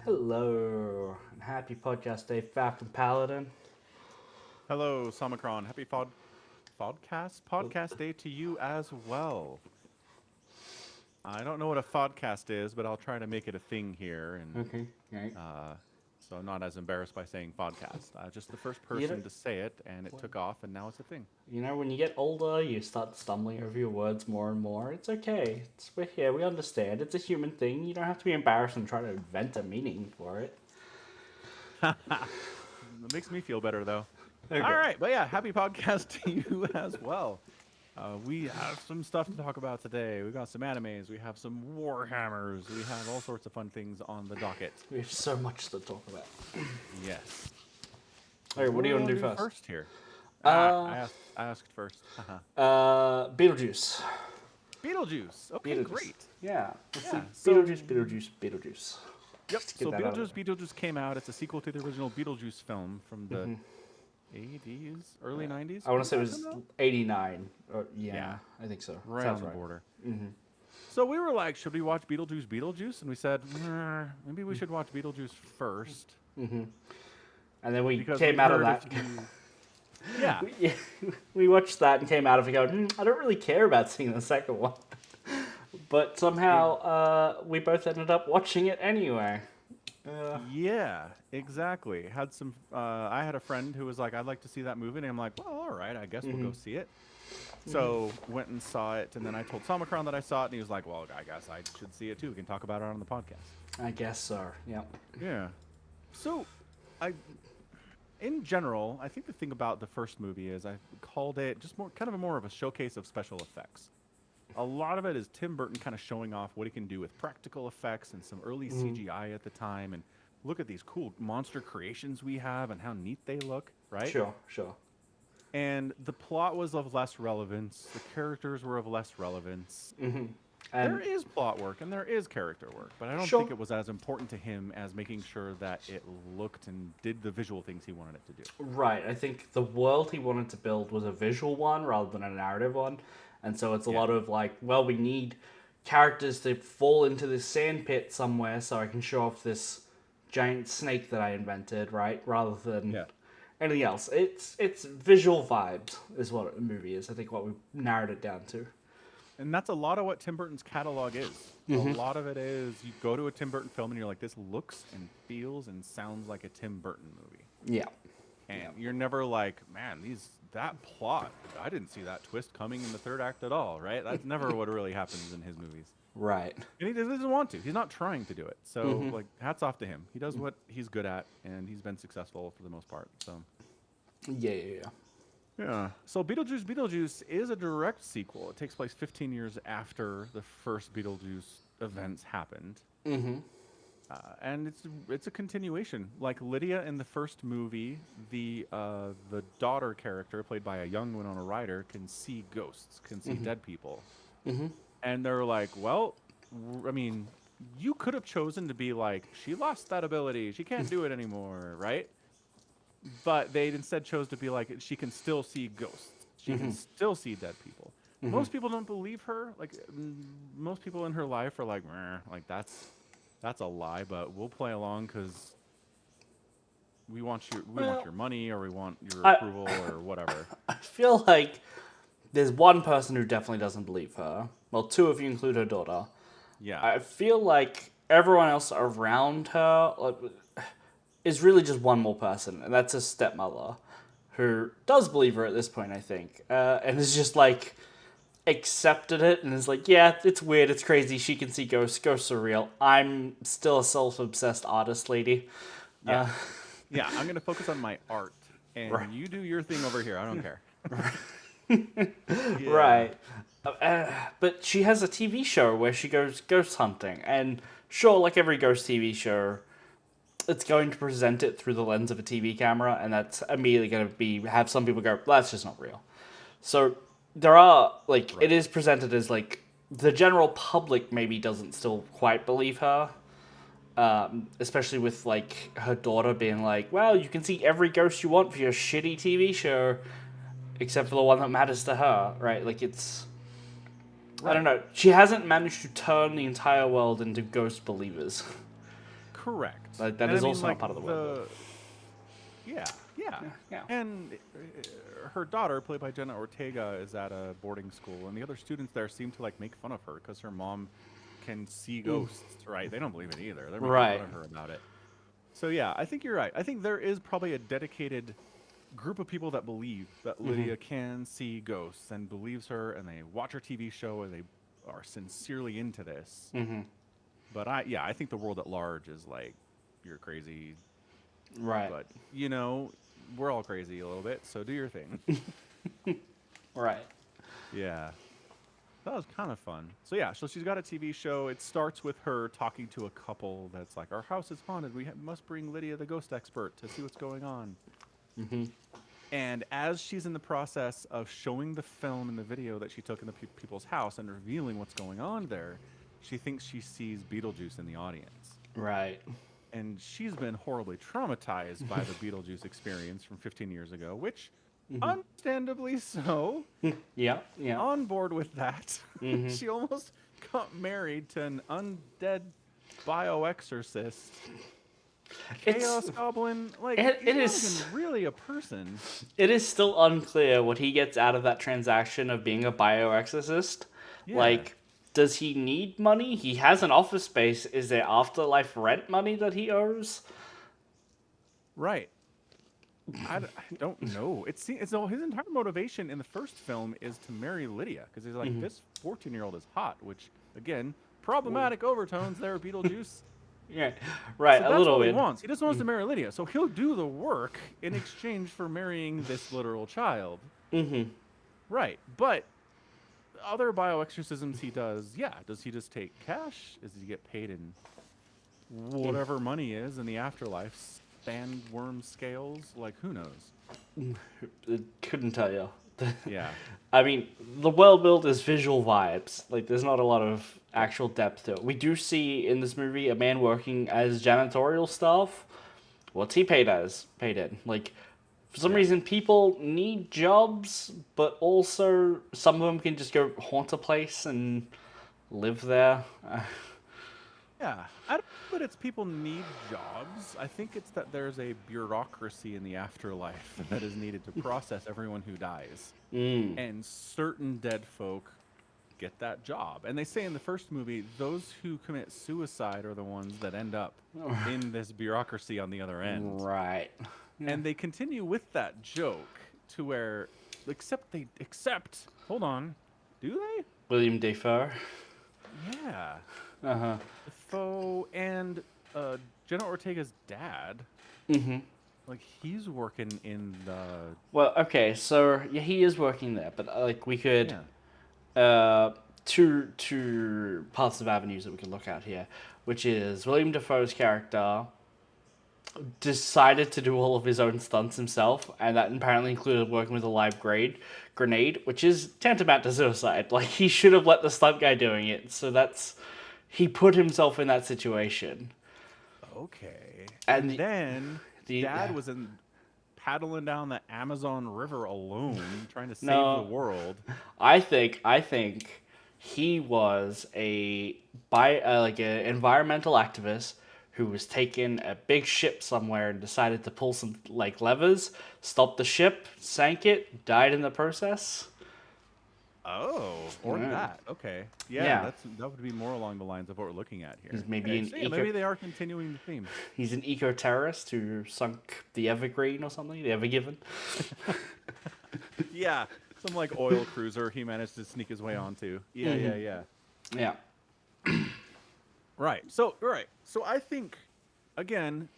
Hello, and happy podcast day, Falcon Paladin. Hello, Somicron. Happy podcast day to you as well. I don't know what a podcast is, but I'll try to make it a thing here, and Okay, right. uh, so I'm not as embarrassed by saying podcast. Just the first You know, person to say it, and it took off, and now it's a thing. when you get older, you start stumbling over your words more and more. It's okay. We're here. We understand. It's a human thing. You don't have to be embarrassed and try to invent a meaning for it. It makes me feel better though. All Okay. right, but yeah, happy podcast to you as well. We have some stuff to talk about today. We got some animes, we have some Warhammers, we have all sorts of fun things on the docket. We have so much to talk about. Yes. Okay, So what what do do you we want want to to do do first? first here? Uh, I asked first. Beetlejuice. Beetlejuice. Okay, Beetlejuice. great. Yeah. Let's see. Yeah. So, Beetlejuice. yep. Just get So that out of Beetlejuice came out. It's a sequel to the original Beetlejuice film from the 80s, early there. 90s. I want When to did say it that was come out? 89. Yeah, Yeah, I think so. right Sounds on the right. border. Mm-hmm. So we were like, should we watch Beetlejuice? And we said, maybe we should watch Beetlejuice first Mm-hmm. And then we because came we'd out of heard a that. few. Yeah, we, we watched that and came out of it going, I don't really care about seeing the second one. But somehow we both ended up watching it anyway. Uh, Yeah, exactly. Had some. I had a friend who was like, "I'd like to see that movie," and I'm like, "Well, all right, I guess we'll mm-hmm. go see it." So went and saw it, and then I told Somicron that I saw it, and he was like, "Well, I guess I should see it too. We can talk about it on the podcast." I guess so. Yep. Yeah. So, I, in general, I think the thing about the first movie is I called it just more of a showcase of special effects. A lot of it is Tim Burton kind of showing off what he can do with practical effects and some early Mm-hmm. CGI at the time. And look at these cool monster creations we have and how neat they look, right? Sure. And the plot was of less relevance. The characters were of less relevance. Mm-hmm. There And is plot work and there is character work, but I don't think sure. it was as important to him as making sure that it looked and did the visual things he wanted it to do. Right. I think the world he wanted to build was a visual one rather than a narrative one. And so it's a Yeah. lot of like, well, we need characters to fall into this sand pit somewhere so I can show off this giant snake that I invented, right? Rather than Yeah. anything else. It's visual vibes is what a movie is. I think what we narrowed it down to. And that's a lot of what Tim Burton's catalog is. A Mm-hmm. lot of it is you go to a Tim Burton film and you're like, this looks and feels and sounds like a Tim Burton movie. Yeah. And Yeah. you're never like, man, that plot, I didn't see that twist coming in the third act at all, right? That's never what really happens in his movies. Right. And he doesn't want to. He's not trying to do it. So, Mm-hmm. like, hats off to him. He does what he's good at, and he's been successful for the most part. So, Yeah. yeah. So Beetlejuice is a direct sequel. It takes place 15 years after the first Beetlejuice events happened, Mm-hmm. and it's a continuation. Like Lydia in the first movie, the daughter character played by a young Winona Ryder can see ghosts, can see Mm-hmm. dead people, Mm-hmm. and they're like, well, I mean, you could have chosen to be like, she lost that ability, she can't do it anymore, right? But they instead chose to be like, she can still see ghosts. She can Mm-hmm. still see dead people. Mm-hmm. Most people don't believe her. Like most people in her life are like, "Meh," like that's a lie. But we'll play along because we want Well, your money or we want your I approval or whatever. I feel like there's one person who definitely doesn't believe her. Well, two if you include her daughter. Yeah, I feel like everyone else around her is really just one more person, and that's her stepmother, who does believe her at this point, I think, and is just like accepted it and is like, yeah, it's weird, it's crazy. She can see ghosts. Ghosts are real. I'm still a self-obsessed artist lady. yeah, yeah. I'm gonna focus on my art, Right. and you do your thing over here. I don't care. Yeah, Right. But she has a TV show where she goes ghost hunting, and sure, like every ghost TV show, it's going to present it through the lens of a TV camera, and that's immediately going to be have some people go, "That's just not real." So there are like it right. is presented as like the general public maybe doesn't still quite believe her, especially with like her daughter being like, "Well, you can see every ghost you want for your shitty TV show, except for the one that matters to her," right? Like it's I don't Right. know. She hasn't managed to turn the entire world into ghost believers. Correct. Like that And is also not part of the world building. Yeah, yeah. Yeah. And her daughter, played by Jenna Ortega, is at a boarding school, and the other students there seem to like make fun of her because her mom can see ghosts. Right? They don't believe it either. They're making Right. fun of her about it. So yeah, I think you're right. I think there is probably a dedicated group of people that believe that Lydia can see ghosts and believes her, and they watch her TV show, and they are sincerely into this. But I think the world at large is like, you're crazy. Right. But we're all crazy a little bit, so do your thing. Right. Yeah. That was kind of fun. So yeah, so she's got a TV show. It starts with her talking to a couple that's like, our house is haunted. We must bring Lydia, the ghost expert, to see what's going on. And as she's in the process of showing the film and the video that she took in the people's house and revealing what's going on there, she thinks she sees Beetlejuice in the audience. Right. And she's been horribly traumatized by the Beetlejuice experience from 15 years ago, which, understandably so, Yeah. Yeah. on board with that. She almost got married to an undead bioexorcist. Chaos Goblin, like, it he's is- not even really a person. It is still unclear what he gets out of that transaction of being a bioexorcist. Yeah. Like, does he need money? He has an office space. Is there afterlife rent money that he owes? Right. I don't know. So his entire motivation in the first film is to marry Lydia, because he's like, this 14-year-old is hot, which, again, problematic overtones there, Beetlejuice. Yeah, right. So a that's little what weird. he wants. He just wants to marry Lydia. So he'll do the work in exchange for marrying this literal child. Right. But other bioexorcisms he does, does he just take cash? Does he get paid in whatever money is in the afterlife? Sandworm scales? Like, who knows? Couldn't tell you. Yeah. I mean, the world build is visual vibes. Like, there's not a lot of actual depth to it. We do see in this movie a man working as janitorial staff. What's he paid as? Paid in. Like, for some reason, people need jobs, but also some of them can just go haunt a place and live there. Yeah. I don't know that it's people need jobs. I think it's that there's a bureaucracy in the afterlife that is needed to process everyone who dies. And certain dead folk get that job. And they say in the first movie, those who commit suicide are the ones that end up in this bureaucracy on the other end. Right. And they continue with that joke to where, except, hold on, do they? William Defoe. Yeah. Uh-huh. Defoe and Jenna Ortega's dad. Like, he's working in the... Well, okay, so yeah, he is working there, but like we could two paths of avenues that we can look at here, which is William Defoe's character decided to do all of his own stunts himself, and that apparently included working with a live grenade, which is tantamount to suicide. Like, he should have let the stunt guy doing it, so he put himself in that situation. Okay. And then Dad was paddling down the Amazon River alone, trying to save the world. I think he was an environmental activist who was taking a big ship somewhere and decided to pull some like levers, stop the ship, sank it, died in the process. Oh, or that. Okay. Yeah, that would be more along the lines of what we're looking at here. Maybe maybe they are continuing the theme. He's an eco-terrorist who sunk the Evergreen or something, the Evergiven. Yeah, some like oil cruiser he managed to sneak his way onto. Yeah. Right. So I think, again,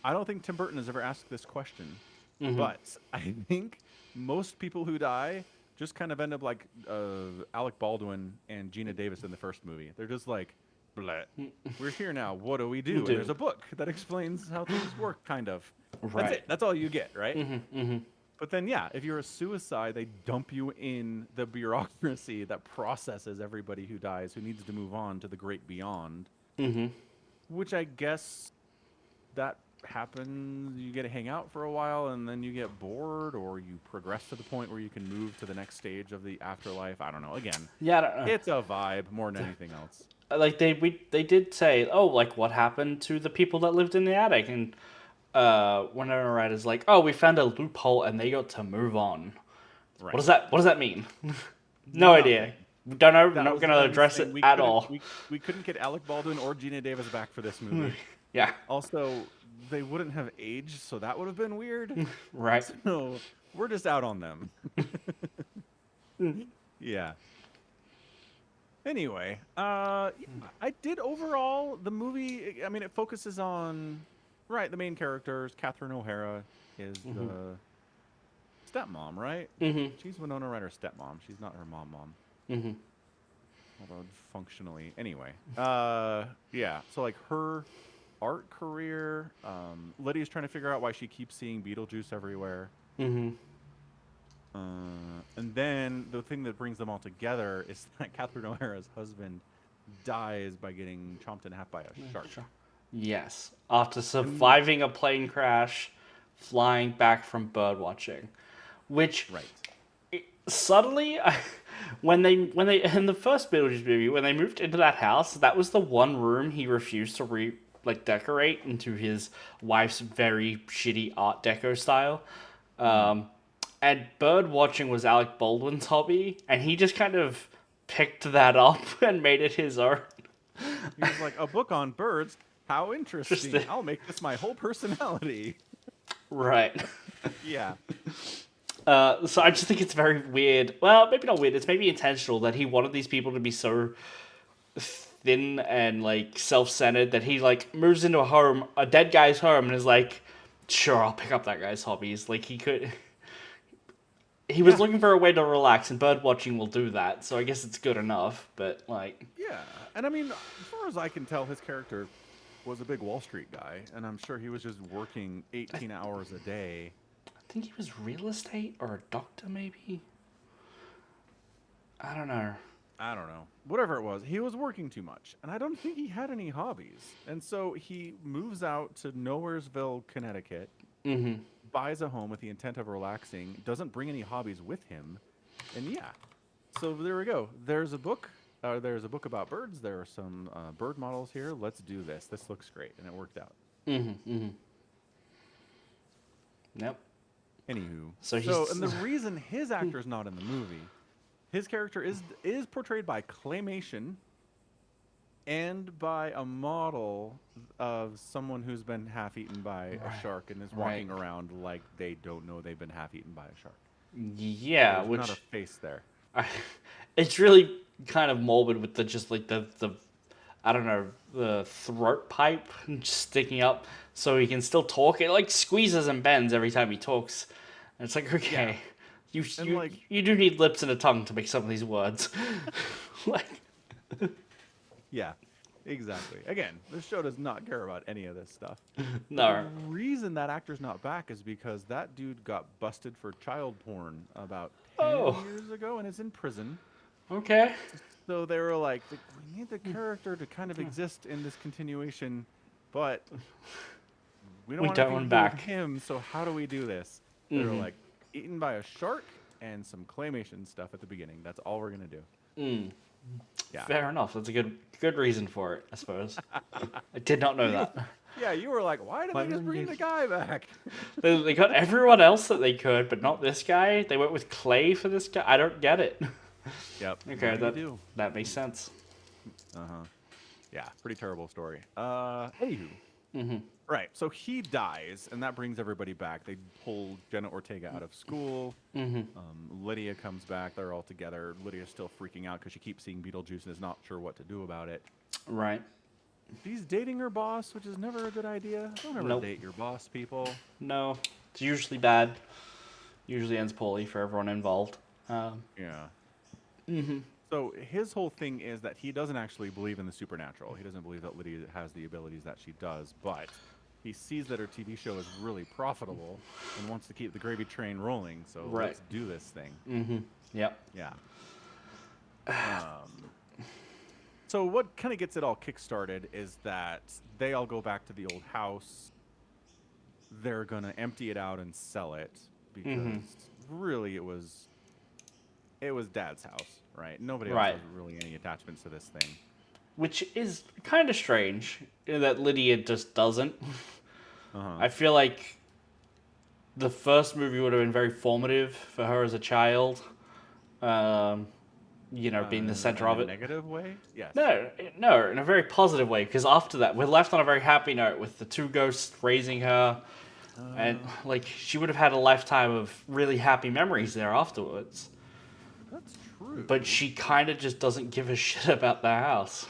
I don't think Tim Burton has ever asked this question, but I think most people who die just kind of end up like Alec Baldwin and Gina Davis in the first movie. They're just like, bleh, we're here now. What do we do? And there's a book that explains how things work, kind of. Right. That's it. That's all you get, right? But then, if you're a suicide, they dump you in the bureaucracy that processes everybody who dies, who needs to move on to the great beyond. Which I guess that happens. You get to hang out for a while, and then you get bored, or you progress to the point where you can move to the next stage of the afterlife. I don't know. Again, I don't know. it's a vibe more than anything else. like they did say, oh, like what happened to the people that lived in the attic, and Winona Ryder's like, oh, we found a loophole and they got to move on. Right. What does that mean? No idea. Nothing. Don't know. That Not was gonna them address saying it at all. we couldn't get Alec Baldwin or Gina Davis back for this movie. Yeah. Also, they wouldn't have aged, so that would have been weird. Right. So we're just out on them. Yeah. Anyway, I did overall the movie. I mean, it focuses on the main characters. Catherine O'Hara is the stepmom, right? She's Winona Ryder's stepmom. She's not her mom. Although functionally, anyway. Yeah. So like her art career. Lydia's trying to figure out why she keeps seeing Beetlejuice everywhere. And then the thing that brings them all together is that Catherine O'Hara's husband dies by getting chomped in half by a shark. Yes. After surviving a plane crash, flying back from bird watching, which suddenly, when they in the first Beetlejuice movie, when they moved into that house, that was the one room he refused to decorate into his wife's very shitty Art Deco style. And bird watching was Alec Baldwin's hobby, and he just kind of picked that up and made it his own. He was like, a book on birds? How interesting. I'll make this my whole personality. Right. Yeah. So I just think it's very weird. Well, maybe not weird. It's maybe intentional that he wanted these people to be so thin and like self-centered that he like moves into a dead guy's home, and is like, sure, I'll pick up that guy's hobbies. Like he was looking for a way to relax, and bird watching will do that. So I guess it's good enough. But like, yeah, and I mean, as far as I can tell, his character was a big Wall Street guy, and I'm sure he was just working 18 hours a day. I think he was real estate or a doctor, maybe. I don't know. Whatever it was, he was working too much, and I don't think he had any hobbies. And so he moves out to Nowheresville, Connecticut, buys a home with the intent of relaxing, doesn't bring any hobbies with him, and yeah. So there we go. There's a book. There's a book about birds. There are some bird models here. Let's do this. This looks great, and it worked out. Yep. Anywho, so and the reason his actor's not in the movie, his character is portrayed by claymation and by a model of someone who's been half-eaten by a shark and is walking around like they don't know they've been half-eaten by a shark. Yeah, There's not a face there. It's really kind of morbid with the I don't know, the throat pipe sticking up so he can still talk. It like squeezes and bends every time he talks. And it's like, okay, you do need lips and a tongue to make some of these words. Like, yeah, exactly. Again, this show does not care about any of this stuff. No. The reason that actor's not back is because that dude got busted for child porn about 10 years ago and is in prison. Okay. So they were like, we need the character to kind of exist in this continuation, but we don't want to back him, so how do we do this? They were like, eaten by a shark and some claymation stuff at the beginning. That's all we're going to do. Yeah. Fair enough. That's a good reason for it, I suppose. I did not know that. Yeah, you were like, why did they just bring the guy back? They got everyone else that they could, but not this guy. They went with clay for this guy. I don't get it. Yep. Okay, that makes sense. Yeah, pretty terrible story. Anywho. Right, so he dies, and that brings everybody back. They pull Jenna Ortega out of school. Lydia comes back. They're all together. Lydia's still freaking out because she keeps seeing Beetlejuice and is not sure what to do about it. Right. She's dating her boss, which is never a good idea. Don't ever date your boss, people. No, it's usually bad. Usually ends poorly for everyone involved. Yeah. So his whole thing is that he doesn't actually believe in the supernatural. He doesn't believe that Lydia has the abilities that she does, but he sees that her TV show is really profitable and wants to keep the gravy train rolling. So let's do this thing. Yep. Yeah. So what kind of gets it all kickstarted is that they all go back to the old house. They're going to empty it out and sell it because really it was Dad's house, right? Nobody else has really any attachments to this thing. which is kind of strange that Lydia just doesn't. Uh-huh. I feel like the first movie would have been very formative for her as a child. Um, being the center In of a it. negative way? Yes. No, no, in a very positive way. Because after that, we're left on a very happy note with the two ghosts raising her, and Uh, like she would have had a lifetime of really happy memories there afterwards. that's true. But she kind of just doesn't give a shit about the house.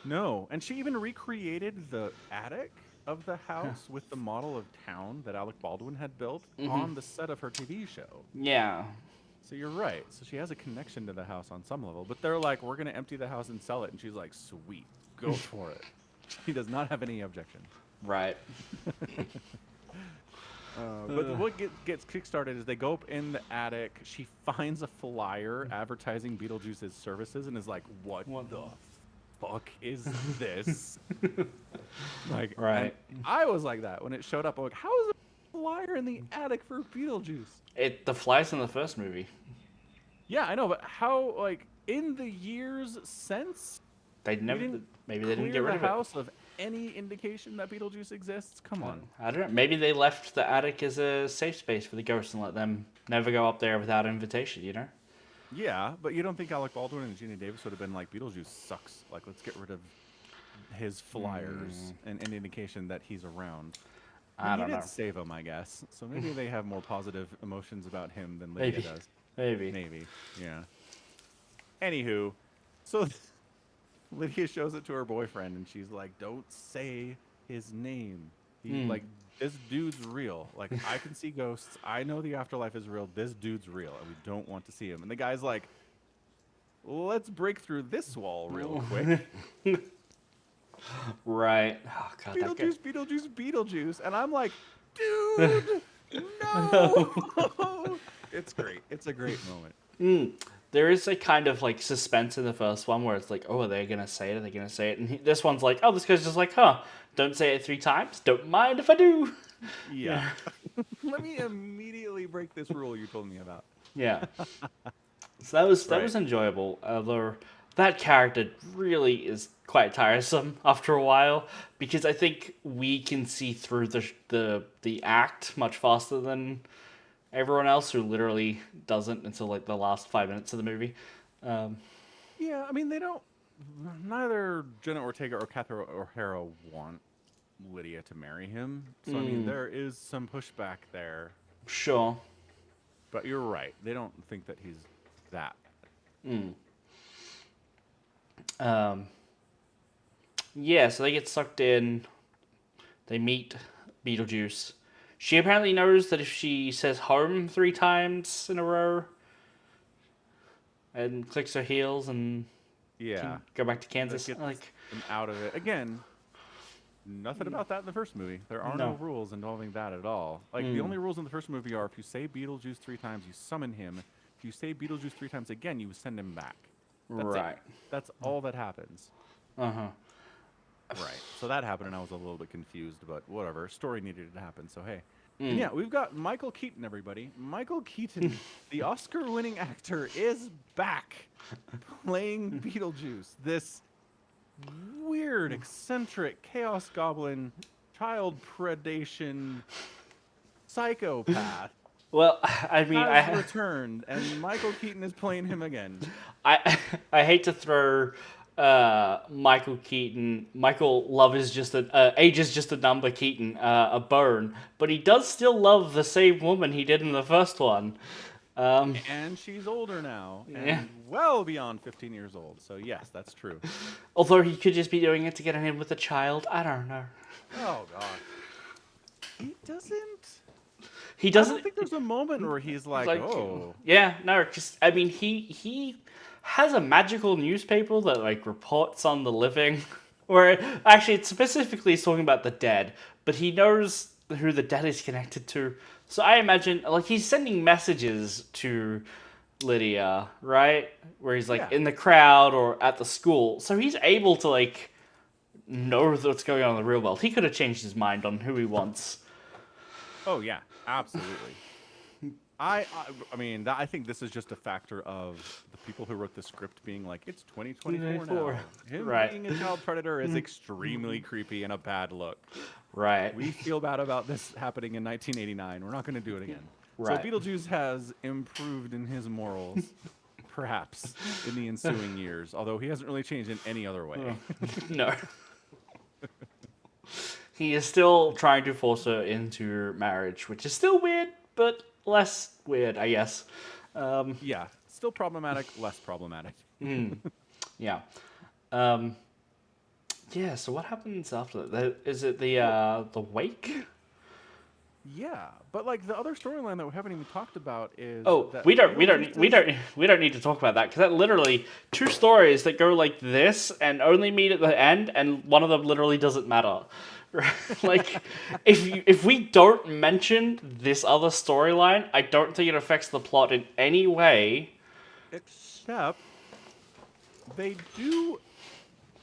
No, and she even recreated the attic of the house with the model of town that Alec Baldwin had built on the set of her TV show. Yeah, So you're right. So she has a connection to the house on some level, but they're like, we're going to empty the house and sell it. And she's like, sweet, go for it. She does not have any objection. right. But what gets kickstarted is they go up in the attic. She finds a flyer advertising Beetlejuice's services and is like, what the fuck is this? Like, Right. and I was like that when it showed up. I'm like, how is a flyer in the attic for Beetlejuice? The flies in the first movie. Yeah, I know, but how, like, in the years since They we never. didn't Maybe they didn't clear get rid the of it. house of any indication that Beetlejuice exists? Come on. I don't know. Maybe they left the attic as a safe space for the ghosts and let them never go up there without invitation. You know. Yeah, but you don't think Alec Baldwin and Gina Davis would have been like, Beetlejuice sucks. Like, let's get rid of his flyers and any indication that he's around. I He don't did know. save him, I guess. So maybe they have more positive emotions about him than Lydia Maybe. does. Maybe. Maybe, yeah. Anywho, so Lydia shows it to her boyfriend, and she's like, "Don't say his name. Like, this dude's real. Like, I can see ghosts. I know the afterlife is real. This dude's real, and we don't want to see him." And the guy's like, "Let's break through this wall real quick." Right. Oh god. That guy. Beetlejuice, Beetlejuice, Beetlejuice, and I'm like, "Dude, no!" It's great. It's a great moment. There is a kind of like suspense in the first one where it's like, oh, are they gonna say it? Are they gonna say it? And this one's like, oh, this guy's just like, huh? Don't say it 3 times. Don't mind if I do. Yeah. Let me immediately break this rule you told me about. Yeah. So that was Right. enjoyable. Although that character really is quite tiresome after a while because I think we can see through the act much faster than everyone else who literally doesn't until like the last 5 minutes of the movie. Yeah, I mean, they don't. Neither Jenna Ortega or Catherine O'Hara want Lydia to marry him. So, I mean, there is some pushback there. Sure. But you're right. They don't think that he's that. Yeah, so they get sucked in. They meet Beetlejuice. She apparently knows that if she says home 3 times in a row and clicks her heels and Yeah. can go back to That Kansas, gets like, them out of it. Again, nothing about that in the first movie. There are no No. rules involving that at all. Like, the only rules in the first movie are if you say Beetlejuice 3 times, you summon him. If you say Beetlejuice 3 times again, you send him back. That's right. it. That's all that happens. Uh-huh. Right. So that happened, and I was a little bit confused, but whatever. Story needed to happen, so hey. And yeah, we've got Michael Keaton, everybody. Michael Keaton, the Oscar-winning actor, is back playing Beetlejuice. This weird, eccentric, chaos goblin, child predation psychopath Well, I mean, has returned, and Michael Keaton is playing him again. I hate to throw Michael Keaton. Michael Love is just age is just a number. Keaton a bone, but he does still love the same woman he did in the first one. And she's older now, and Yeah. well beyond 15 years old. So yes, that's true. Although he could just be doing it to get in with a child. I don't know. Oh god. He doesn't. He I doesn't. don't think there's a moment where he's like, oh. Yeah, no, because I mean, he has a magical newspaper that like reports on the living, where actually it's specifically talking about the dead, but he knows who the dead is connected to. So I imagine like he's sending messages to Lydia, right? Where he's like Yeah. in the crowd or at the school, so he's able to like know what's going on in the real world. He could have changed his mind on who he wants. Oh yeah, absolutely. I mean, I think this is just a factor of the people who wrote the script being like, it's 2024 24. now. Him Right. being a child predator is extremely creepy and a bad look. Right. We feel bad about this happening in 1989. We're not going to do it again. So Right. Beetlejuice has improved in his morals, perhaps, in the ensuing years, although he hasn't really changed in any other way. No. He is still trying to force her into marriage, which is still weird, but less weird, I guess. Yeah, still problematic, less problematic. Yeah. Um, yeah. So what happens after that? Is it Well, the wake? yeah, but like the other storyline that we haven't even talked about is Oh, that we Beetlejuice's. don't need to talk about that because that literally two stories that go like this and only meet at the end, and one of them literally doesn't matter. Like, if we don't mention this other storyline, I don't think it affects the plot in any way. Except they do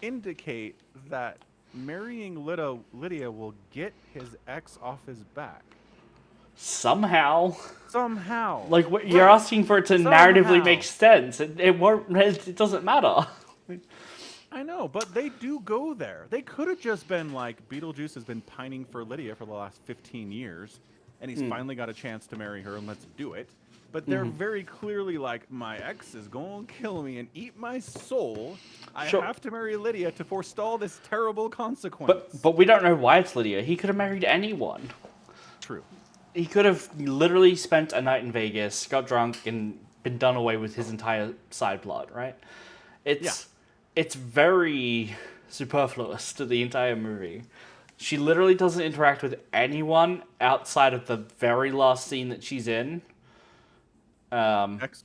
indicate that marrying Lydia will get his ex off his back. Somehow, Somehow. like what you're Right. asking for it to narratively make Somehow. sense. It won't. It doesn't matter. I know, but they do go there. They could have just been like, Beetlejuice has been pining for Lydia for the last 15 years, and he's finally got a chance to marry her, and let's do it. But they're very clearly like, my ex is going to kill me and eat my soul. I Sure. have to marry Lydia to forestall this terrible But consequence. but we don't know why it's Lydia. He could have married anyone. True. He could have literally spent a night in Vegas, got drunk, and been done away with his entire side plot, right? Yeah. It's very superfluous to the entire movie. She literally doesn't interact with anyone outside of the very last scene that she's in. Ex.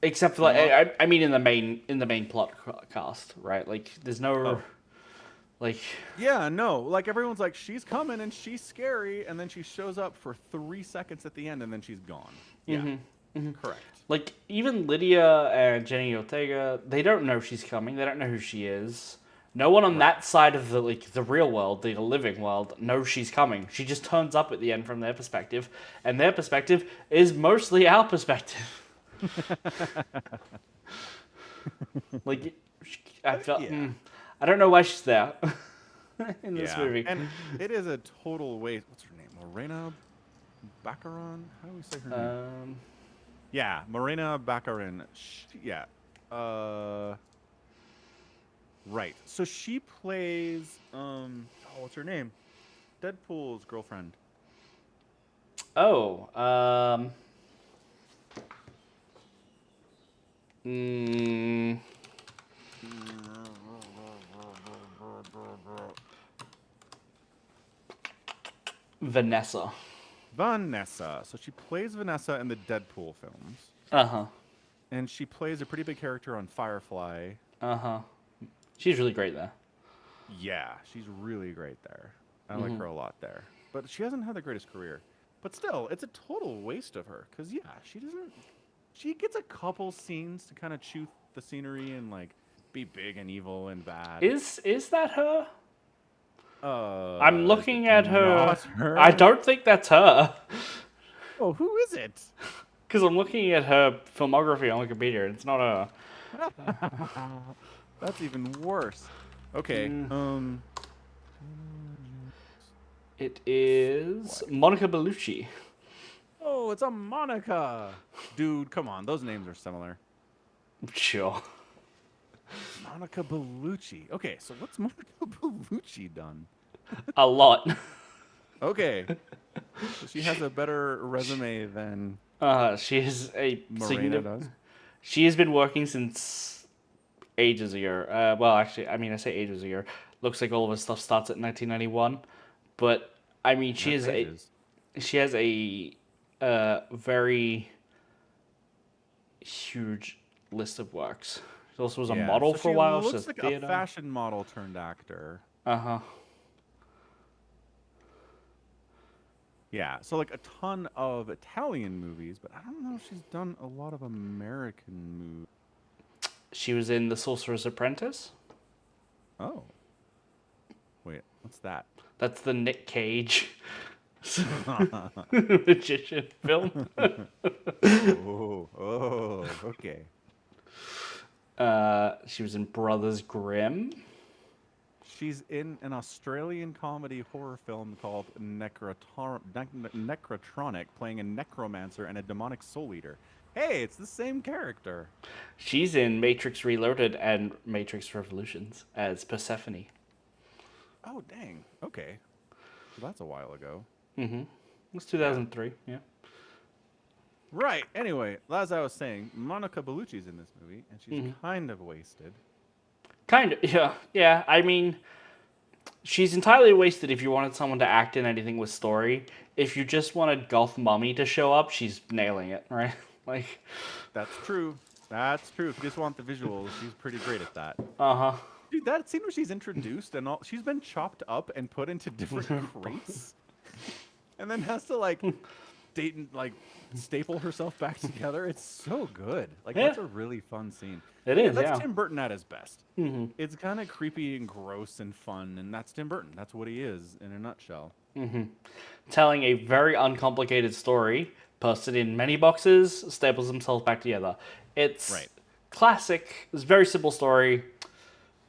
Except for like, I mean in the main plot cast, right? Like there's no Oh. like Yeah, no. Like everyone's like, she's coming and she's scary, and then she shows up for 3 seconds at the end, and then she's gone. Yeah. Correct. like even Lydia and Jenny Ortega, they don't know she's coming. They don't know who she is. No one on Right. that side of the real world, the living world, knows she's coming. She just turns up at the end from their perspective, and their perspective is mostly our perspective. Like, I felt. Yeah. I don't know why she's there in this Yeah. movie. And it is a total waste. What's her name? Morena Baccarin? How do we say her name? Yeah, Morena Baccarin. Yeah. Right. So she plays what's her name? Deadpool's girlfriend. Oh, mm, Vanessa. Vanessa. So she plays Vanessa in the Deadpool films. Uh-huh. And she plays a pretty big character on Firefly. Uh-huh. She's really great there. Yeah, she's really great there. I like her a lot there. But she hasn't had the greatest career. But still, it's a total waste of her. Because, yeah, she doesn't... She gets a couple scenes to kind of chew the scenery and, like, be big and evil and bad. Is that her? I'm looking at her. Not her. I don't think that's her. Oh, who is it? Because I'm looking at her filmography on Wikipedia, and it's not her. That's even worse. Okay. It is Monica Bellucci. Oh, it's a Monica. Dude, come on. Those names are similar. Sure. Monica Bellucci. Okay, so what's Monica Bellucci done? A lot. Okay. So she has a better resume than She is a Morena does. She has been working since ages ago. Well, actually, I mean, I say ages ago. Looks like all of her stuff starts at 1991, but I mean, she has a very huge list of works. She also was a model so for a she while. She looks does like theater. a fashion model turned actor. Uh-huh. Yeah, so like a ton of Italian movies, but I don't know if she's done a lot of American movies. She was in The Sorcerer's Apprentice. Oh. Wait, what's that? That's the Nick Cage magician film. Okay. She was in Brothers Grimm. She's in an Australian comedy horror film called Necrotronic, playing a necromancer and a demonic soul eater. Hey, it's the same character. She's in Matrix Reloaded and Matrix Revolutions as Persephone. Oh, dang. Okay. So that's a while ago. Mm-hmm. It was Yeah. 2003. Yeah. Right. Anyway, as I was saying, Monica Bellucci's in this movie, and she's Mm-hmm. kind of wasted. Kind of. Yeah. Yeah. I mean, she's entirely wasted if you wanted someone to act in anything with story. If you just wanted Goth Mummy to show up, she's nailing it, right? Like, That's true. That's true. If you just want the visuals, she's pretty great at that. uh Dude, that scene where she's introduced and all, she's been chopped up and put into different crates, and then has to like date and like staple herself back together. It's so good. Like Yeah. that's a really fun scene. It Yeah, is, that's yeah. Tim Burton at his best. Mm-hmm. It's kind of creepy and gross and fun, and that's Tim Burton. That's what he is in a nutshell. Telling a very uncomplicated story, puts it in many boxes, staples themselves back together. It's Right. classic. It's a very simple story.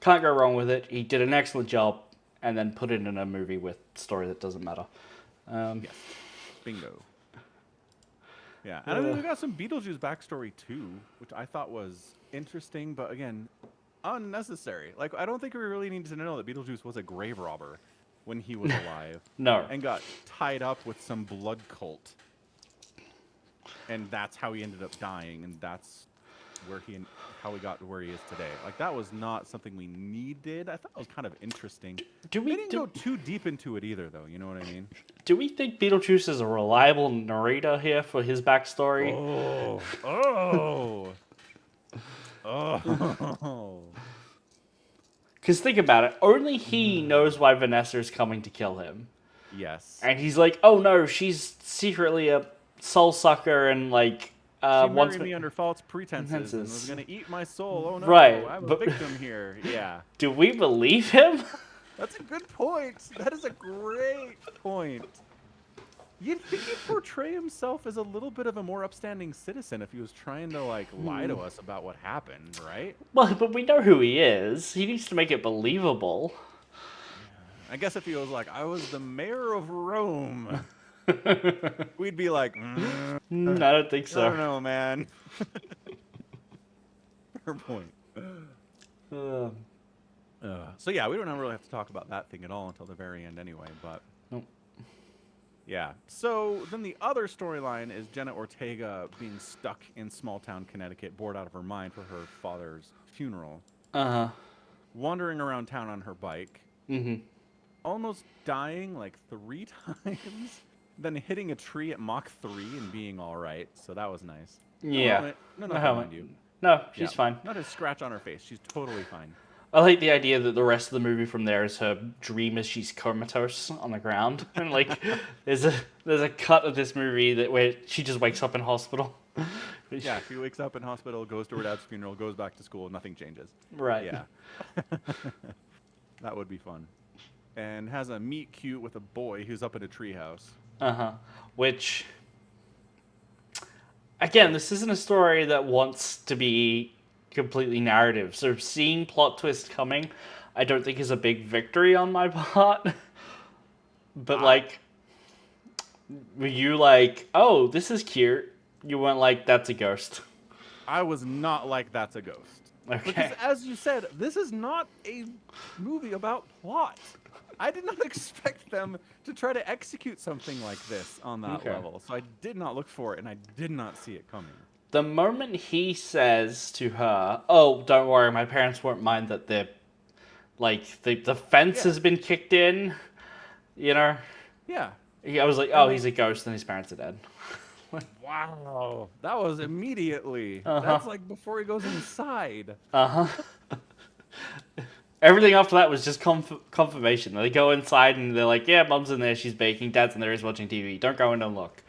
Can't go wrong with it. He did an excellent job, and then put it in a movie with story that doesn't matter. Yes. Bingo. Yeah, and I mean we got some Beetlejuice backstory too, which I thought was interesting, but again, unnecessary. Like I don't think we really needed to know that Beetlejuice was a grave robber when he was alive No. and got tied up with some blood cult, and that's how he ended up dying, and that's where how he got to where he is today. Like that was not something we needed. I thought it was kind of interesting. Do They we didn't go too deep into it either, though. You know what I mean? do we think Beetlejuice is a reliable narrator here for his backstory? Oh. Oh. Because think about it, only he knows why Vanessa is coming to kill him. Yes. And he's like, oh no, she's secretly a soul sucker and like She wants married me under false pretenses and was pretenses. going to eat my soul. Oh no, Right, I'm a but- victim here. Yeah. Do we believe him? That's a good point. That is a great point. You'd think he'd portray himself as a little bit of a more upstanding citizen if he was trying to like lie to us about what happened, right? Well, but we know who he is. He needs to make it believable. I guess if he was like, I was the mayor of Rome, we'd be like, I don't think I so. don't know, man. Fair point. So yeah, we don't really have to talk about that thing at all until the very end anyway, but Nope. yeah. So then the other storyline is Jenna Ortega being stuck in small town Connecticut, bored out of her mind for her father's funeral, Uh-huh. wandering around town on her bike, Mm-hmm. almost dying like 3 times, then hitting a tree at Mach 3 and being all right. So that was nice. Yeah. No, No nothing helmet. on you. No, she's Yeah. fine. Not a scratch on her face. She's totally fine. I like the idea that the rest of the movie from there is her dream is she's comatose on the ground, and like there's a cut of this movie where she just wakes up in hospital. Yeah, she wakes up in hospital, goes to her dad's funeral, goes back to school, nothing changes. Right. Yeah. That would be fun. And has a meet cute with a boy who's up in a treehouse. Uh-huh. Which, again, this isn't a story that wants to be completely narrative. So seeing plot twist coming, I don't think is a big victory on my part. But like, were you like, oh, this is cute? You weren't like, that's a ghost. I was not like that's a ghost. Okay. Because as you said, this is not a movie about plot. I did not expect them to try to execute something like this on that Okay. level. So I did not look for it and I did not see it coming. The moment he says to her, oh, don't worry, my parents won't mind that they're, like, the fence Yeah. has been kicked in, you know? Yeah. I was like, oh, he's a ghost and his parents are dead. Wow. That was immediately. Uh-huh. That's like before he goes inside. Uh-huh. Everything after that was just confirmation. They go inside and they're like, yeah, mom's in there, she's baking, dad's in there, he's watching TV. Don't go in and look.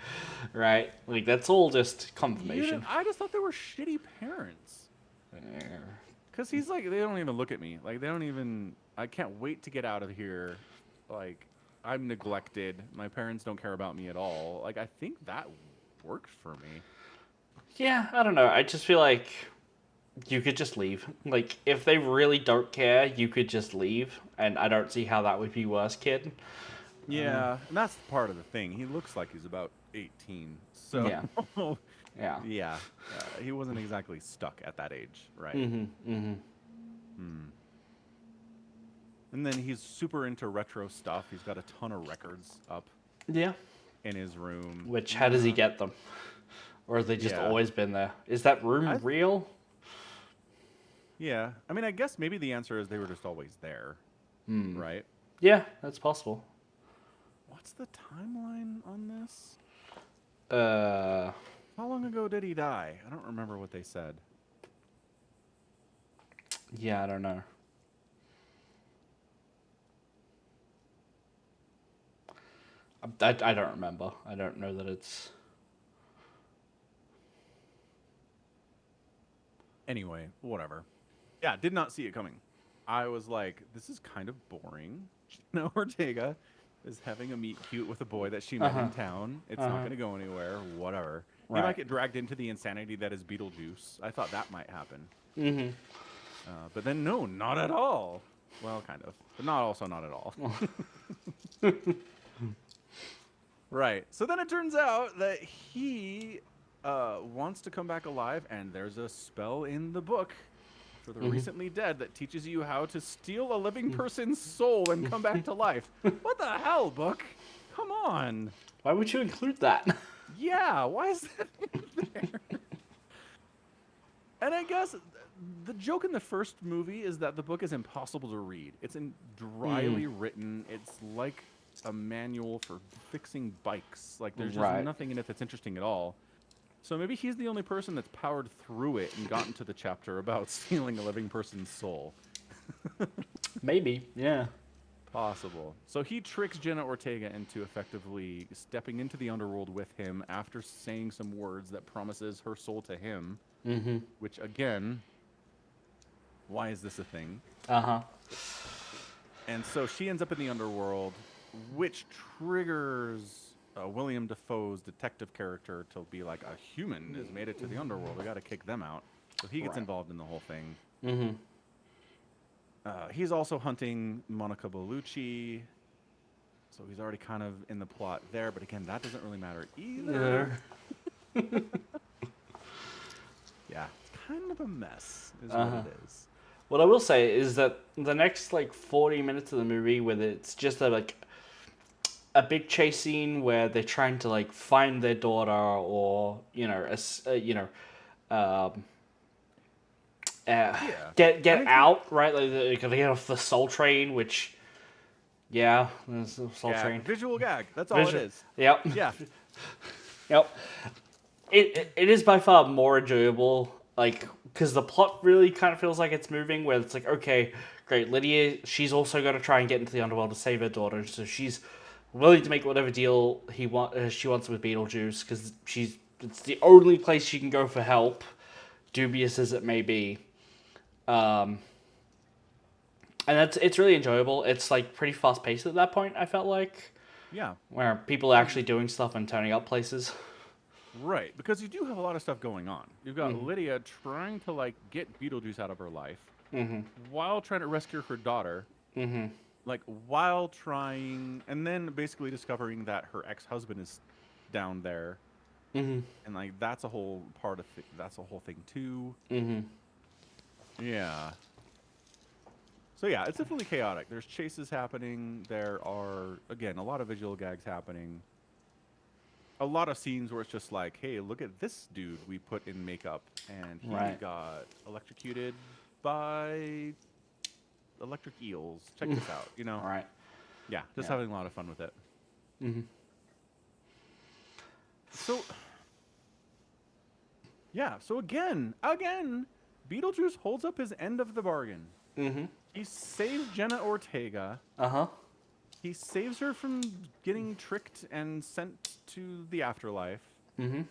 Right? Like, that's all just confirmation. I just thought they were shitty parents. Because he's like, they don't even look at me. Like, they don't even, I can't wait to get out of here. Like, I'm neglected. My parents don't care about me at all. Like, I think that worked for me. Yeah, I don't know. I just feel like you could just leave. Like, if they really don't care, you could just leave, and I don't see how that would be worse, kid. Yeah, and that's part of the thing. He looks like he's about 18. So, Yeah, yeah. yeah, he wasn't exactly stuck at that age, right? Mm-hmm, mm-hmm. Hmm. And then he's super into retro stuff. He's got a ton of records up Yeah. in his room. Which, how does he get them? Or have they just Yeah. always been there? Is that I room real? Yeah. I mean, I guess maybe the answer is they were just always there, Hmm. right? Yeah, that's possible. What's the timeline on this? Uh, How long ago did he die? I don't remember what they said. yeah, I don't know. I don't remember. I don't know that it's. Anyway, whatever. Yeah, did not see it coming. I was like, this is kind of boring. Gina Ortega is having a meet cute with a boy that she met Uh-huh. in town. It's not going to go anywhere. Whatever. He Right. might get dragged into the insanity that is Beetlejuice. I thought that might happen. Mm-hmm. But then, no, not at all. Well, kind of. But also not at all. Right. So then it turns out that he wants to come back alive, and there's a spell in the book for the recently dead that teaches you how to steal a living person's soul and come back to life. What the hell, book? Come on. Why would you include that? Yeah, why is that in there? And I guess the joke in the first movie is that the book is impossible to read. It's dryly written. It's like a manual for fixing bikes. Like, there's just Right. nothing in it that's interesting at all. So maybe he's the only person that's powered through it and gotten to the chapter about stealing a living person's soul. Maybe. Yeah. Possible. So he tricks Jenna Ortega into effectively stepping into the underworld with him after saying some words that promises her soul to him. Mm-hmm. Which, again, why is this a thing? Uh-huh. And so she ends up in the underworld, which triggers William Dafoe's detective character to be like, a human has made it to the underworld. We got to kick them out. So he gets Right. involved in the whole thing. Mm-hmm. He's also hunting Monica Bellucci. So he's already kind of in the plot there. But again, that doesn't really matter either. Yeah, it's kind of a mess, is what it is. What I will say is that the next 40 minutes of the movie, where it's just a big chase scene where they're trying to find their daughter, or Yeah. get I mean, out, right? Like they gotta get off the Soul Train, which there's the Soul Train. visual gag. That's all it is. Yep. Yeah. Yep. It is by far more enjoyable, because the plot really kind of feels like it's moving, where it's like, okay, great, Lydia, she's also got to try and get into the underworld to save her daughter, so she's willing to make whatever deal she wants with Beetlejuice, because it's the only place she can go for help, dubious as it may be. And it's really enjoyable. It's pretty fast paced at that point, I felt like, Yeah. where people are actually doing stuff and turning up places. Right. Because you do have a lot of stuff going on. You've got Lydia trying to get Beetlejuice out of her life while trying to rescue her daughter. While trying, and then basically discovering that her ex-husband is down there. And that's a whole part of that's a whole thing too. Yeah. So yeah, it's definitely chaotic. There's chases happening. There are, again, a lot of visual gags happening. A lot of scenes where it's just like, hey, look at this dude we put in makeup, and he got electrocuted by electric eels. Check this out, Right. Yeah, just having a lot of fun with it. So, yeah, so again, Beetlejuice holds up his end of the bargain. He saves Jenna Ortega. He saves her from getting tricked and sent to the afterlife. And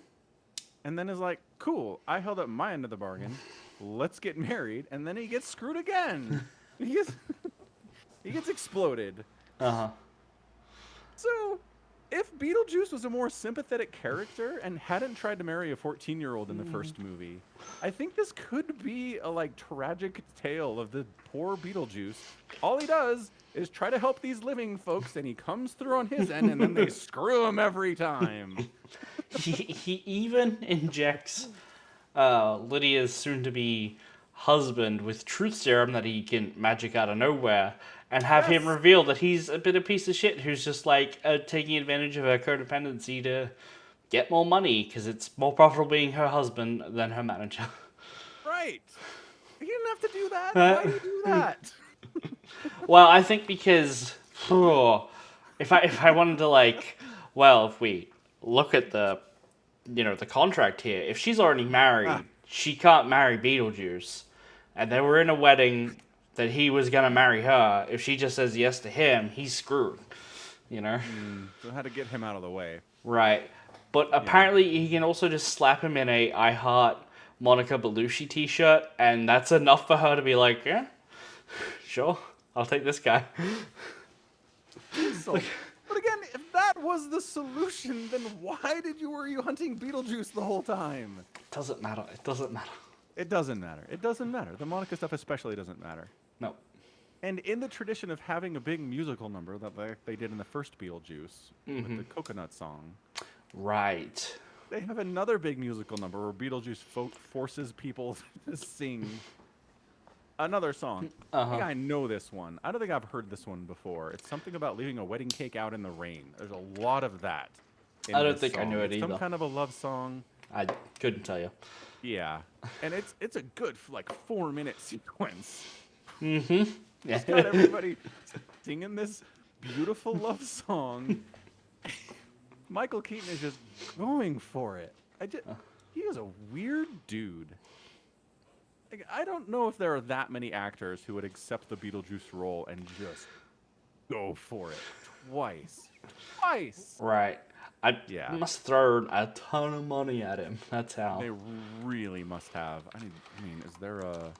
then is like, cool, I held up my end of the bargain. Let's get married. And then he gets screwed again. He gets exploded. So, if Beetlejuice was a more sympathetic character and hadn't tried to marry a 14-year-old in the first movie, I think this could be a like tragic tale of the poor Beetlejuice. All he does is try to help these living folks, and he comes through on his end, and then they screw him every time. He even injects Lydia's soon-to-be husband with truth serum that he can magic out of nowhere, and have him Yes, reveal that he's a bit of piece of shit who's just like taking advantage of her codependency to get more money because it's more profitable being her husband than her manager. right. He didn't have to do that. Uh, Why do you do that? well, I think because if I wanted to like, well, if we look at the contract here, if she's already Ah, married, she can't marry Beetlejuice, and they were in a wedding that he was gonna marry her. If she just says yes to him, he's screwed. You know, so how to get him out of the way? right? But Yeah. apparently, he can also just slap him in a "I Heart Monica Bellucci" T-shirt, and that's enough for her to be like, yeah, sure, I'll take this guy. Insult. But again, if that was the solution, then why were you hunting Beetlejuice the whole time? Doesn't matter. It doesn't matter. It doesn't matter. It doesn't matter. The Monica stuff especially doesn't matter. No. And in the tradition of having a big musical number that they did in the first Beetlejuice with the coconut song, Right. they have another big musical number where Beetlejuice forces people to sing another song. I think I know this one. I don't think I've heard this one before. It's something about leaving a wedding cake out in the rain. There's a lot of that I in don't this think I song. knew it It's some either. kind of a love song. I couldn't tell you. Yeah, and it's a good like 4-minute sequence. Yeah. It's got everybody singing this beautiful love song. Michael Keaton is just going for it. He is a weird dude. Like, I don't know if there are that many actors who would accept the Beetlejuice role and just go for it twice. Twice. Right. I Yeah. must throw a ton of money at him. That's how. They really must have. I mean, is there a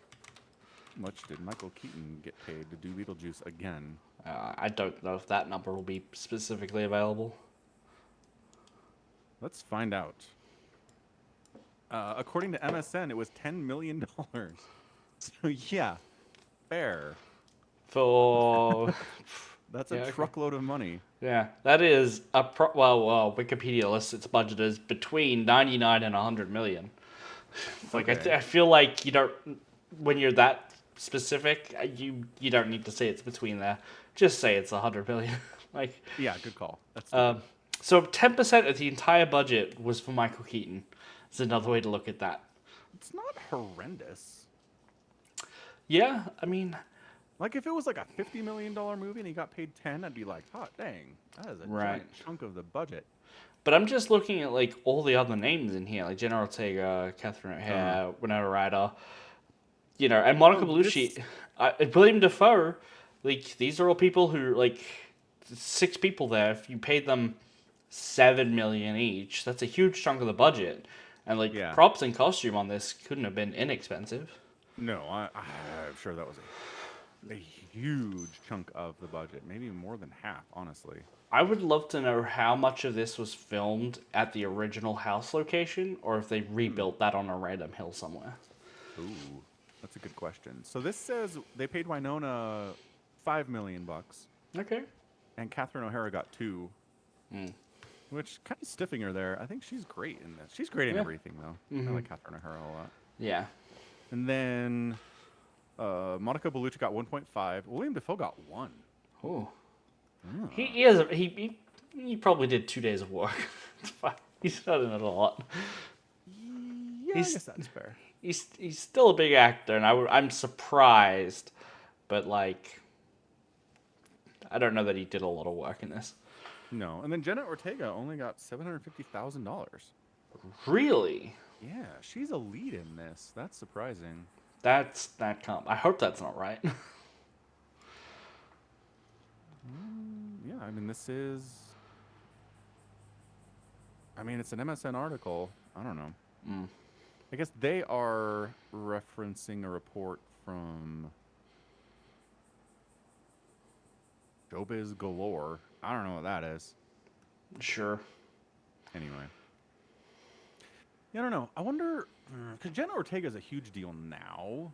how much did Michael Keaton get paid to do Beetlejuice again? I don't know if that number will be specifically available. Let's find out. According to MSN, it was $10 million. So yeah, fair. For That's yeah, a okay. truckload of money. Yeah, that is well, Wikipedia lists its budget as between 99 and 100 million. It's like Okay. I feel like you don't when you're that specific, you don't need to say it's between there. Just say it's 100 million. like Yeah, good call. That's stupid. so 10% of the entire budget was for Michael Keaton. It's another way to look at that. It's not horrendous. Yeah, I mean, Like if it was like a $50 million movie and he got paid 10, I'd be like, hot dang, that is a Right. giant chunk of the budget. but I'm just looking at like all the other names in here, like Jenna Ortega, Catherine O'Hara, Winona Ryder, and Monica Oh, Bellucci, William Dafoe. Like these are all people who like 6 people there. If you paid them 7 million each, that's a huge chunk of the budget. And like Yeah. props and costume on this couldn't have been inexpensive. No, I'm sure that was a huge chunk of the budget. Maybe more than half, honestly. I would love to know how much of this was filmed at the original house location, or if they rebuilt that on a random hill somewhere. Ooh, that's a good question. So this says they paid Winona $5 million, Okay. and Catherine O'Hara got 2. Which kind of stiffing her there. I think she's great in this. She's great in Yeah. everything, though. I like Catherine O'Hara a lot. Yeah. And then Monica Bellucci got 1.5. William Dafoe got 1. Oh. He probably did 2 days of work. It's fine. He's not in it a lot. Yeah, He's- I guess that's fair. He's still a big actor, and I'm surprised, but like, I don't know that he did a lot of work in this. No, and then Jenna Ortega only got $750,000. Really? Yeah, she's a lead in this. That's surprising. That can't. I hope that's not right. Yeah, I mean, this is. I mean, it's an MSN article. I don't know. I guess they are referencing a report from Showbiz galore. I don't know what that is. Sure. Anyway. Yeah, I don't know. I wonder, because Jenna Ortega is a huge deal now,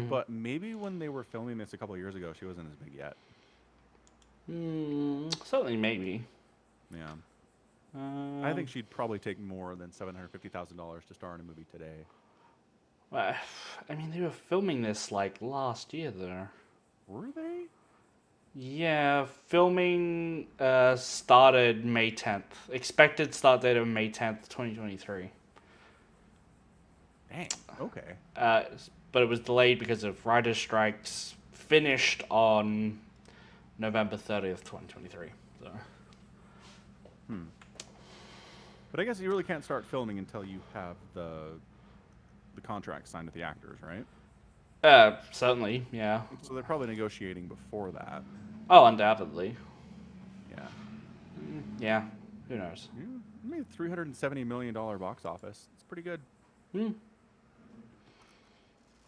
but maybe when they were filming this a couple of years ago, she wasn't as big yet. Certainly, maybe. Yeah. I think she'd probably take more than $750,000 to star in a movie today. I mean, they were filming this like last year, though. Were they? Yeah, filming started May 10th. Expected start date of May 10th, 2023. Dang. Okay. But it was delayed because of writer's strikes. Finished on November 30th, 2023. So. But I guess you really can't start filming until you have the contract signed with the actors, right? Certainly, yeah. So they're probably negotiating before that. Oh, undoubtedly. Yeah. Yeah, who knows? Yeah, made $370 million box office. It's pretty good. Hmm.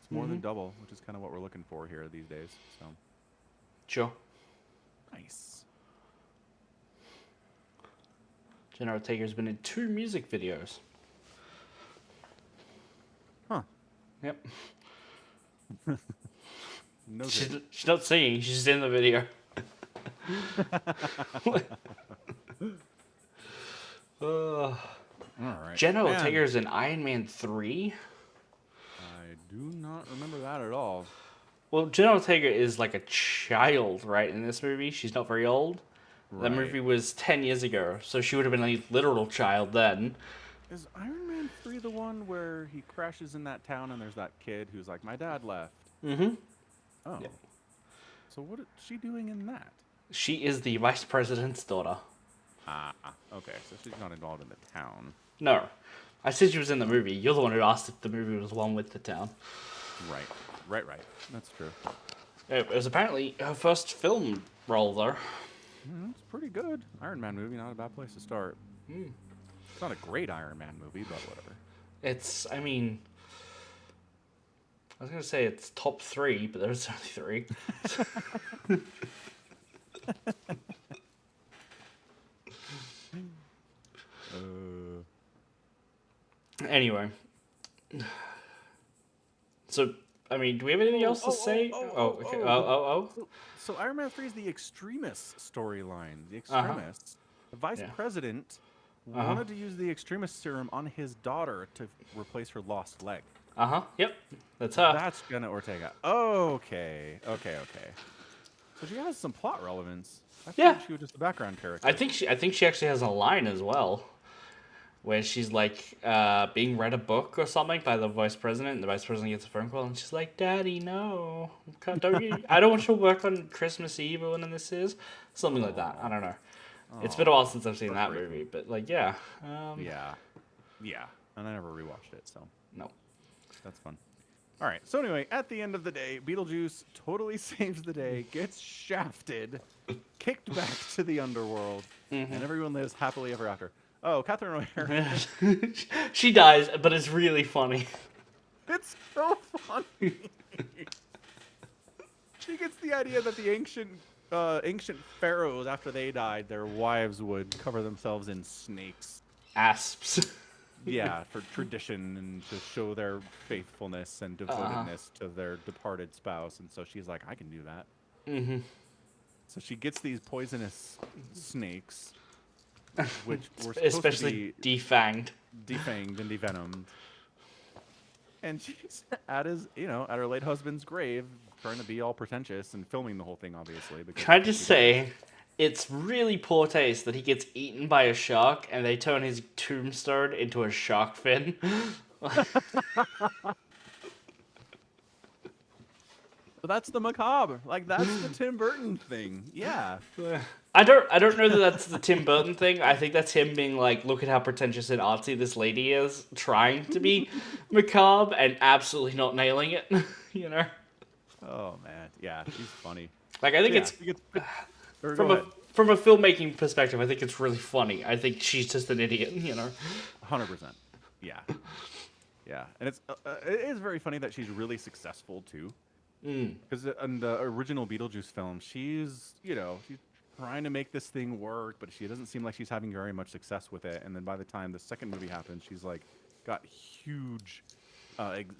It's more than double, which is kind of what we're looking for here these days. So Sure. nice. Jenna Ortega's been in 2 music videos. Huh. Yep. No She's not singing, she's in the video. All right. Jenna Man, Ortega's in Iron Man 3? I do not remember that at all. Well, Jenna Ortega is like a child, right, in this movie. She's not very old. That Right. movie was 10 years ago, so she would have been a literal child then. Is Iron Man 3 the one where he crashes in that town and there's that kid who's like, my dad left? Mm-hmm. Oh. Yeah. So what is she doing in that? She is the vice president's daughter. Ah, okay. So she's not involved in the town. No. I said she was in the movie. You're the one who asked if the movie was one with the town. Right. That's true. It was apparently her first film role, though. It's pretty good. Iron Man movie, not a bad place to start. It's not a great Iron Man movie, but whatever. I mean, I was going to say it's top 3, but there's only 3. Anyway. So, I mean, do we have anything else to say? Okay. So Iron Man 3 is the Extremis storyline. The Extremis. The vice president wanted to use the Extremis serum on his daughter to replace her lost leg. Yep. That's her. That's Jenna Ortega. Okay. So she has some plot relevance. I thought she was just a background character. I think she actually has a line as well, where she's like being read a book or something by the vice president, and the vice president gets a phone call, and she's like, "Daddy, no, don't you? I don't want you to work on Christmas Eve or when this is something like that." I don't know. It's been a while since I've seen that movie, but like, yeah. Yeah. And I never rewatched it, so No. that's fun. All right. So anyway, at the end of the day, Beetlejuice totally saves the day, gets shafted, kicked back to the underworld, and everyone lives happily ever after. Oh, Catherine O'Hara. She dies, but it's really funny. It's so funny. She gets the idea that the ancient pharaohs, after they died, their wives would cover themselves in snakes. Asps. Yeah, for tradition and to show their faithfulness and devotedness to their departed spouse. And so she's like, I can do that. So she gets these poisonous snakes, which were supposed Especially to be defanged and devenomed. And she's at her late husband's grave, trying to be all pretentious and filming the whole thing, obviously. Can I just say, it's really poor taste that he gets eaten by a shark and they turn his tombstone into a shark fin. But that's the macabre. Like, that's the Tim Burton thing. Yeah. I don't know that that's the Tim Burton thing. I think that's him being like, look at how pretentious and artsy this lady is, trying to be macabre and absolutely not nailing it. You know? Oh, man. Yeah, she's funny. Like, I think it's from a filmmaking perspective, I think it's really funny. I think she's just an idiot, you know? 100%. Yeah. Yeah. And it is very funny that she's really successful, too. Because in the original Beetlejuice film, she's trying to make this thing work, but she doesn't seem like she's having very much success with it. And then by the time the second movie happens, she's like got huge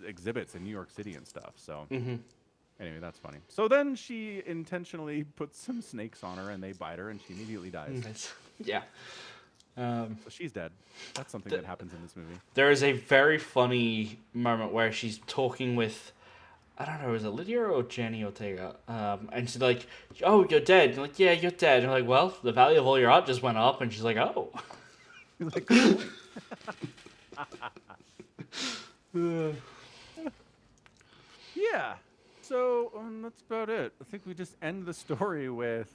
exhibits in New York City and stuff. So anyway, that's funny. So then she intentionally puts some snakes on her, and they bite her, and she immediately dies. Nice. Yeah. So she's dead. That's something that happens in this movie. There is a very funny moment where she's talking with, I don't know, is it Lydia or Jenny Ortega? And she's like, "Oh, you're dead." And like, "Yeah, you're dead." And I'm like, "Well, the value of all your art just went up." And she's like, "Oh." He's like, good point. Yeah. So that's about it. I think we just end the story with.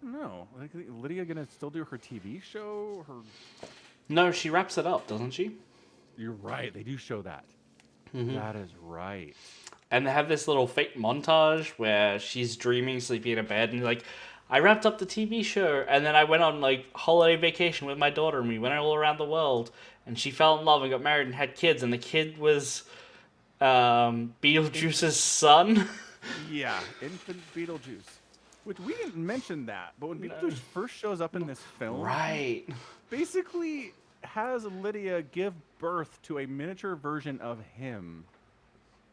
No, I think Lydia gonna still do her TV show. No, she wraps it up, doesn't she? You're right. They do show that. That is right. And they have this little fake montage where she's dreaming, sleeping in a bed, and like, I wrapped up the TV show, and then I went on like holiday vacation with my daughter, and we went all around the world, and she fell in love and got married and had kids, and the kid was Beetlejuice's son. Yeah, infant Beetlejuice. Which we didn't mention that, but when Beetlejuice first shows up in this film, Right. basically has Lydia give birth to a miniature version of him.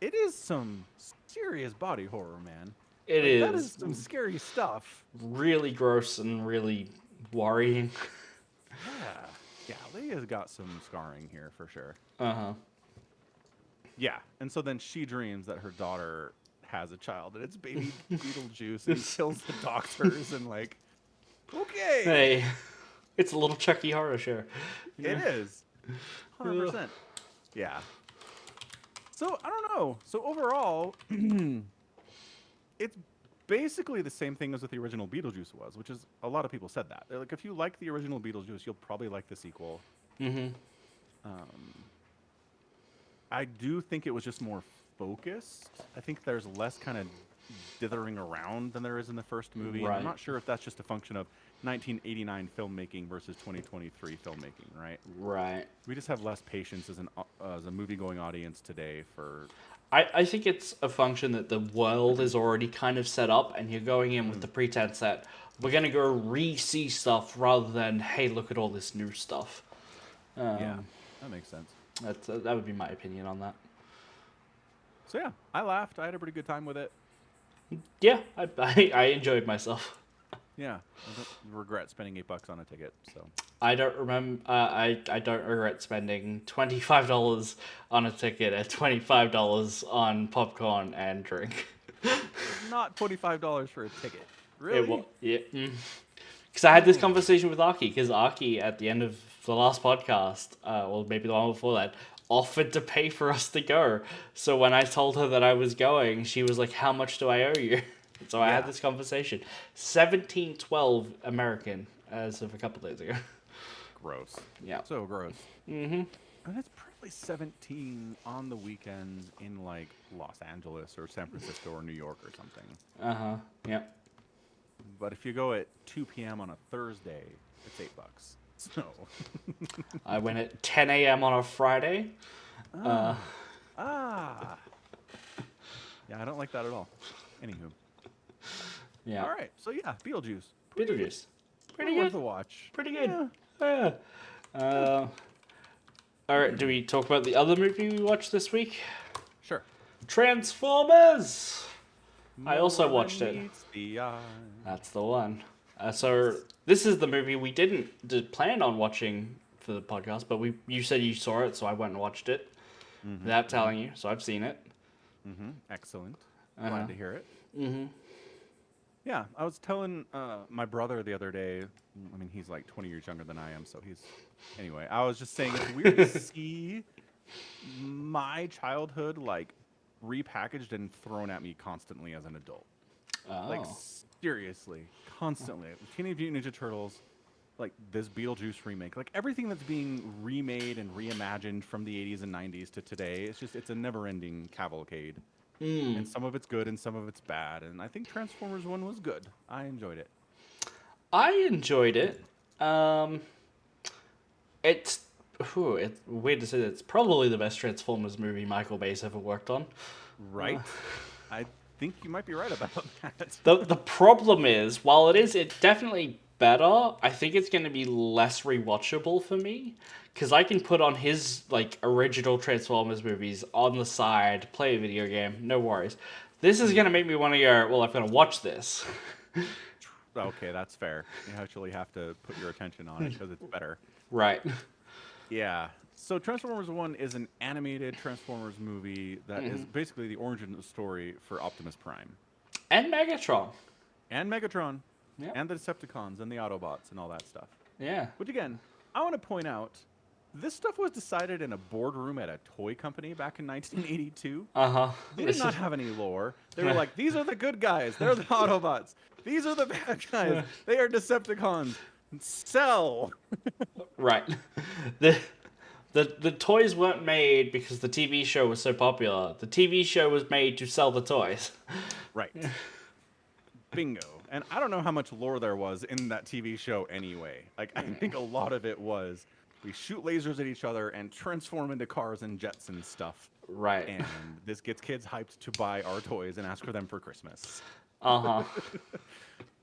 It is some serious body horror, man. It is. That is some scary stuff. Really gross and really worrying. Yeah. Yeah, Lydia's got some scarring here for sure. Uh-huh. Yeah, and so then she dreams that her daughter has a child, and it's baby Beetlejuice, and he kills the doctors, and like, okay. Hey, it's a little Chucky horror show. It is. 100%. Yeah. So, I don't know. So, overall, it's basically the same thing as what the original Beetlejuice was, which is a lot of people said that. They're like, if you like the original Beetlejuice, you'll probably like the sequel. I do think it was just more focused. I think there's less kind of dithering around than there is in the first movie. Right. I'm not sure if that's just a function of 1989 filmmaking versus 2023 filmmaking, right? Right. We just have less patience as a movie-going audience today for... I think it's a function that the world is already kind of set up, and you're going in with the pretense that we're going to go re-see stuff rather than, hey, look at all this new stuff. Yeah, that makes sense. That would be my opinion on that. So yeah, I laughed. I had a pretty good time with it. Yeah, I enjoyed myself. Yeah, I don't regret spending $8 on a ticket. So I don't remember. I don't regret spending $25 on a ticket and $25 on popcorn and drink. not $25 for a ticket. Really? Yeah. Because I had this conversation with Aki. Because Aki, at the end of the last podcast, or maybe the one before that, offered to pay for us to go. So when I told her that I was going, she was like, "How much do I owe you?" So I had this conversation. $17.12 American as of a couple days ago. Gross. Yeah. So gross. And it's probably 17 on the weekends in like Los Angeles or San Francisco or New York or something. Yeah. But if you go at 2 p.m. on a Thursday, it's $8. So I went at 10 a.m. on a Friday. Yeah, I don't like that at all. Anywho. Yeah. All right. So yeah, Beetlejuice. Beetlejuice. Pretty worth good. a watch. Pretty good. Yeah. All right. Do we talk about the other movie we watched this week? Sure. Transformers. I also More watched than it. meets the eye. That's the one. So this is the movie we didn't plan on watching for the podcast, but you said you saw it, so I went and watched it without telling you. So I've seen it. Excellent. Glad to hear it. Yeah, I was telling my brother the other day. I mean, he's like 20 years younger than I am, so he's... Anyway, I was just saying it's weird to see my childhood, like, repackaged and thrown at me constantly as an adult. Like, seriously, constantly. Teenage Mutant Ninja Turtles, like, this Beetlejuice remake. Like, everything that's being remade and reimagined from the 80s and 90s to today, it's a never-ending cavalcade. And some of it's good and some of it's bad. And I think Transformers 1 was good. I enjoyed it. I enjoyed it. It's weird to say that it's probably the best Transformers movie Michael Bay's ever worked on. Right? I think you might be right about that. The problem is, while it's definitely better, I think it's going to be less rewatchable for me because I can put on his like original Transformers movies on the side, play a video game, no worries. This is going to make me want to go, well, I'm going to watch this. Okay, that's fair. You actually have to put your attention on it because it's better. Right. Yeah. So Transformers 1 is an animated Transformers movie that is basically the origin story for Optimus Prime. And Megatron. And Megatron. Yeah. And the Decepticons and the Autobots and all that stuff. Yeah. Which again, I want to point out, this stuff was decided in a boardroom at a toy company back in 1982. Uh-huh. They did not have any lore. They were like, these are the good guys. They're the Autobots. These are the bad guys. They are Decepticons. Sell. Right. The toys weren't made because the TV show was so popular. The TV show was made to sell the toys. Right. Bingo. And I don't know how much lore there was in that TV show anyway. Like, I think a lot of it was we shoot lasers at each other and transform into cars and jets and stuff. Right. And this gets kids hyped to buy our toys and ask for them for Christmas. Uh-huh.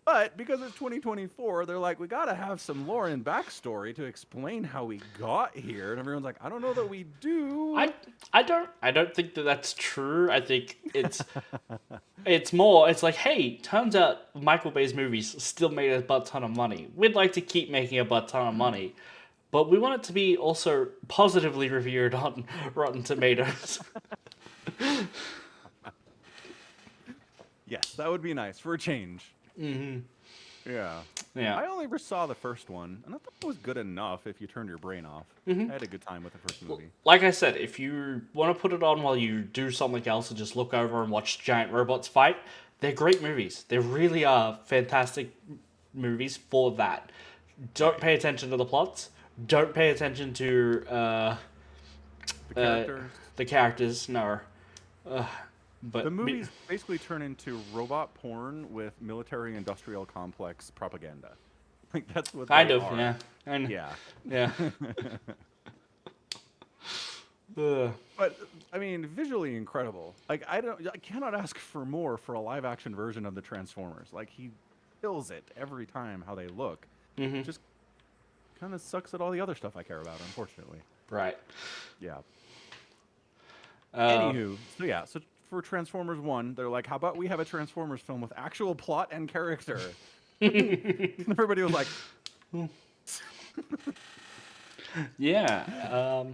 But because it's 2024, they're like, we gotta have some lore and backstory to explain how we got here. And everyone's like, I don't know that we do. I don't think that that's true. I think it's more. It's like, hey, turns out Michael Bay's movies still made a butt ton of money. We'd like to keep making a butt ton of money, but we want it to be also positively reviewed on Rotten Tomatoes. Yes, that would be nice for a change. Mm-hmm. Yeah. Yeah. I only ever saw the first one, and I thought it was good enough if you turned your brain off. I had a good time with the first movie. Like I said, if you want to put it on while you do something else and just look over and watch giant robots fight, they're great movies. They really are fantastic movies for that. Don't pay attention to the plots. Don't pay attention to The characters. the characters. No. But The movies basically turn into robot porn with military-industrial complex propaganda. Like, that's what kind they of, are. yeah. And, Yeah. Yeah. But I mean, visually incredible. Like, I cannot ask for more for a live-action version of the Transformers. Like, he kills it every time how they look. Just kind of sucks at all the other stuff I care about, unfortunately. Right. Yeah. Anywho, so for Transformers 1, they're like, how about we have a Transformers film with actual plot and character? And everybody was like, Yeah.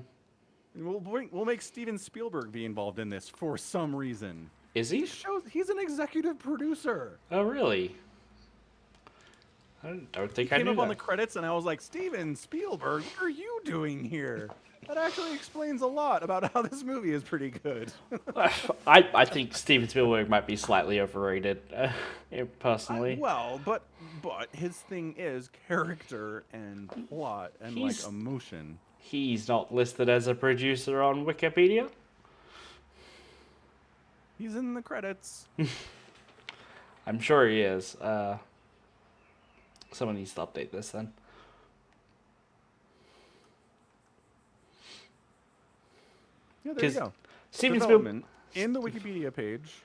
we'll make Steven Spielberg be involved in this for some reason. Is he? He's an executive producer. Oh, really? I don't think I Came knew up on that. the credits, and I was like, Steven Spielberg, what are you doing here? That actually explains a lot about how this movie is pretty good. I think Steven Spielberg might be slightly overrated, personally. Well, but his thing is character and plot and like emotion. He's not listed as a producer on Wikipedia. He's in the credits. I'm sure he is. Someone needs to update this then. Yeah, there you go. Steven Spielberg Development in the Wikipedia page.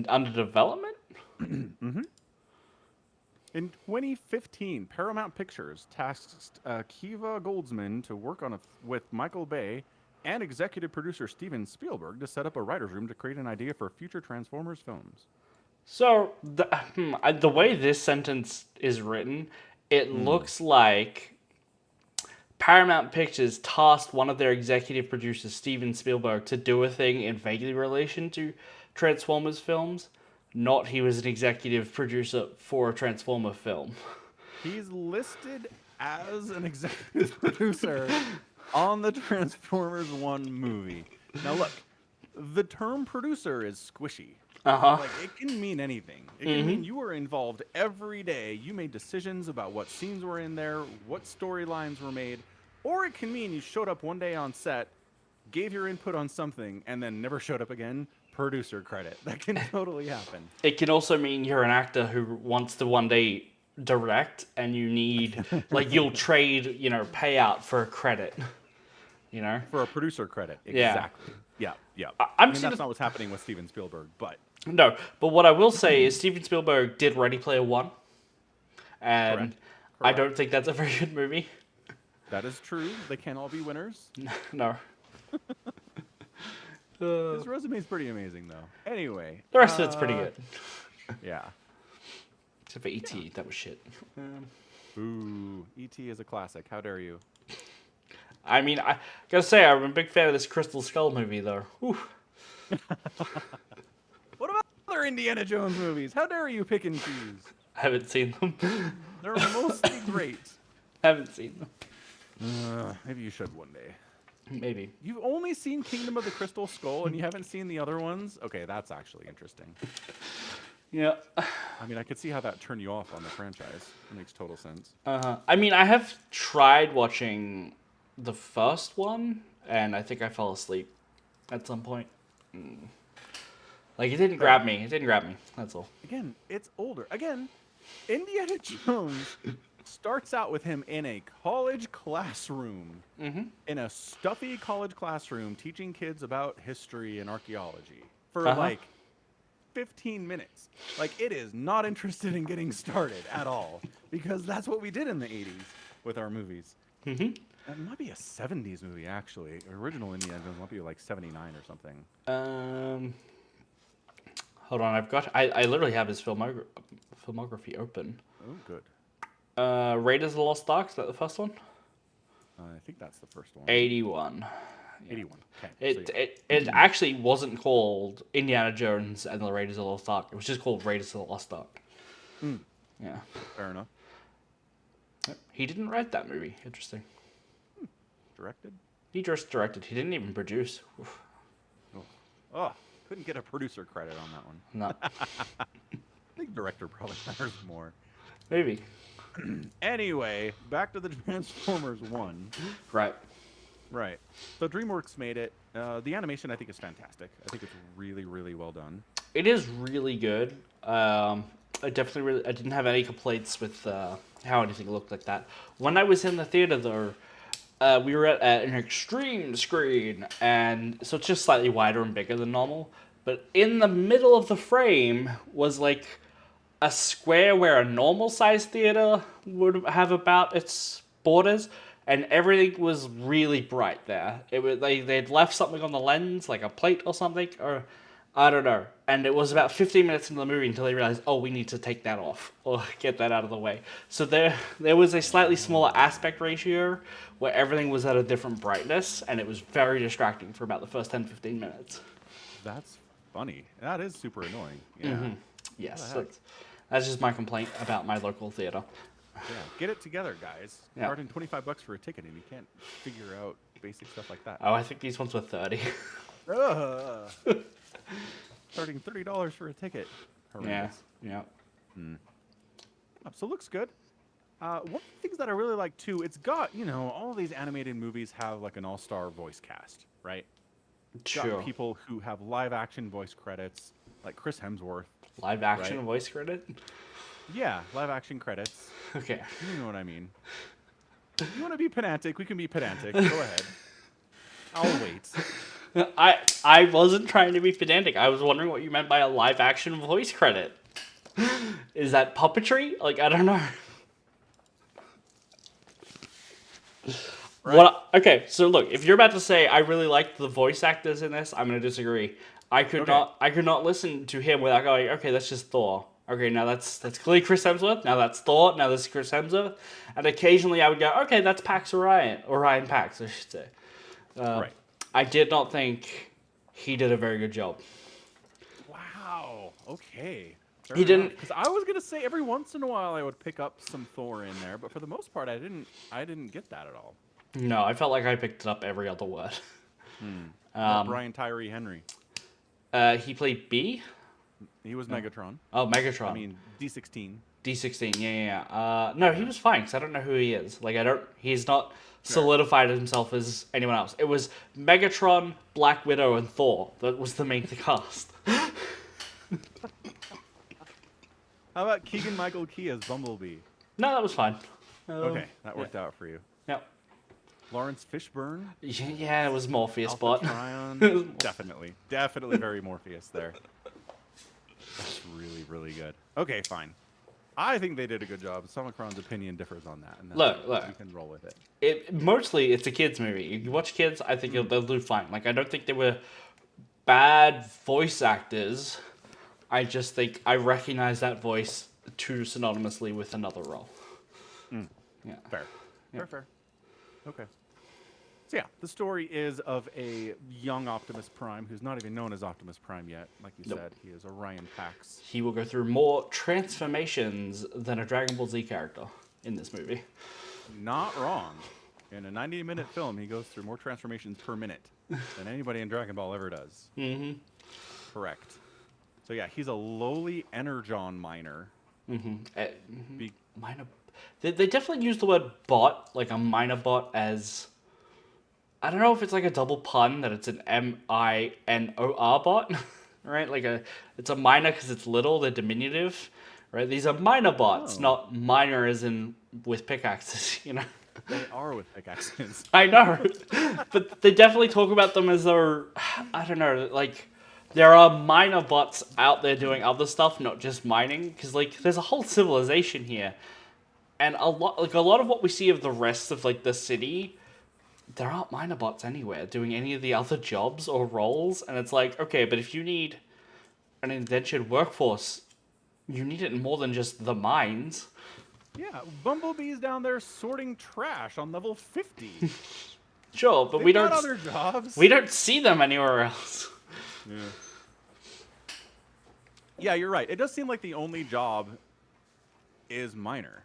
under development. In 2015, Paramount Pictures tasked Kiva Goldsman to work on with Michael Bay and executive producer Steven Spielberg to set up a writer's room to create an idea for future Transformers films. So the way this sentence is written, it looks like Paramount Pictures tasked one of their executive producers, Steven Spielberg, to do a thing in vaguely relation to Transformers films. Not he was an executive producer for a Transformer film. He's listed as an executive producer on the Transformers 1 movie. Now look, the term producer is squishy. Like, it can mean anything. It can mean you were involved every day. You made decisions about what scenes were in there, what storylines were made. Or it can mean you showed up one day on set, gave your input on something, and then never showed up again. Producer credit. That can totally happen. It can also mean you're an actor who wants to one day direct, and you need, like, you'll trade, payout for a credit. For a producer credit. Yeah. Exactly. Yeah. I mean, that's not what's happening with Steven Spielberg, but No, but what I will say is Steven Spielberg did Ready Player One, and Correct. I Correct. don't think that's a very good movie. That is true. They can't all be winners. No. His resume is pretty amazing, though. Anyway, The rest of it's pretty good. yeah. Except for E.T., that was shit. Ooh, E.T. is a classic. How dare you? I mean, I gotta say, I'm a big fan of this Crystal Skull movie, though. Whew. What about other Indiana Jones movies? How dare you pick and choose? I haven't seen them. They're mostly great. Haven't seen them. Maybe you should one day. Maybe. You've only seen Kingdom of the Crystal Skull and you haven't seen the other ones? Okay, that's actually interesting. Yeah. I mean, I could see how that turned you off on the franchise. It makes total sense. I mean, I have tried watching the first one, and I think I fell asleep at some point. Like, it didn't grab me. It didn't grab me. That's all. Again, it's older. Again, Indiana Jones starts out with him in a college classroom. In a stuffy college classroom teaching kids about history and archaeology for like 15 minutes. Like, it is not interested in getting started at all because that's what we did in the 80s with our movies. It might be a 70s movie, actually. Original Indiana Jones might be like 79 or something. Hold on. I literally have his filmography open. Oh, good. Raiders of the Lost Ark, is that the first one? I think that's the first one. 81. 81. Okay. It actually wasn't called Indiana Jones and the Raiders of the Lost Ark. It was just called Raiders of the Lost Ark. Yeah. Fair enough. He didn't write that movie. Interesting. Directed? He just directed. He didn't even produce. Oof. Oh, couldn't get a producer credit on that one. No. I think director probably matters more. Maybe. Anyway, back to the Transformers 1. Right. Right. So DreamWorks made it. The animation, I think, is fantastic. I think it's really, really well done. It is really good. I didn't have any complaints with how anything looked like that. When I was in the theater, though, we were at an extreme screen, and so it's just slightly wider and bigger than normal. But in the middle of the frame was like a square where a normal sized theater would have about its borders, and everything was really bright there. It was they'd left something on the lens, like a plate or something, or I don't know. And it was about 15 minutes into the movie until they realized, oh, we need to take that off or get that out of the way. So there was a slightly smaller aspect ratio where everything was at a different brightness, and it was very distracting for about the first 10-15 minutes. That's funny. That is super annoying. Yeah. Yes, that's just my complaint about my local theater. Yeah. Get it together, guys. Yeah. Charging $25 for a ticket, and you can't figure out basic stuff like that. Oh, I think these ones were 30. Charging $30 for a ticket. Horrendous. Yeah. So it looks good. One of the things that I really like too, it's got, all these animated movies have like an all-star voice cast, right? Sure. Got people who have live action voice credits, like Chris Hemsworth. Live action Right. voice credit? Yeah, live action credits. Okay. You know what I mean. If you want to be pedantic, we can be pedantic. Go ahead. I'll wait. I wasn't trying to be pedantic. I was wondering what you meant by a live action voice credit. Is that puppetry? Like, I don't know. Right. Okay, so look, if you're about to say I really liked the voice actors in this, I'm gonna disagree. I could not listen to him without going, okay, that's just Thor. Okay, now that's clearly Chris Hemsworth. Now that's Thor. Now this is Chris Hemsworth. And occasionally I would go, okay, that's Pax Orion, or Ryan Pax, I should say. Right. I did not think he did a very good job. Wow. Okay. He didn't- Because I was gonna say every once in a while I would pick up some Thor in there, but for the most part I didn't get that at all. No, I felt like I picked up every other word. Brian Tyree Henry. He played B? He was Megatron. Oh, Megatron. I mean D16. D16, yeah. No, he was fine, because I don't know who he is. Like, he's not solidified himself as anyone else. It was Megatron, Black Widow, and Thor that was the main cast. How about Keegan-Michael Key as Bumblebee? No, that was fine. Okay, that worked out for you. Yep. Lawrence Fishburne? Yeah, it was Morpheus, Alpha but... Trion? Definitely very Morpheus there. really, really good. Okay, fine. I think they did a good job. Somicron's opinion differs on that, and that's Look. we can roll with it. Mostly it's a kids movie. If you watch kids, I think Mm. they'll do fine. Like I don't think they were bad voice actors. I just think I recognize that voice too synonymously with another role. Mm. Yeah. Fair. Yeah. Fair. Okay. So yeah, the story is of a young Optimus Prime who's not even known as Optimus Prime yet. Like you Nope. said, he is Orion Pax. He will go through more transformations than a Dragon Ball Z character in this movie. Not wrong. In a 90-minute film, he goes through more transformations per minute than anybody in Dragon Ball ever does. Mm-hmm. Correct. So yeah, he's a lowly Energon miner. Mm-hmm. Minor. They definitely use the word bot, like a minor bot, as I don't know if it's like a double pun that it's an minor bot, right? It's a minor because it's little, they're diminutive, right? These are minor bots, Oh. not minor as in with pickaxes, They are with pickaxes. I know, but they definitely talk about them as though, I don't know, like there are minor bots out there doing other stuff, not just mining, because like there's a whole civilization here, and a lot of what we see of the rest of like the city, there aren't minor bots anywhere doing any of the other jobs or roles, and it's like, okay, but if you need an indentured workforce, you need it in more than just the mines. Yeah, Bumblebee's down there sorting trash on level 50. Sure, but They've we got don't other jobs. we don't see them anywhere else. Yeah. Yeah, you're right. It does seem like the only job is miner.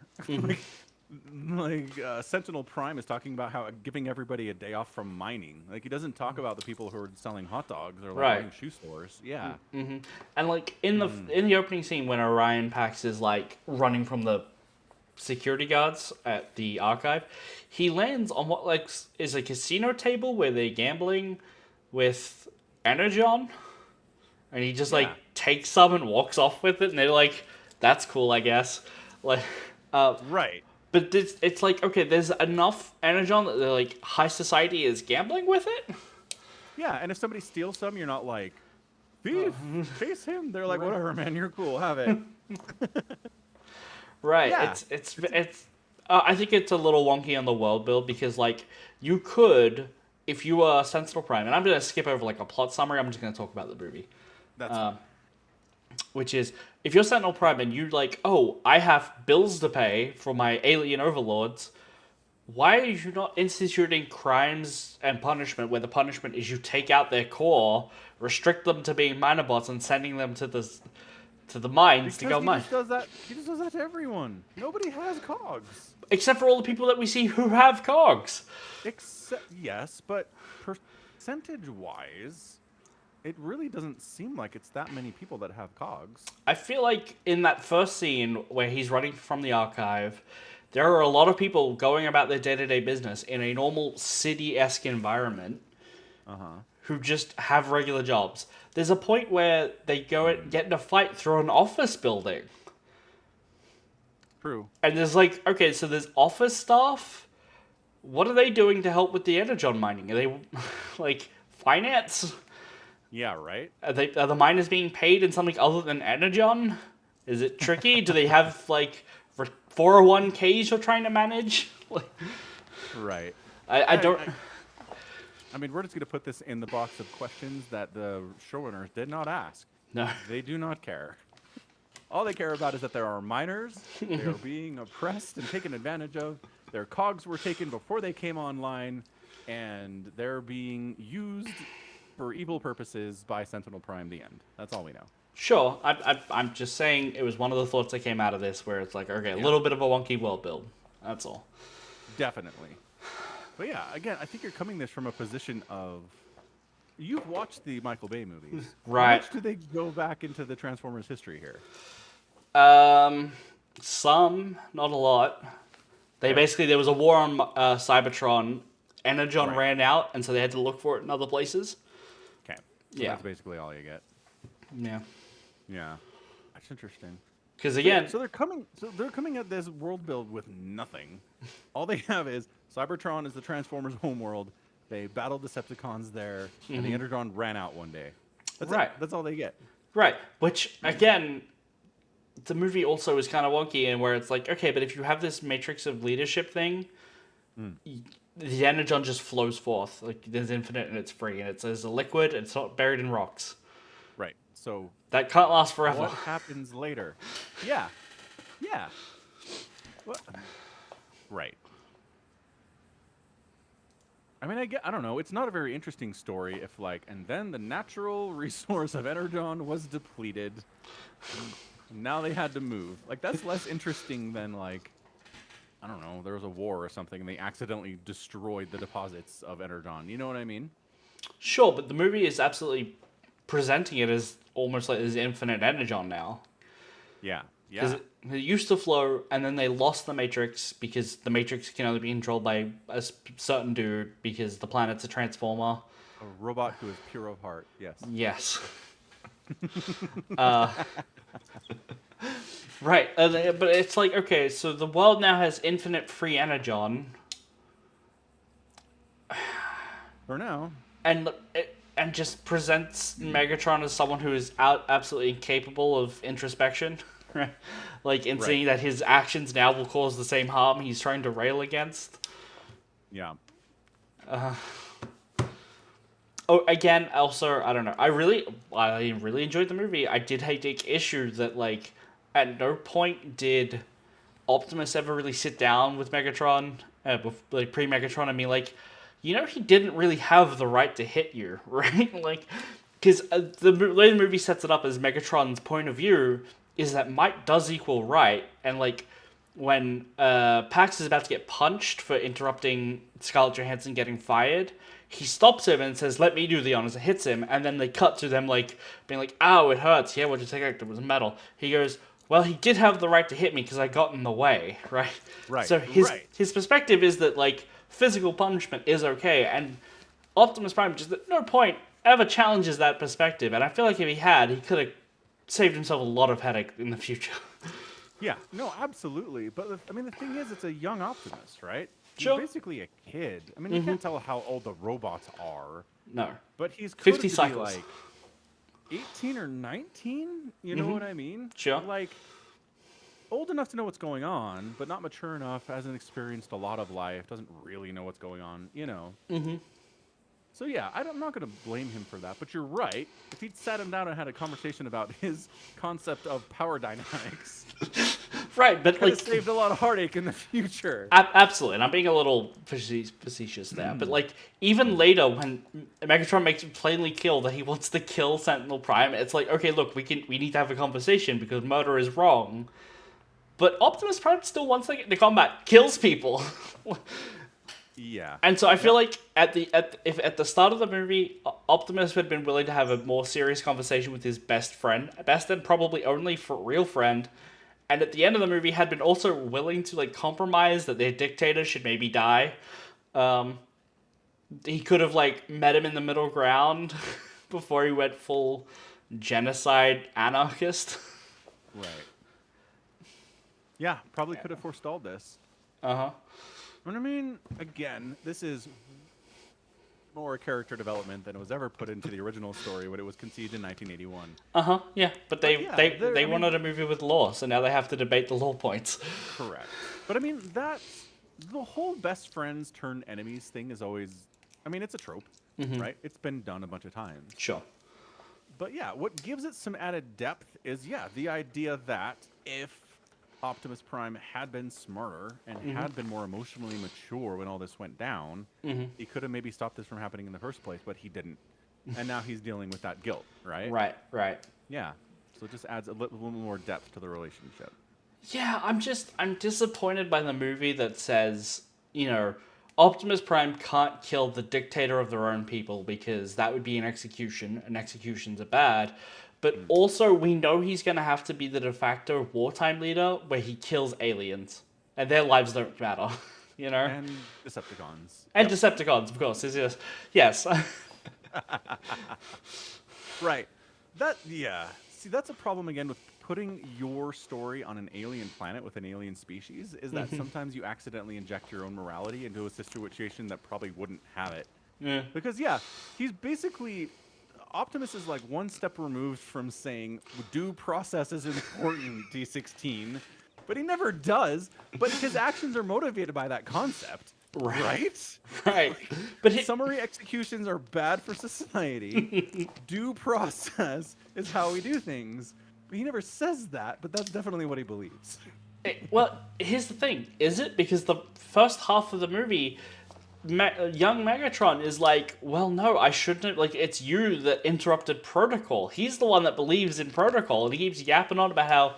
Sentinel Prime is talking about how giving everybody a day off from mining. Like he doesn't talk about the people who are selling hot dogs or like Right. running shoe stores. Yeah. Mm-hmm. And like in the opening scene when Orion Pax is like running from the security guards at the archive, he lands on what like is a casino table where they're gambling with Energon, and he just like Yeah. takes some and walks off with it, and they're like, "That's cool, I guess." Like, Right. but it's like, okay, there's enough Energon that they're like high society is gambling with it. Yeah, and if somebody steals some, you're not like, thief, chase him. They're like, whatever, man, you're cool, have it. Right. Yeah. It's. I think it's a little wonky on the world build because like you could, if you were Sentinel Prime, and I'm gonna skip over like a plot summary. I'm just gonna talk about the movie. That's fine. Which is, if you're Sentinel Prime and you like, oh, I have bills to pay for my alien overlords, why are you not instituting crimes and punishment where the punishment is you take out their core, restrict them to being minor bots, and sending them to the mines to go mine? Just does that. He just does that to everyone. Nobody has cogs. Except for all the people that we see who have cogs. Except yes, but percentage-wise, it really doesn't seem like it's that many people that have cogs. I feel like in that first scene where he's running from the archive, there are a lot of people going about their day-to-day business in a normal city-esque environment who just have regular jobs. There's a point where they go and get in a fight through an office building. True. And there's like, okay, so there's office staff. What are they doing to help with the Energon mining? Are they like finance? Yeah, right? Are the miners being paid in something other than Energon? Is it tricky? Do they have like 401ks you're trying to manage? Right. I don't. I mean, we're just going to put this in the box of questions that the showrunners did not ask. No. They do not care. All they care about is that there are miners, they are being oppressed and taken advantage of, their cogs were taken before they came online, and they're being used for evil purposes by Sentinel Prime, the end. That's all we know. Sure, I'm just saying it was one of the thoughts that came out of this where it's like, okay, a little bit of a wonky world build. That's all. Definitely. But yeah, again, I think you're coming this from a position of... You've watched the Michael Bay movies. Right. How much do they go back into the Transformers history here? Some, not a lot. Basically, there was a war on Cybertron. Energon ran out, and so they had to look for it in other places. Okay. So that's basically all you get. Yeah. Yeah. That's interesting. Because again, So they're coming at this world build with nothing. All they have is Cybertron is the Transformers' homeworld. They battled Decepticons there, and the Energon ran out one day. That's Right. it. That's all they get. right, which again, the movie also is kind of wonky, and where it's like, okay, but if you have this matrix of leadership thing, the energon just flows forth. Like, there's infinite and it's free, and it's as a liquid, and it's not buried in rocks. Right. So That can't last forever. what happens later? Yeah. Yeah. What? Right. I mean, I don't know. It's not a very interesting story if, like, and then the natural resource of energon was depleted. Now they had to move. Like, that's less interesting than, like, I don't know, there was a war or something and they accidentally destroyed the deposits of energon. You know what I mean? Sure, but the movie is absolutely presenting it as almost like there's infinite energon now. Yeah. Because Yeah. it used to flow, and then they lost the Matrix because the Matrix can only be controlled by a certain dude because the planet's a transformer. A robot who is pure of heart. Yes. Yes. Right. But it's like, okay, so the world now has infinite free energon, For now. and and just presents Megatron as someone who is absolutely incapable of introspection. Right? Like, in Right. seeing that his actions now will cause the same harm he's trying to rail against. Yeah. Oh, again, also, I don't know. I really enjoyed the movie. I did take issue that, like, at no point did Optimus ever really sit down with Megatron, like pre-Megatron, and be like, he didn't really have the right to hit you, right? Like, because the way the movie sets it up as Megatron's point of view is that might does equal right, and like when Pax is about to get punched for interrupting Scarlett Johansson getting fired, he stops him and says, "Let me do the honors," and hits him, and then they cut to them like being like, "Ow, it hurts. Yeah, what'd you take out? It was metal." He goes, "Well, he did have the right to hit me because I got in the way," right? Right. So his perspective is that like physical punishment is okay, and Optimus Prime just at no point ever challenges that perspective, and I feel like if he had, he could have saved himself a lot of headache in the future. Yeah. No, absolutely. But I mean, the thing is, it's a young Optimus, right? Sure. He's basically a kid. I mean, you can't tell how old the robots are, No. but he's 50 to cycles. be like 18 or 19. You know what I mean? Sure. Like old enough to know what's going on, but not mature enough, hasn't experienced a lot of life, doesn't really know what's going on, you know. So yeah, I'm not going to blame him for that, but you're right. If he'd sat him down and had a conversation about his concept of power dynamics, Right, but could like have saved a lot of heartache in the future. absolutely, and I'm being a little facetious there, but like even later when Megatron makes it plainly clear that he wants to kill Sentinel Prime, it's like, okay, look, we need to have a conversation because murder is wrong. But Optimus Prime still wants to get into combat, kills people. Yeah. And so I feel like at the start of the movie, Optimus had been willing to have a more serious conversation with his best and probably only for real friend, and at the end of the movie had been also willing to like compromise that their dictator should maybe die. He could have like met him in the middle ground before he went full genocide anarchist. Right. Yeah, probably could have forestalled this. Uh-huh. But I mean, again, this is more character development than was ever put into the original story when it was conceived in 1981. Uh-huh. Yeah, but they yeah, they wanted a movie with lore, so now they have to debate the lore points. Correct. But I mean, that's the whole best friends turn enemies thing is always, I mean, it's a trope, right? It's been done a bunch of times. Sure. But yeah, what gives it some added depth is, yeah, the idea that if Optimus Prime had been smarter and had been more emotionally mature when all this went down, he could have maybe stopped this from happening in the first place, but he didn't. And now he's dealing with that guilt, right? Right. Yeah. So it just adds a little more depth to the relationship. Yeah, I'm disappointed by the movie that says, Optimus Prime can't kill the dictator of their own people because that would be an execution, and executions are bad. But also, we know he's going to have to be the de facto wartime leader where he kills aliens. And their lives don't matter, And Decepticons. And Decepticons, of course. Yes. Right. Yeah. See, that's a problem again with putting your story on an alien planet with an alien species, is that sometimes you accidentally inject your own morality into a situation that probably wouldn't have it. Yeah. Because, yeah, he's basically Optimus is like one step removed from saying due process is important, D16, but he never does. But his actions are motivated by that concept, right? Right. But Summary executions are bad for society. Due process is how we do things. But he never says that, but that's definitely what he believes. well, here's the thing. Is it? Because the first half of the movie, young Megatron is like, well, no, I shouldn't have, like, it's you that interrupted protocol. He's the one that believes in protocol, and he keeps yapping on about how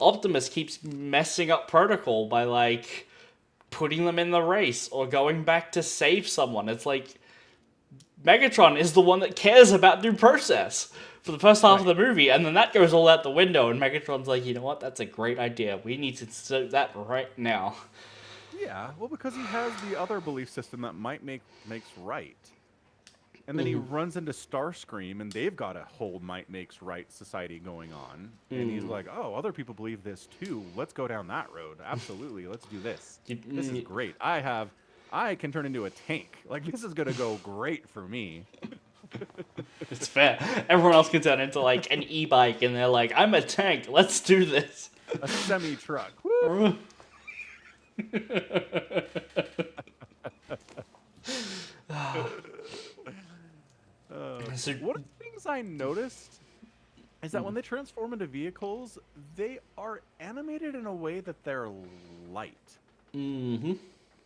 Optimus keeps messing up protocol by, like, putting them in the race or going back to save someone. It's like, Megatron is the one that cares about due process for the first half of the movie, and then that goes all out the window, and Megatron's like, you know what, that's a great idea. We need to do that right now. Yeah, well, because he has the other belief system that makes right. And then he runs into Starscream, and they've got a whole might makes right society going on. And he's like, oh, other people believe this too. Let's go down that road. Absolutely. Let's do this. This is great. I can turn into a tank. Like, this is going to go great for me. It's fair. Everyone else can turn into, like, an e-bike, and they're like, I'm a tank. Let's do this. A semi-truck. So, One of the things I noticed is that when they transform into vehicles, they are animated in a way that they're light.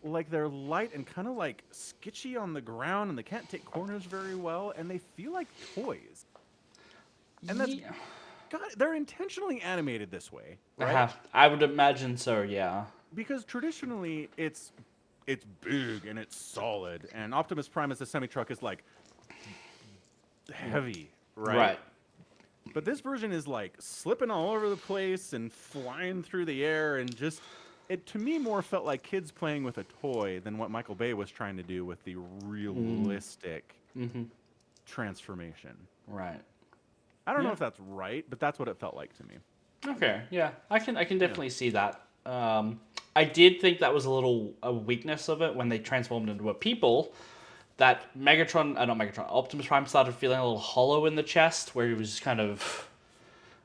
Like they're light and kind of like sketchy on the ground, and they can't take corners very well, and they feel like toys. And that's God, they're intentionally animated this way, right? I would imagine so, yeah. Because traditionally it's big and it's solid, and Optimus Prime as a semi-truck is like heavy, right? But this version is like slipping all over the place and flying through the air, and just it to me more felt like kids playing with a toy than what Michael Bay was trying to do with the realistic transformation. Right. I don't know if that's right, but that's what it felt like to me. Okay, yeah. I can definitely see that. I did think that was a weakness of it when they transformed into a people. That Optimus Prime started feeling a little hollow in the chest, where he was kind of,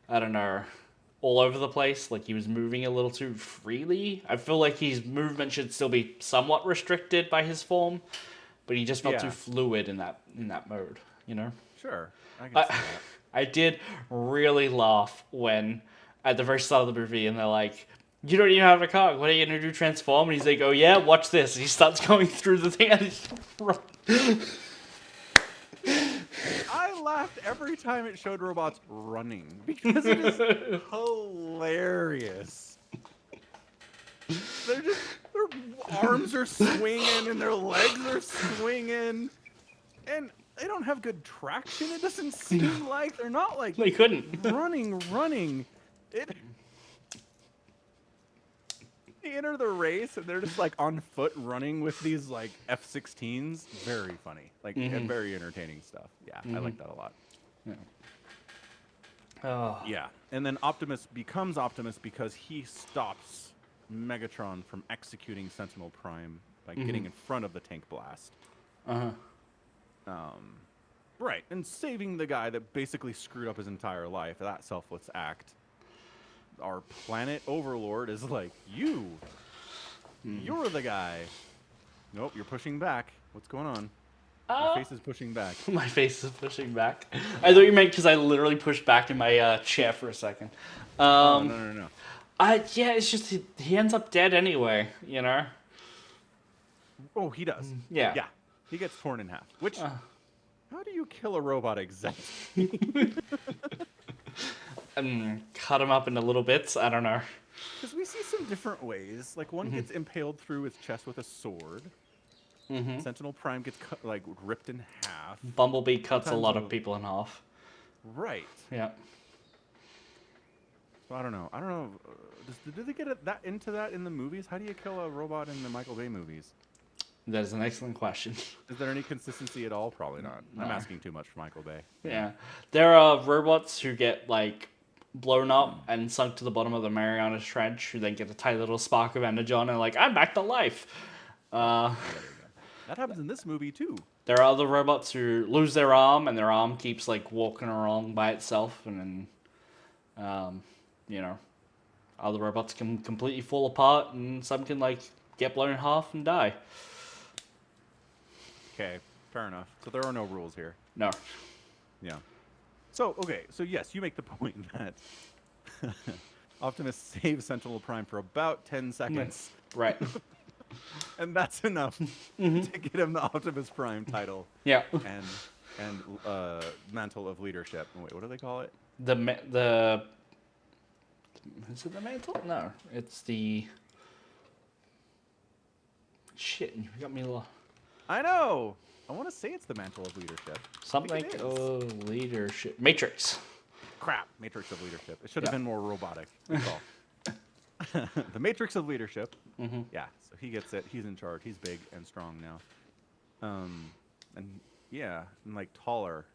I don't know, all over the place, like he was moving a little too freely. I feel like his movement should still be somewhat restricted by his form, but he just felt too fluid in that mode, you know? Sure, I can see that. I did really laugh when, at the very start of the movie, and they're like, you don't even have a car. What are you going to do, transform? And he's like, oh yeah, watch this. And he starts going through the thing and he's I laughed every time it showed robots running because it is hilarious. Their arms are swinging and their legs are swinging, and they don't have good traction. It doesn't seem like they're not like they couldn't running. They enter the race and they're just like on foot running with these like F-16s. Very funny, like and very entertaining stuff. Yeah, I like that a lot. Yeah. Oh. Yeah, and then Optimus becomes Optimus because he stops Megatron from executing Sentinel Prime by getting in front of the tank blast. Right, and saving the guy that basically screwed up his entire life. That selfless act. Our planet overlord is like, you're the guy. Nope, you're pushing back. What's going on? My face is pushing back. My face is pushing back. I thought you meant because I literally pushed back in my chair for a second. No. Yeah, it's just he ends up dead anyway, you know? Oh, he does. Yeah. Yeah, he gets torn in half. Which, how do you kill a robot exactly? Cut him up into little bits. I don't know. Because we see some different ways. Like, one gets impaled through his chest with a sword. Sentinel Prime gets ripped in half. Bumblebee cuts a lot of people in half. Right. Yeah. So I don't know. Do they get into that in the movies? How do you kill a robot in the Michael Bay movies? That is an excellent question. Is there any consistency at all? Probably not. No. I'm asking too much for Michael Bay. Yeah. There are robots who get, like, blown up and sunk to the bottom of the Marianas Trench, who then get a tiny little spark of energy on and like, I'm back to life. That happens in this movie too. there are other robots who lose their arm, and their arm keeps like walking along by itself, and then, you know, other robots can completely fall apart, and some can like get blown in half and die. Okay, fair enough. So there are no rules here. No. Yeah. So, okay, so yes, you make the point that Optimus saves Sentinel Prime for about 10 seconds, Right. and that's enough to get him the Optimus Prime title Yeah. and Mantle of Leadership. Wait, what do they call it? The is it the mantle? No, it's the shit. You got me I know! I want to say it's the Mantle of Leadership. something. Oh, leadership matrix. Crap, Matrix of Leadership. It should have Yeah. been more robotic. That's all. The Matrix of Leadership. Yeah, so he gets it. He's in charge. He's big and strong now. And yeah, and like taller.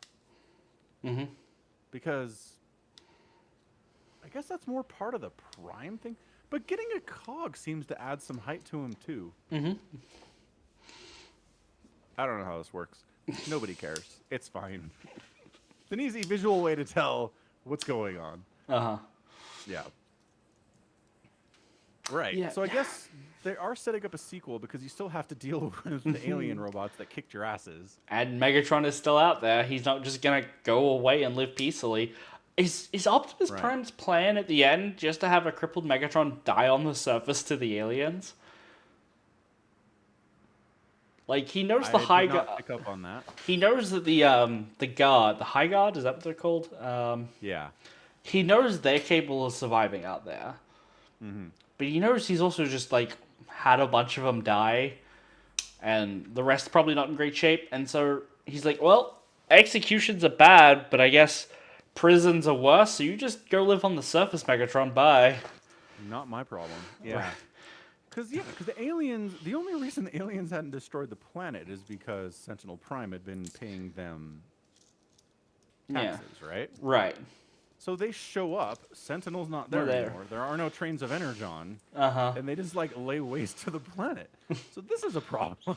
Because I guess that's more part of the Prime thing. But getting a cog seems to add some height to him too. I don't know how this works. Nobody cares. It's fine. It's an easy visual way to tell what's going on. Yeah. Right. Yeah. So I guess they are setting up a sequel because you still have to deal with the alien robots that kicked your asses. And Megatron is still out there. He's not just gonna go away and live peacefully. Is Optimus Right. Prime's plan at the end just to have a crippled Megatron die on the surface to the aliens? Like he knows the I high did not guard. pick up on that. He knows that the guard, the high guard, is that what they're called? Yeah. He knows they're capable of surviving out there. But he knows he's also just like had a bunch of them die, and the rest probably not in great shape. And so he's like, well, executions are bad, but I guess prisons are worse. So you just go live on the surface, Megatron. Bye. Not my problem. Yeah. Because the aliens, the only reason the aliens hadn't destroyed the planet is because Sentinel Prime had been paying them taxes, right? Right. So they show up, Sentinel's not there anymore. There are no trains of Energon, and they just like lay waste to the planet. So this is a problem.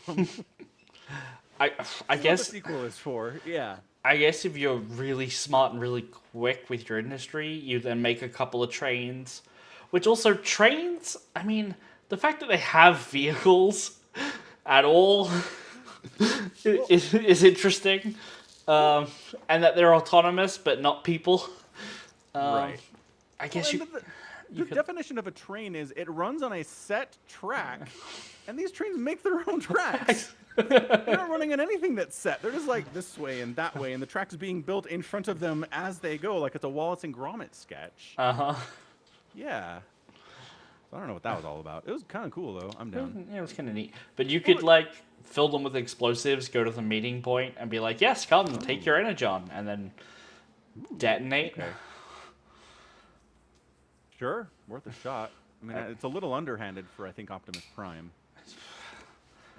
I What guess the sequel is for, yeah. I guess if you're really smart and really quick with your industry, you then make a couple of trains. Which also, trains, I mean, the fact that they have vehicles at all is interesting. And that they're autonomous but not people. Right. I guess Well, the could- definition of a train is it runs on a set track, and these trains make their own tracks. They're not running on anything that's set. They're just like this way and that way, and the track's being built in front of them as they go, like it's a Wallace and Gromit sketch. Yeah. So I don't know what that was all about. It was kind of cool, though. I'm down. Yeah, it was kind of neat. But you could, like, fill them with explosives, go to the meeting point, and be like, yes, come, take your Energon, and then detonate. Okay. Sure, worth a shot. I mean, it's a little underhanded for, I think, Optimus Prime.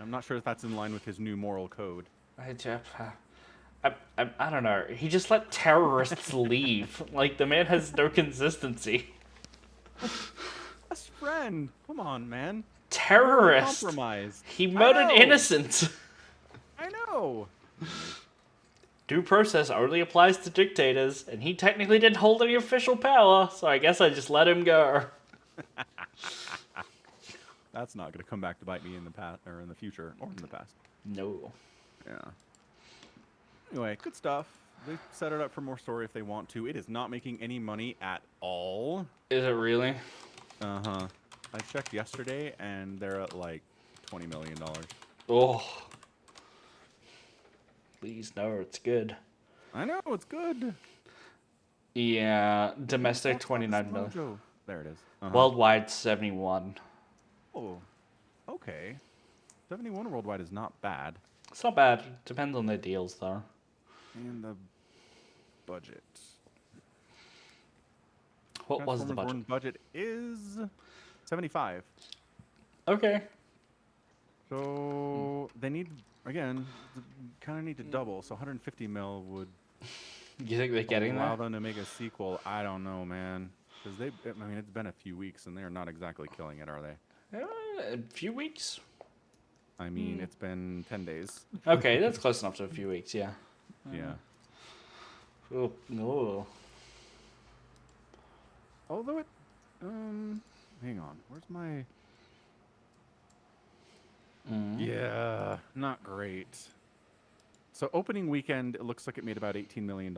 I'm not sure if that's in line with his new moral code. I don't know. He just let terrorists leave. Like, the man has no consistency. Best friend! Come on, man. Terrorist! Compromise. He murdered know. innocents! I know! Due process only applies to dictators, and he technically didn't hold any official power, so I guess I just let him go. That's not going to come back to bite me in the past, or in the future, or in the past. No. Yeah. Anyway, good stuff. They set it up for more story if they want to. It is not making any money at all. Is it really? Uh-huh. I checked yesterday, and they're at like $20 million. Oh. Please, no, it's good. I know, it's good. Yeah, domestic Box office 29 million. mojo. There it is. Worldwide 71. Oh, okay. 71 worldwide is not bad. It's not bad. Depends on their deals, though. And the budget. What was the Transformers budget? budget is 75. Okay. So they need, again, kind of need to double. So 150 mil would You think they're getting allow there? them to make a sequel. I don't know, man. Because I mean, it's been a few weeks and they're not exactly killing it, are they? A few weeks. I mean, it's been 10 days. Okay, that's close enough to a few weeks. Yeah. Yeah. Oh no. Although it, hang on. Where's my? Yeah, not great. So opening weekend, it looks like it made about $18 million.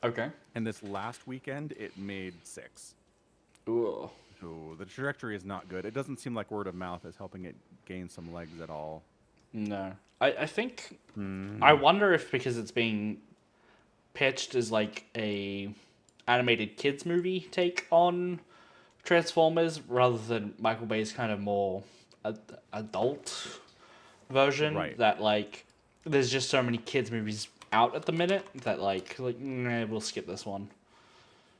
Okay. And this last weekend, it made 6. Ooh. So the trajectory is not good. It doesn't seem like word of mouth is helping it gain some legs at all. No. I think I wonder if because it's being pitched as like a animated kids movie take on Transformers rather than Michael Bay's kind of more adult version Right. that like there's just so many kids movies out at the minute that we'll skip this one.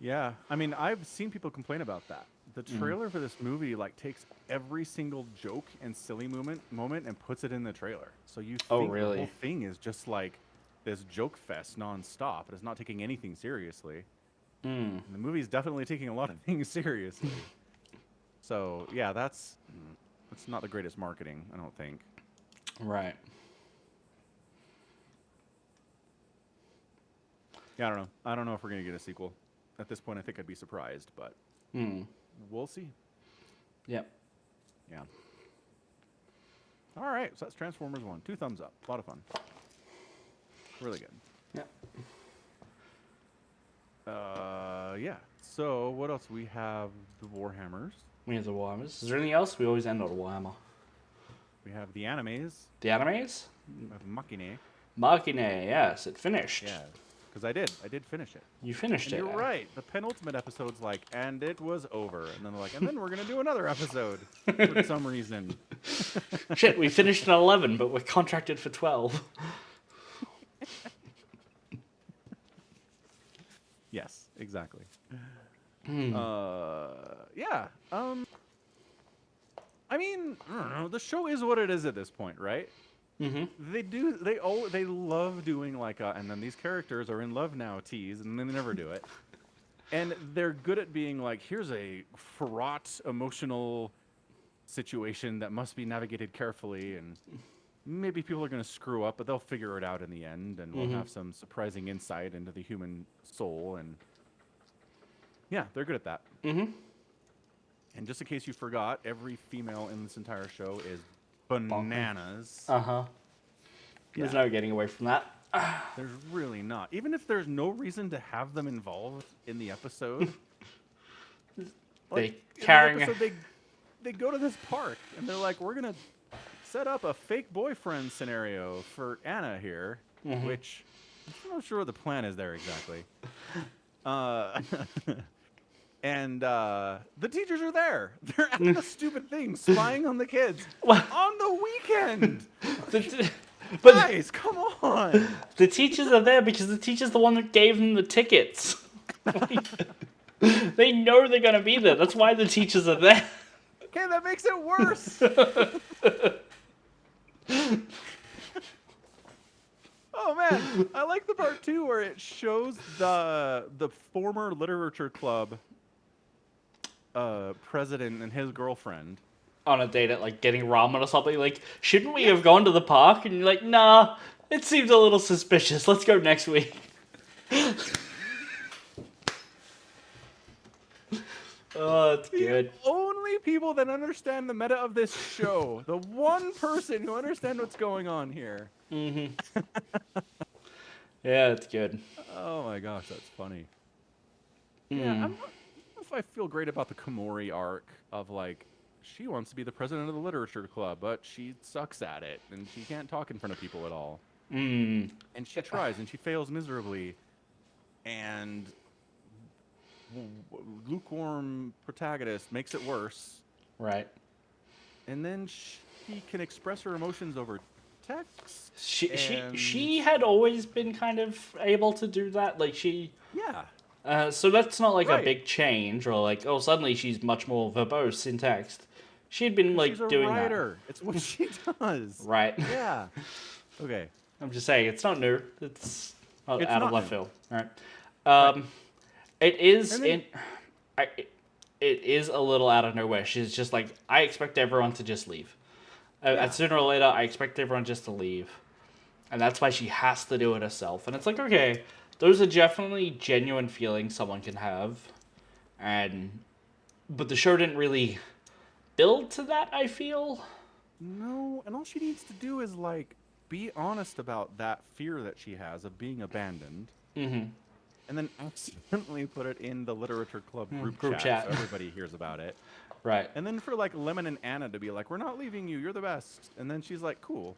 Yeah, I mean, I've seen people complain about that. The trailer for this movie like takes every single joke and silly moment and puts it in the trailer. So you Oh think the whole really? thing is just like this joke fest nonstop, but it's not taking anything seriously. And the movie's definitely taking a lot of things seriously. So yeah, that's not the greatest marketing, I don't think. Right. Yeah, I don't know. I don't know if we're gonna get a sequel. At this point, I think I'd be surprised, but we'll see. Yep. Yeah. All right, so that's Transformers 1. 2 thumbs up. A lot of fun. Really good. Yep. Yeah. So what else? We have the Warhammers. We have the Warhammers. Is there anything else? We always end on a Warhammer. We have the animes. The animes? We have Machine. Machine, yes, it finished. Yeah. Because I did finish it. You finished And it. you're right. The penultimate episode's like, and it was over. And then they're like, and then we're gonna do another episode for some reason. Shit, we finished at 11, but we're contracted for 12. Yes, exactly. Yeah. I mean, I don't know. The show is what it is at this point, right? Mm-hmm. They love doing like and then these characters are in love now tease, and then they never do it. And they're good at being like, here's a fraught emotional situation that must be navigated carefully, and maybe people are going to screw up, but they'll figure it out in the end, and we'll have some surprising insight into the human soul. And yeah, they're good at that. Mm-hmm. And just in case you forgot, every female in this entire show is bananas. Uh-huh. There's no getting away from that. There's really not. Even if there's no reason to have them involved in the episode. They go to this park and they're like, we're gonna set up a fake boyfriend scenario for Anna here, which I'm not sure what the plan is there exactly. And the teachers are there. They're at the stupid thing, spying on the kids on the weekend. But Guys, come on. the teachers are there because the teacher's the one that gave them the tickets. They know they're gonna be there. That's why the teachers are there. Okay, that makes it worse. Oh man, I like the part too where it shows the former literature club president and his girlfriend On a date at like getting ramen or something. Like, shouldn't we have gone to the park? And you're like, nah, it seems a little suspicious. Let's go next week. Oh, it's good. The only people that understand the meta of this show, the one person who understands what's going on here. Yeah, it's good. Oh my gosh, that's funny. Yeah, I don't know if I feel great about the Komori arc of like, she wants to be the president of the literature club, but she sucks at it, and she can't talk in front of people at all. And she tries, and she fails miserably. And lukewarm protagonist makes it worse. Right. And then she can express her emotions over text. She had always been kind of able to do that. Like, she... Yeah. So that's not like a Right. big change, or like, oh, suddenly she's much more verbose in text. She'd been like She's a doing writer. It's what she does. that. Right. Yeah. Okay. I'm just saying, it's not new. It's not It's out not of left new. field. Right. It is And then- it is a little out of nowhere. She's just like, I expect everyone to just leave. And Yeah. sooner or later, I expect everyone just to leave. And that's why she has to do it herself. And it's like, okay, those are definitely genuine feelings someone can have. And but the show didn't really build to that, I feel. No, and all she needs to do is like be honest about that fear that she has of being abandoned, Mm-hmm. and then accidentally put it in the literature club group Group chat chat. so everybody hears about it. Right. And then for like Lemon and Anna to be like, "We're not leaving you. You're the best." And then she's like, "Cool.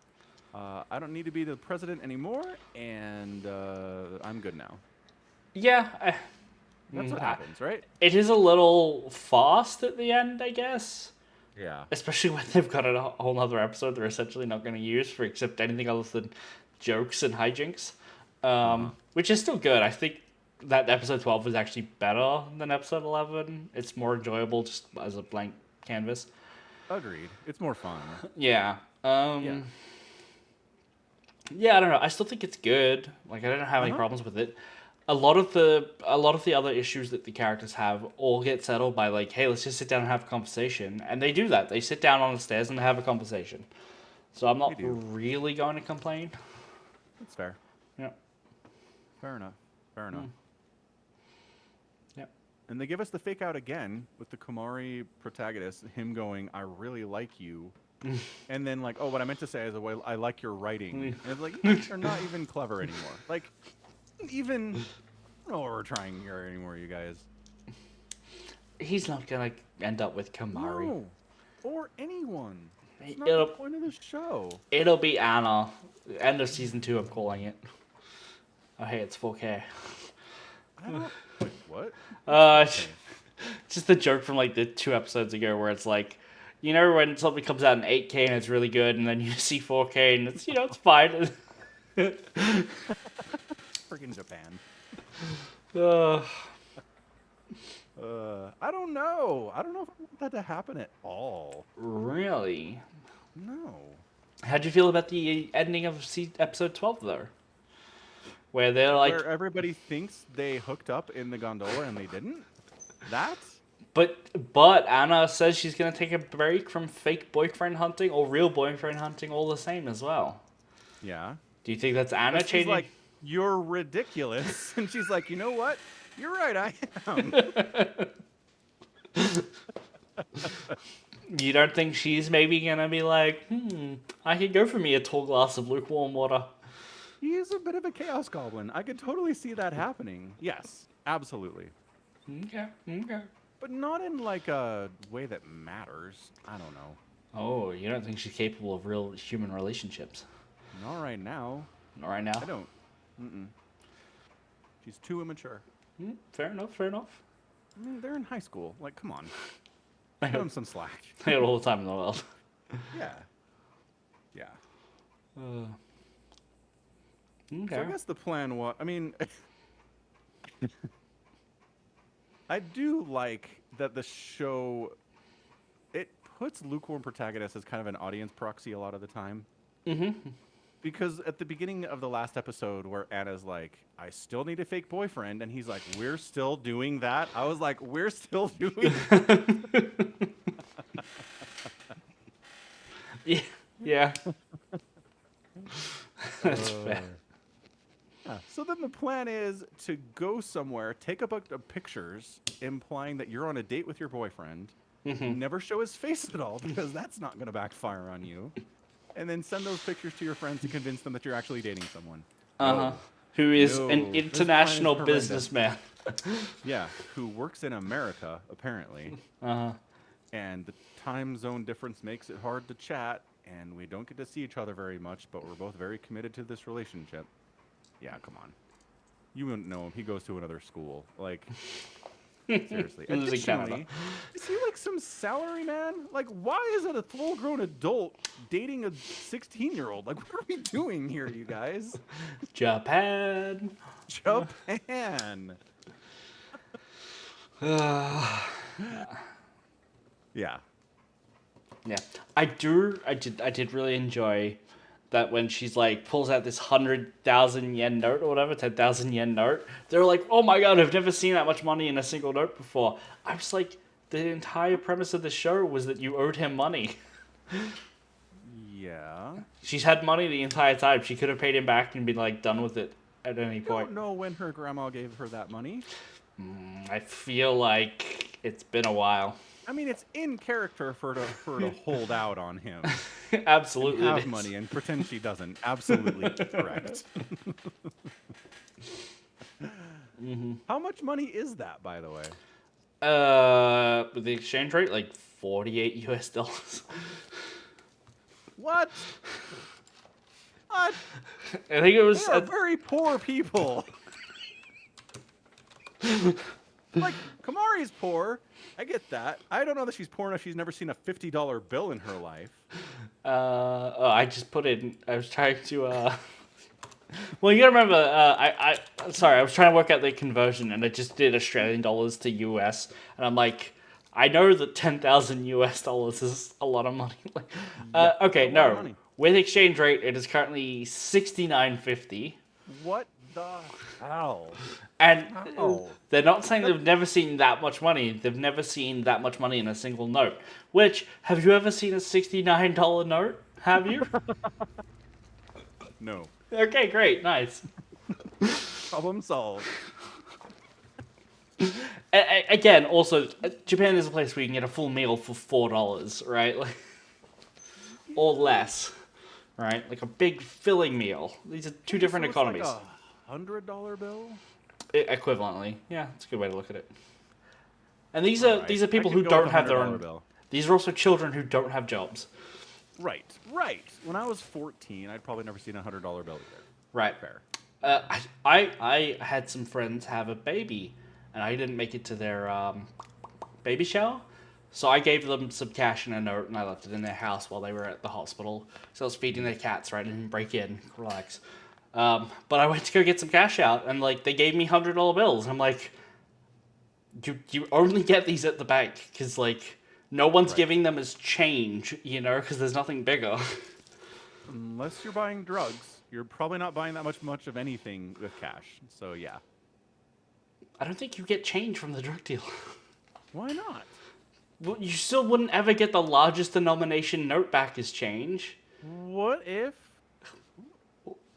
I don't need to be the president anymore, and I'm good now." Yeah. That's what happens, right? It is a little fast at the end, I guess. Yeah. Especially when they've got a whole other episode they're essentially not going to use for except anything other than jokes and hijinks. Uh huh. Which is still good. I think that episode 12 is actually better than episode 11. It's more enjoyable just as a blank canvas. Agreed. It's more fun. Yeah. Yeah. Yeah, I don't know. I still think it's good. Like I don't have Uh any huh. problems with it. A lot of the other issues that the characters have all get settled by like, hey, let's just sit down and have a conversation. And they do that. They sit down on the stairs and they have a conversation. So I'm They not do. really going to complain. That's fair. Yeah. Fair enough. Fair enough. Yeah. And they give us the fake out again with the Kumari protagonist, him going, "I really like you." And then like, "Oh, what I meant to say is, well, I like your writing." And it's like, you guys are not even clever anymore. Like, even, I don't know what we're trying here anymore, you guys. He's not gonna end up with Kamari. No. Or anyone. It's not It'll the point of the show. it'll be Anna. End of season 2. I'm calling it. Oh hey, it's 4K. I don't, wait, what? Uh, Okay. just the joke from like the 2 episodes ago where it's like, you know, when something comes out in 8K and it's really good, and then you see 4K and it's it's fine. Freaking Japan. uh, I don't know. I don't know if I want that to happen at all. really? No. How'd you feel about the ending of episode 12 though? Where they're like, Where everybody thinks they hooked up in the gondola and they didn't? That? but Anna says she's gonna take a break from fake boyfriend hunting or real boyfriend hunting all the same as well. Yeah. Do you think that's Anna But she's changing? like, "You're ridiculous." And she's like, "You know what? You're right, I am." You don't think she's maybe gonna be like, I could go for me a tall glass of lukewarm water. He is a bit of a chaos goblin. I could totally see that happening. Yes, absolutely. Okay, okay. But not in like a way that matters. I don't know. Oh, you don't think she's capable of real human relationships? Not right now. Not right now. I don't. Mm-mm. She's too immature. Fair enough, fair enough. I mean, they're in high school. Like, come on. I Give them got some slack. all the time in the world. Yeah. Yeah. Uh, So okay. I guess the plan was, I mean, I do like that the show, it puts lukewarm protagonists as kind of an audience proxy a lot of the time. Mm-hmm. Because at the beginning of the last episode where Anna's like, "I still need a fake boyfriend," and he's like, "We're still doing that?" I was like, "We're still doing that?" Yeah. Yeah. That's fair. Yeah. So then the plan is to go somewhere, take a bunch of pictures implying that you're on a date with your boyfriend, never show his face at all because that's not going to backfire on you, and then send those pictures to your friends to convince them that you're actually dating someone. Uh-huh. Who is No, an this plan is international horrendous. businessman. Yeah, who works in America, apparently. Uh-huh. And the time zone difference makes it hard to chat, and we don't get to see each other very much, but we're both very committed to this relationship. Yeah, come on. You wouldn't know him. He goes to another school. Like, seriously. He lives in Canada. Additionally, is he like some salary man? Like, why is it a full-grown adult dating a 16-year-old? Like, what are we doing here, you guys? Japan. Japan. Yeah. Yeah, I did really enjoy that when she's like pulls out this 100,000 yen note or whatever, 10,000 yen note. They're like, oh my god, I've never seen that much money in a single note before. I was like, the entire premise of the show was that you owed him money. Yeah. She's had money the entire time. She could have paid him back and been like done with it at any point. Don't know when her grandma gave her that money. I feel like it's been a while. I mean, it's in character for her to hold out on him and Absolutely, it have is. money and pretend she doesn't. Absolutely correct. How much money is that, by the way? With the exchange rate, like 48 US dollars. What? What? I think it was. They are very poor people. Like, Kamari's poor. I get that. I don't know that she's poor enough. She's never seen a $50 bill in her life. I just put in. I was trying to. Well, you gotta remember. Sorry, I was trying to work out the conversion, and I just did Australian dollars to US, and I'm like, I know that 10,000 US dollars is a lot of money. Okay, a lot of no. money. With exchange rate, it is currently 69.50. What the hell? And How? they're not saying they've never seen that much money. They've never seen that much money in a single note. Which, have you ever seen a $69 note? Have you? No. Okay, great, nice. Problem solved. Again, also, Japan is a place where you can get a full meal for $4, right? Like, or less, right? Like a big filling meal. These are two different So it's economies. like a $100 bill? Equivalently, yeah, it's a good way to look at it. And these are Alright, people I who could go with don't a have their $100 own. bill. These are also children who don't have jobs. Right. When I was 14, I'd probably never seen a $100 bill either. Right. Fair. I had some friends have a baby, and I didn't make it to their baby shower, so I gave them some cash in a note, and I left it in their house while they were at the hospital. So I was feeding their cats, right? I didn't break in, relax. But I went to go get some cash out, and like they gave me $100 bills. I'm like, you only get these at the bank because like no one's giving them as change, you know, because there's nothing bigger. Unless you're buying drugs, you're probably not buying that much of anything with cash. So yeah. I don't think you get change from the drug deal. Why not? Well, you still wouldn't ever get the largest denomination note back as change. What if?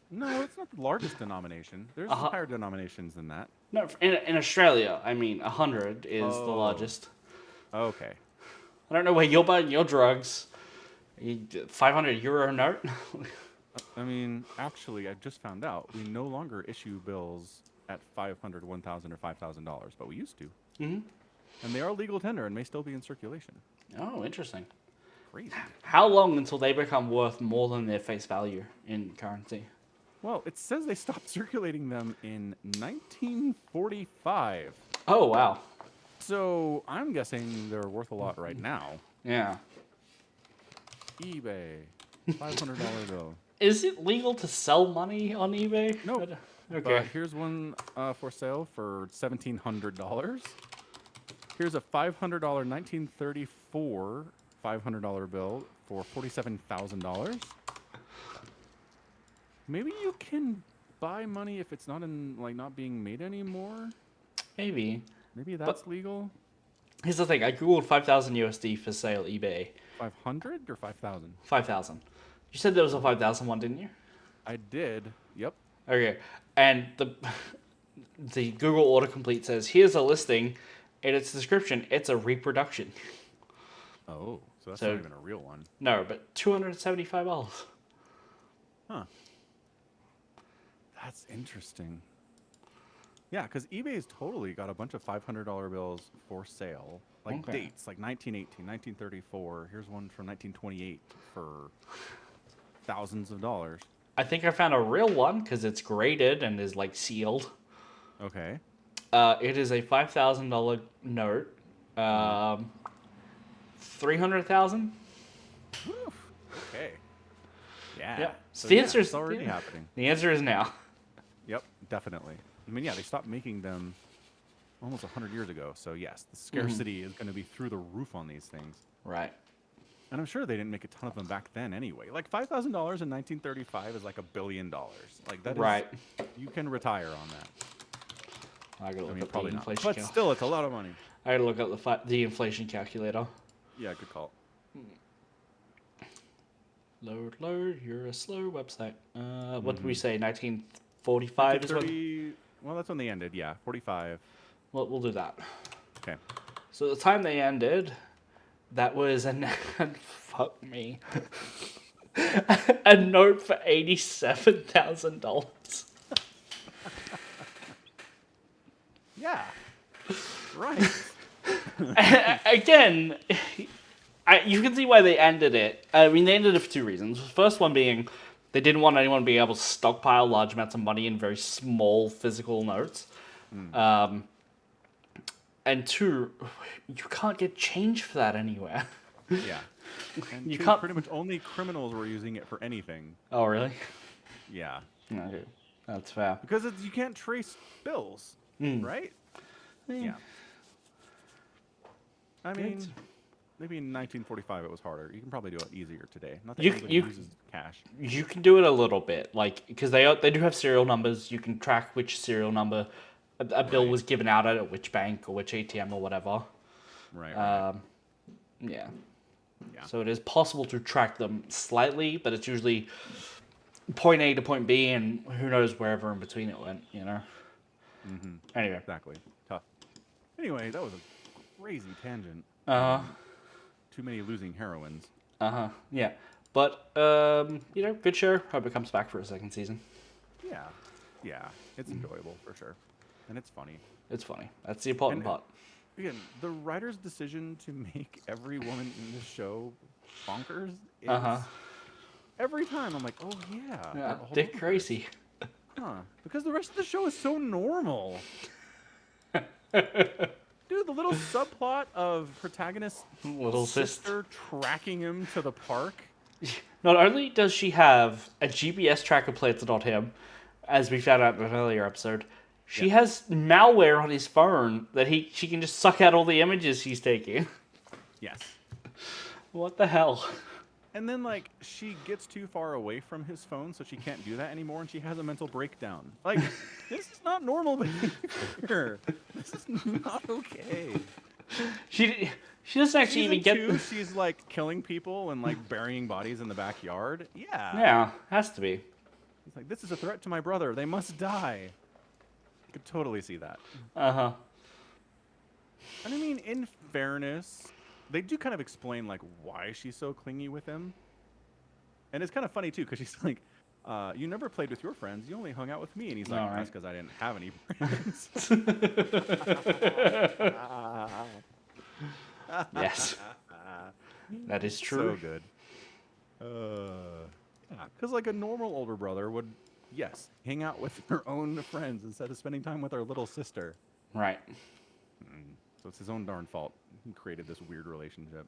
No, it's not the largest denomination. There's higher denominations than that. No, in Australia, I mean, 100 is the largest. Okay. I don't know where you're buying your drugs. 500 euro note? I mean, actually, I just found out we no longer issue bills at $500, $1,000, or $5,000, but we used to. Mm-hmm. And they are legal tender and may still be in circulation. Oh, interesting. Crazy. How long until they become worth more than their face value in currency? Well, it says they stopped circulating them in 1945. Oh, wow. So I'm guessing they're worth a lot right now. Yeah. eBay, $500 bill. Is it legal to sell money on eBay? No. Okay. But here's one for sale for $1,700. Here's a $500 1934 $500 bill for $47,000. Maybe you can buy money if it's not not being made anymore. Maybe. Maybe that's legal. Here's the thing. I googled 5,000 USD for sale eBay. 500 or 5,000? 5,000. You said there was a 5,000 one, didn't you? I did. Yep. Okay. And the Google autocomplete says, here's a listing. In its description, it's a reproduction. Oh, so that's not even a real one. No, but $275. Huh. That's interesting. Yeah, because eBay's totally got a bunch of $500 bills for sale. Like dates, like 1918, 1934. Here's one from 1928 for thousands of dollars. I think I found a real one because it's graded and is like sealed. Okay. It is a $5,000 note. 300,000. Okay. Yeah. Yep. So the answer is it's already happening. The answer is now. Yep, definitely. I mean, yeah, they stopped making them almost 100 years ago. So yes, the scarcity is going to be through the roof on these things. Right. And I'm sure they didn't make a ton of them back then anyway. Like $5,000 in 1935 is like $1 billion. Like that is, you can retire on that. I gotta look up probably the not. inflation. But still, it's a lot of money. I gotta look up the inflation calculator. Yeah, good call. Load. You're a slow website. What did we Mhm. say? 1945 is when. 1930. Well, that's when they ended. Yeah, 45. Well, we'll do that. Okay. So the time they ended, that was fuck me, a note for $87,000. Yeah. Right. Again, you can see why they ended it. I mean, they ended it for two reasons. The first one being they didn't want anyone being able to stockpile large amounts of money in very small physical notes. Mm. And two, you can't get change for that anywhere. Yeah. And You two, can't. pretty much only criminals were using it for anything. Oh, really? Yeah. Okay, that's fair. Because you can't trace bills, Mm. right? Yeah. Yeah. I mean, It's- maybe in 1945 it was harder. You can probably do it easier today. Not that You- anybody you- uses cash. You can do it a little bit, like because they do have serial numbers. You can track which serial number a bill Right. was given out at which bank or which ATM or whatever. Right. Right. Yeah. Yeah. So it is possible to track them slightly, but it's usually point A to point B, and who knows wherever in between it went. Mm-hmm. Anyway. Exactly. Tough. Anyway, that was a crazy tangent. Too many losing heroines. Yeah. But good show. Hope it comes back for a second season. Yeah. Yeah. It's enjoyable for sure. And it's funny. It's funny. That's the important And- part. Again, the writer's decision to make every woman in this show bonkers is every time I'm like, oh yeah. Yeah, hold Dick on crazy. first. Huh. Because the rest of the show is so normal. Dude, the little subplot of protagonist Little sister. tracking him to the park. Not only does she have a GPS tracker planted on him, as we found out in an earlier episode, she has malware on his phone that she can just suck out all the images he's taking. Yes. What the hell? And then, like, she gets too far away from his phone, so she can't do that anymore, and she has a mental breakdown. Like, this is not normal behavior. This is not okay. She doesn't actually even get. Season 2, she's, like, killing people and, like, burying bodies in the backyard. Yeah. Yeah, has to be. He's like, this is a threat to my brother. They must die. I could totally see that. And And I mean, in fairness, they do kind of explain like why she's so clingy with him. And it's kind of funny too, because she's like, you never played with your friends, you only hung out with me. And he's like, All right. that's because I didn't have any friends. Yes, that is So true. good. Because like a normal older brother would, yes, hang out with her own friends instead of spending time with her little sister. Right. So it's his own darn fault. He created this weird relationship.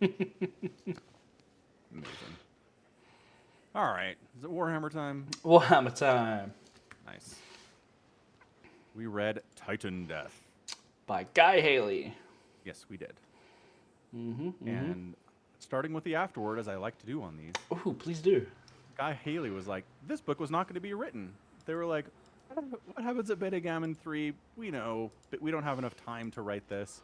Amazing. All right. Is it Warhammer time? Warhammer time Nice. We read Titandeath. by Guy Haley. Yes, we did. And starting with the afterword, as I like to do on these, Ooh, please do. Guy Haley was like, this book was not going to be written. They were like, what happens at Beta Gammon 3? We know, but we don't have enough time to write this.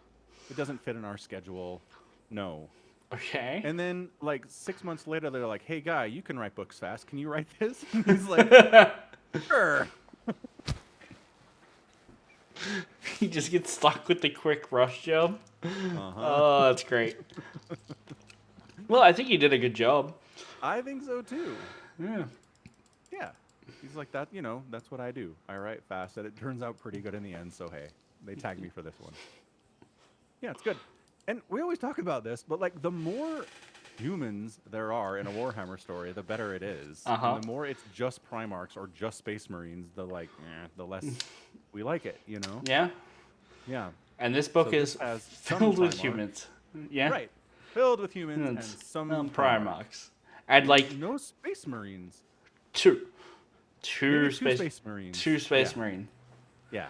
It doesn't fit in our schedule. No. Okay. And then, like, 6 months later, they're like, hey, Guy, you can write books fast. Can you write this? And he's like, sure. He just gets stuck with the quick rush job. Uh-huh. Oh, that's great. Well, I think he did a good job. I think so, too. Yeah. Yeah. He's like, that's what I do. I write fast, and it turns out pretty good in the end, so hey, they tagged me for this one. Yeah, it's good. And we always talk about this, but, like, the more humans there are in a Warhammer story, the better it is. And the more it's just Primarchs or just Space Marines, the less we like it, you know? Yeah. Yeah. And this book So is this has some filled with Primarch. humans. Yeah. Right. Filled with humans and It's some Primarchs. And like no Space Marines. two Maybe space Marines. two Space Yeah. Marine. Yeah.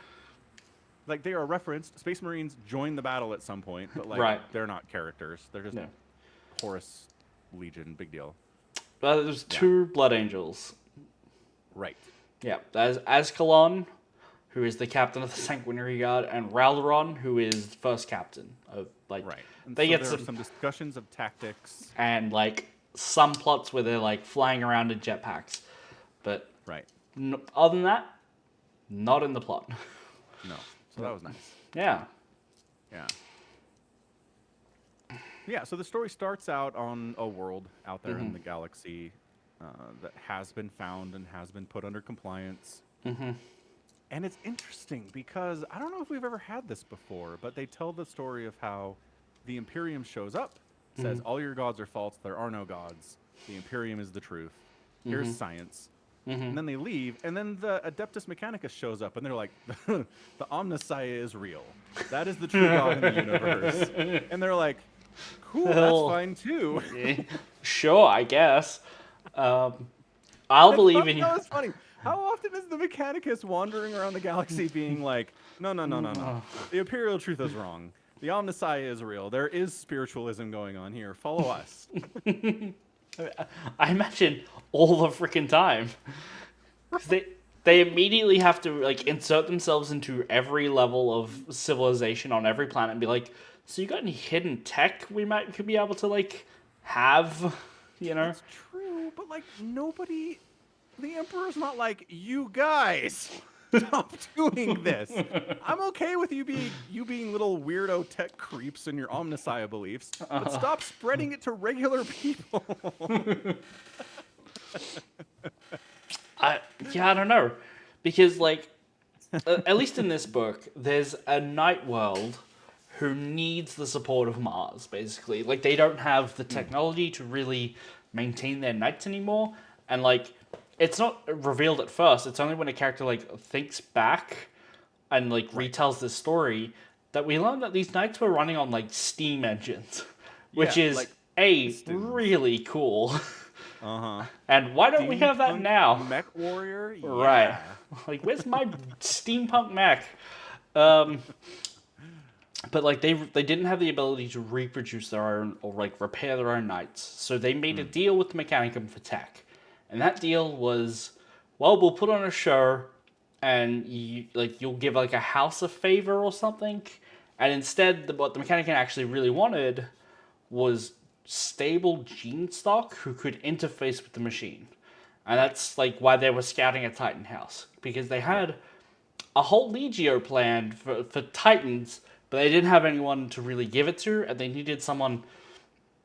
Like they are referenced. Space Marines join the battle at some point, but like Right. they're not characters. They're just No. Horus Legion. Big deal. There's two Blood Angels. Right. Yeah. There's Ascalon, who is the captain of the Sanguinary Guard, and Raldoron, who is the first captain of like Right. And they so get there are some discussions of tactics. and like some plots where they're like flying around in jetpacks, but Right. other than that, not in the plot. No. So that was nice. Yeah. Yeah. Yeah, so the story starts out on a world out there in the galaxy that has been found and has been put under compliance. And it's interesting because I don't know if we've ever had this before, but they tell the story of how the Imperium shows up, says, all your gods are false, there are no gods. The Imperium is the truth. Here's science. And then they leave, and then the Adeptus Mechanicus shows up, and they're like, the Omnissiah is real. That is the true God in the universe. And they're like, cool, that's fine too. Sure, I guess. I'll I believe thought in you. that was funny. How often is the Mechanicus wandering around the galaxy being like, no. The Imperial truth is wrong. The Omnissiah is real. There is spiritualism going on here. Follow us. I imagine all the freaking time. 'Cause they immediately have to like insert themselves into every level of civilization on every planet and be like, so you got any hidden tech we could be able to like have, you know? It's true, but like nobody, the Emperor's not like, you guys, stop doing this. I'm okay with you being little weirdo tech creeps in your Omnissiah beliefs, but stop spreading it to regular people. I don't know, because like, at least in this book, there's a night world who needs the support of Mars. Basically, like they don't have the technology to really maintain their nights anymore, and like, it's not revealed at first. It's only when a character like thinks back and like retells this story that we learn that these nights were running on like steam engines, which Yeah, is like pistons. really cool. Uh-huh. And why don't we have that Steampunk now? Mech warrior? Yeah. Right. Like, where's my steampunk mech? But like they didn't have the ability to reproduce their own or like repair their own knights, so they made a deal with the Mechanicum for tech, and that deal was, well, we'll put on a show, and you'll give like a house a favor or something, and instead what the Mechanicum actually really wanted was stable gene stock who could interface with the machine. And that's like why they were scouting a Titan house. Because they had a whole Legio planned for Titans, but they didn't have anyone to really give it to, and they needed someone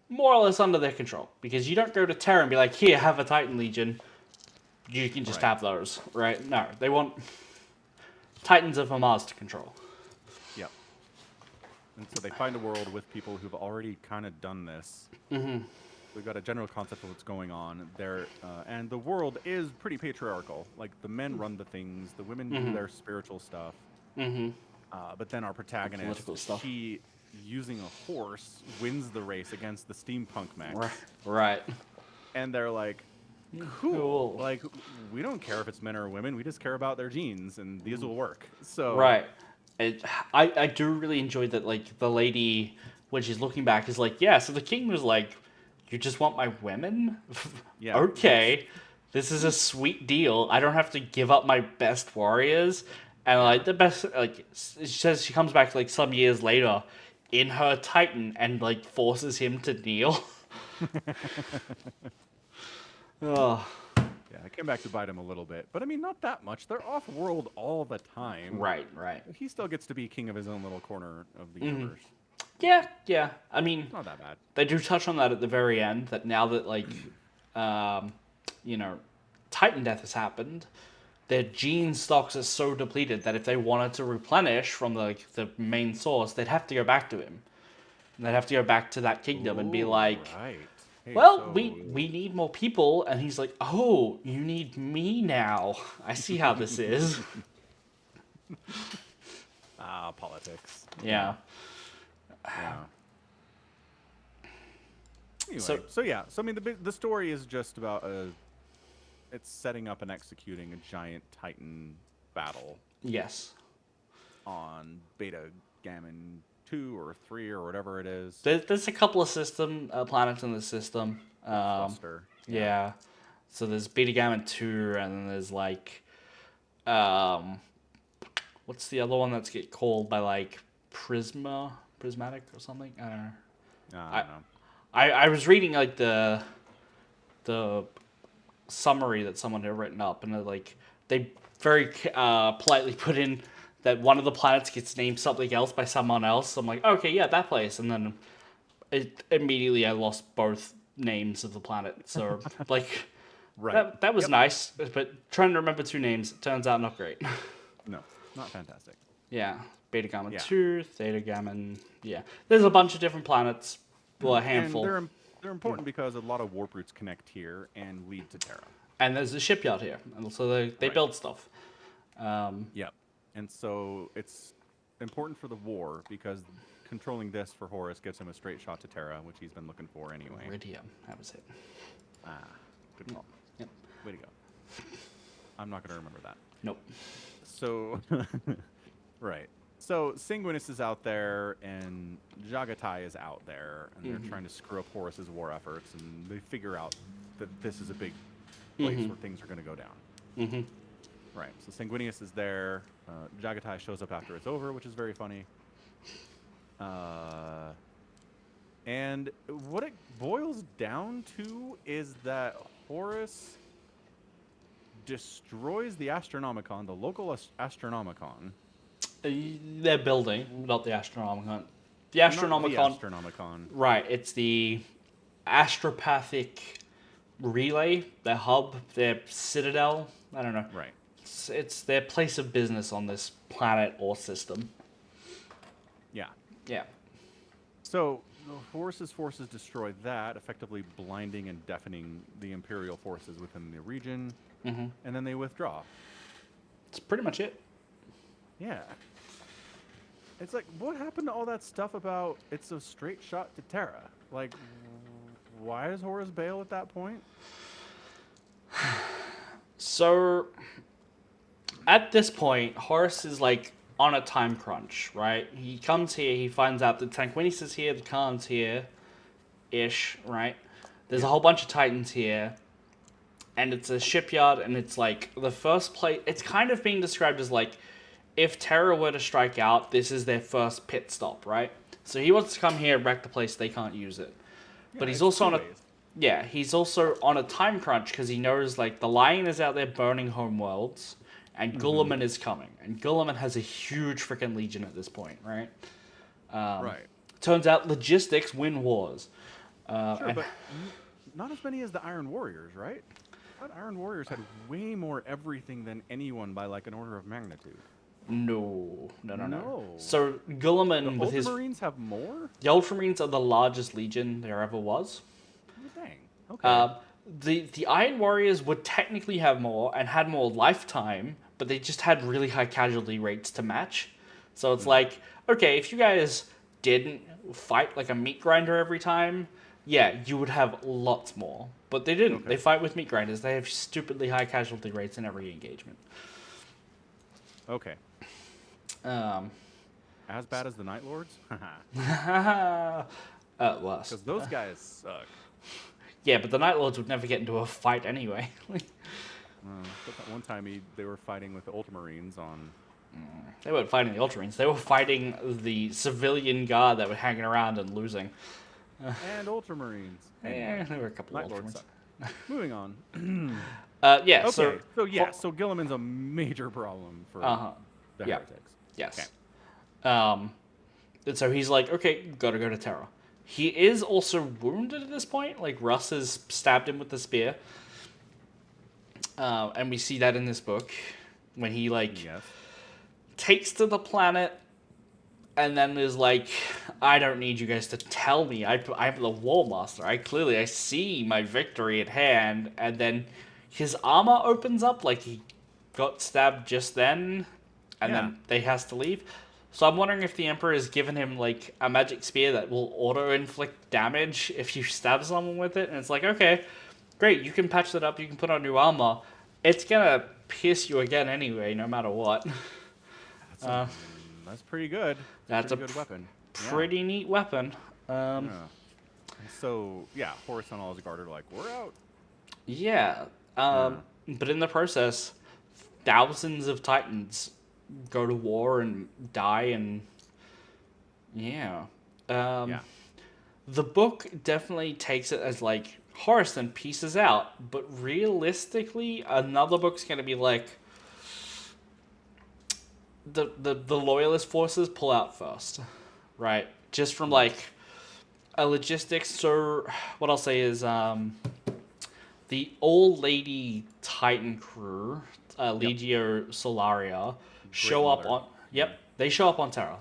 more or less under their control. Because you don't go to Terra and be like, here, have a Titan Legion. You can just have those, right? No, they want Titans of Mars to control. Yep. And so they find a world with people who've already kind of done this. We've got a general concept of what's going on there, and the world is pretty patriarchal. Like the men run the things, the women do their spiritual stuff. But then our protagonist, she, using a horse, wins the race against the steampunk mechs. Right. And they're like, cool. Like, we don't care if it's men or women. We just care about their genes, and these will work. So right. I do really enjoy that. Like the lady, when she's looking back, is like, yeah. So the king was like, you just want my women? Yeah. Okay. This is a sweet deal. I don't have to give up my best warriors. And like the best, like she says, she comes back like some years later in her Titan and like forces him to kneel. Oh. Yeah, I came back to bite him a little bit, but I mean, not that much. They're off-world all the time. Right. He still gets to be king of his own little corner of the universe. Yeah. I mean, It's not that bad. They do touch on that at the very end. That now that like, Titandeath has happened, their gene stocks are so depleted that if they wanted to replenish from the main source, they'd have to go back to him. And they'd have to go back to that kingdom and be like, right. Hey, well, so... we need more people. And he's like, oh, you need me now. I see how this is. Politics. Yeah. Anyway, so I mean, the story is just about it's setting up and executing a giant Titan battle. Yes. On Beta Gammon 2 or 3 or whatever it is. There's a couple of planets in the system. Cluster. Yeah. So there's Beta Gammon 2, and then there's like, what's the other one that's get called by like Prismatic or something? I don't know. I don't know. I was reading like the the summary that someone had written up, and they very politely put in that one of the planets gets named something else by someone else. I'm like, okay, yeah, that place, and then immediately I lost both names of the planet. So like Right. that was Yep. nice, but trying to remember two names turns out not great. No, not fantastic. Yeah, Beta Gamma Yeah. 2, Theta Gamma, yeah. There's a bunch of different planets, well, a And handful, they're important because a lot of warp routes connect here and lead to Terra. and there's a shipyard here, and so they Right. build stuff. Yep. And so it's important for the war because controlling this for Horus gives him a straight shot to Terra, which he's been looking for anyway. Iridium, that was it. Ah, good call. Yep. Way to go. I'm not going to remember that. Nope. So, right. So Sanguinus is out there and Jagatai is out there, and they're trying to screw up Horus's war efforts, and they figure out that this is a big place where things are going to go down. Mm-hmm. Right. So Sanguinius is there. Jagatai shows up after it's over, which is very funny. And what it boils down to is that Horus destroys the Astronomicon, the local Astronomicon. They're building, not the Astronomicon. The Not Astronomicon, the Astronomicon. right? It's the astropathic relay, their hub, their citadel. I don't know. Right. It's their place of business on this planet or system. Yeah. Yeah. So Horus's forces destroy that, effectively blinding and deafening the Imperial forces within the region, and then they withdraw. It's pretty much it. Yeah. It's like, what happened to all that stuff about it's a straight shot to Terra? Like, why is Horus bail at that point? So, at this point, Horus is like on a time crunch, right? He comes here, he finds out that Sanguinius is here, the Khan's here, ish, right? There's a whole bunch of Titans here, and it's a shipyard, and it's like the first place. It's kind of being described as like if Terra were to strike out, this is their first pit stop, right? So he wants to come here, wreck the place, they can't use it. Yeah, But he's it's also two on a ways. yeah, he's also on a time crunch because he knows like the Lion is out there burning homeworlds, and Guilliman is coming, and Guilliman has a huge freaking legion at this point, right? Right. Turns out logistics win wars. Sure, And- but not as many as the Iron Warriors, right? I thought Iron Warriors had way more everything than anyone by like an order of magnitude. No. No. So Guilliman The with his Ultramarines have more? the Ultramarines are the largest legion there ever was. Oh, dang. Okay. The Iron Warriors would technically have more and had more lifetime, but they just had really high casualty rates to match. So it's like, okay, if you guys didn't fight like a meat grinder every time, yeah, you would have lots more. But they didn't. Okay. They fight with meat grinders. They have stupidly high casualty rates in every engagement. Okay. Um, As bad as the Night Lords? worse. Because those guys suck. Yeah, but the Night Lords would never get into a fight anyway. But that one time they were fighting with the Ultramarines on... They weren't fighting the Ultramarines. They were fighting the civilian guard that were hanging around and losing. And Ultramarines. Yeah, there were a couple of Night Lords Ultramarines. suck. Moving on. Yeah, Okay. so... So Guilliman's a major problem for the Yeah. heretics. Yes. And so he's like, okay, gotta go to Terra. He is also wounded at this point. Like, Russ has stabbed him with the spear. And we see that in this book. When he, like, Yes. takes to the planet and then is like, I don't need you guys to tell me. I'm the War Master. I see my victory at hand. And then his armor opens up like he got stabbed just then. And Yeah. then they has to leave. So I'm wondering if the Emperor has given him like a magic spear that will auto-inflict damage if you stab someone with it. And it's like, okay, great, you can patch that up, you can put on new armor. It's gonna pierce you again anyway, no matter what. That's pretty good. That's pretty a good weapon. Yeah. Pretty neat weapon. Yeah. So, yeah, Horus and all his guard are like, we're out. Yeah. But in the process, thousands of Titans go to war and die, and yeah. Yeah. The book definitely takes it as like Horus then pieces out, but realistically, another book's going to be like the loyalist forces pull out first, right? Just from like a logistics. So what I'll say is the old lady Titan crew, Legio Solaria, Great show up mother. on. Yep, they show up on Terra.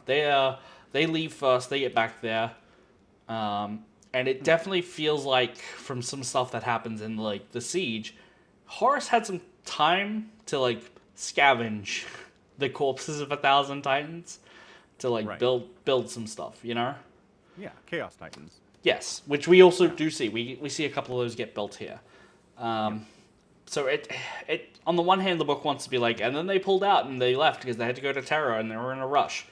They leave first. They get back there. And it definitely feels like from some stuff that happens in like the siege, Horus had some time to like scavenge the corpses of 1,000 Titans to like Right. build some stuff, you know? Yeah, Chaos Titans. Yes, which we also Yeah. do see. We see a couple of those get built here. Yep. So it on the one hand the book wants to be like, and then they pulled out and they left because they had to go to Terra and they were in a rush.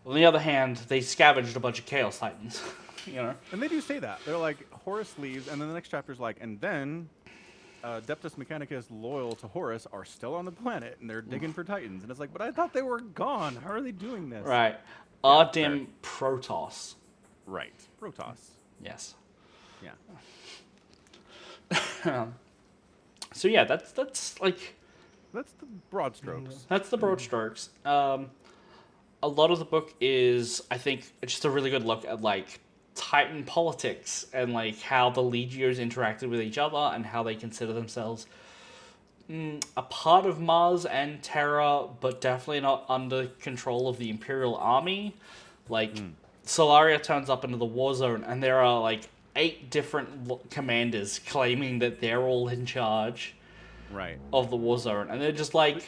On the other hand, they scavenged a bunch of Chaos Titans, you know? And they do say that. They're like, Horus leaves, and then the next chapter's like, and then Adeptus Mechanicus loyal to Horus are still on the planet, and they're digging for Titans. And it's like, but I thought they were gone. How are they doing this? Right. Yeah, Ardim Protoss. Right. Protoss. Yes. Yeah. So yeah, that's like That's the broad strokes. that's the broad strokes. A lot of the book is, I think, just a really good look at like Titan politics and like how the Legios interacted with each other and how they consider themselves a part of Mars and Terra, but definitely not under control of the Imperial Army. Like Solaria turns up into the war zone, and there are like 8 different commanders claiming that they're all in charge Right. of the war zone, and they're just like,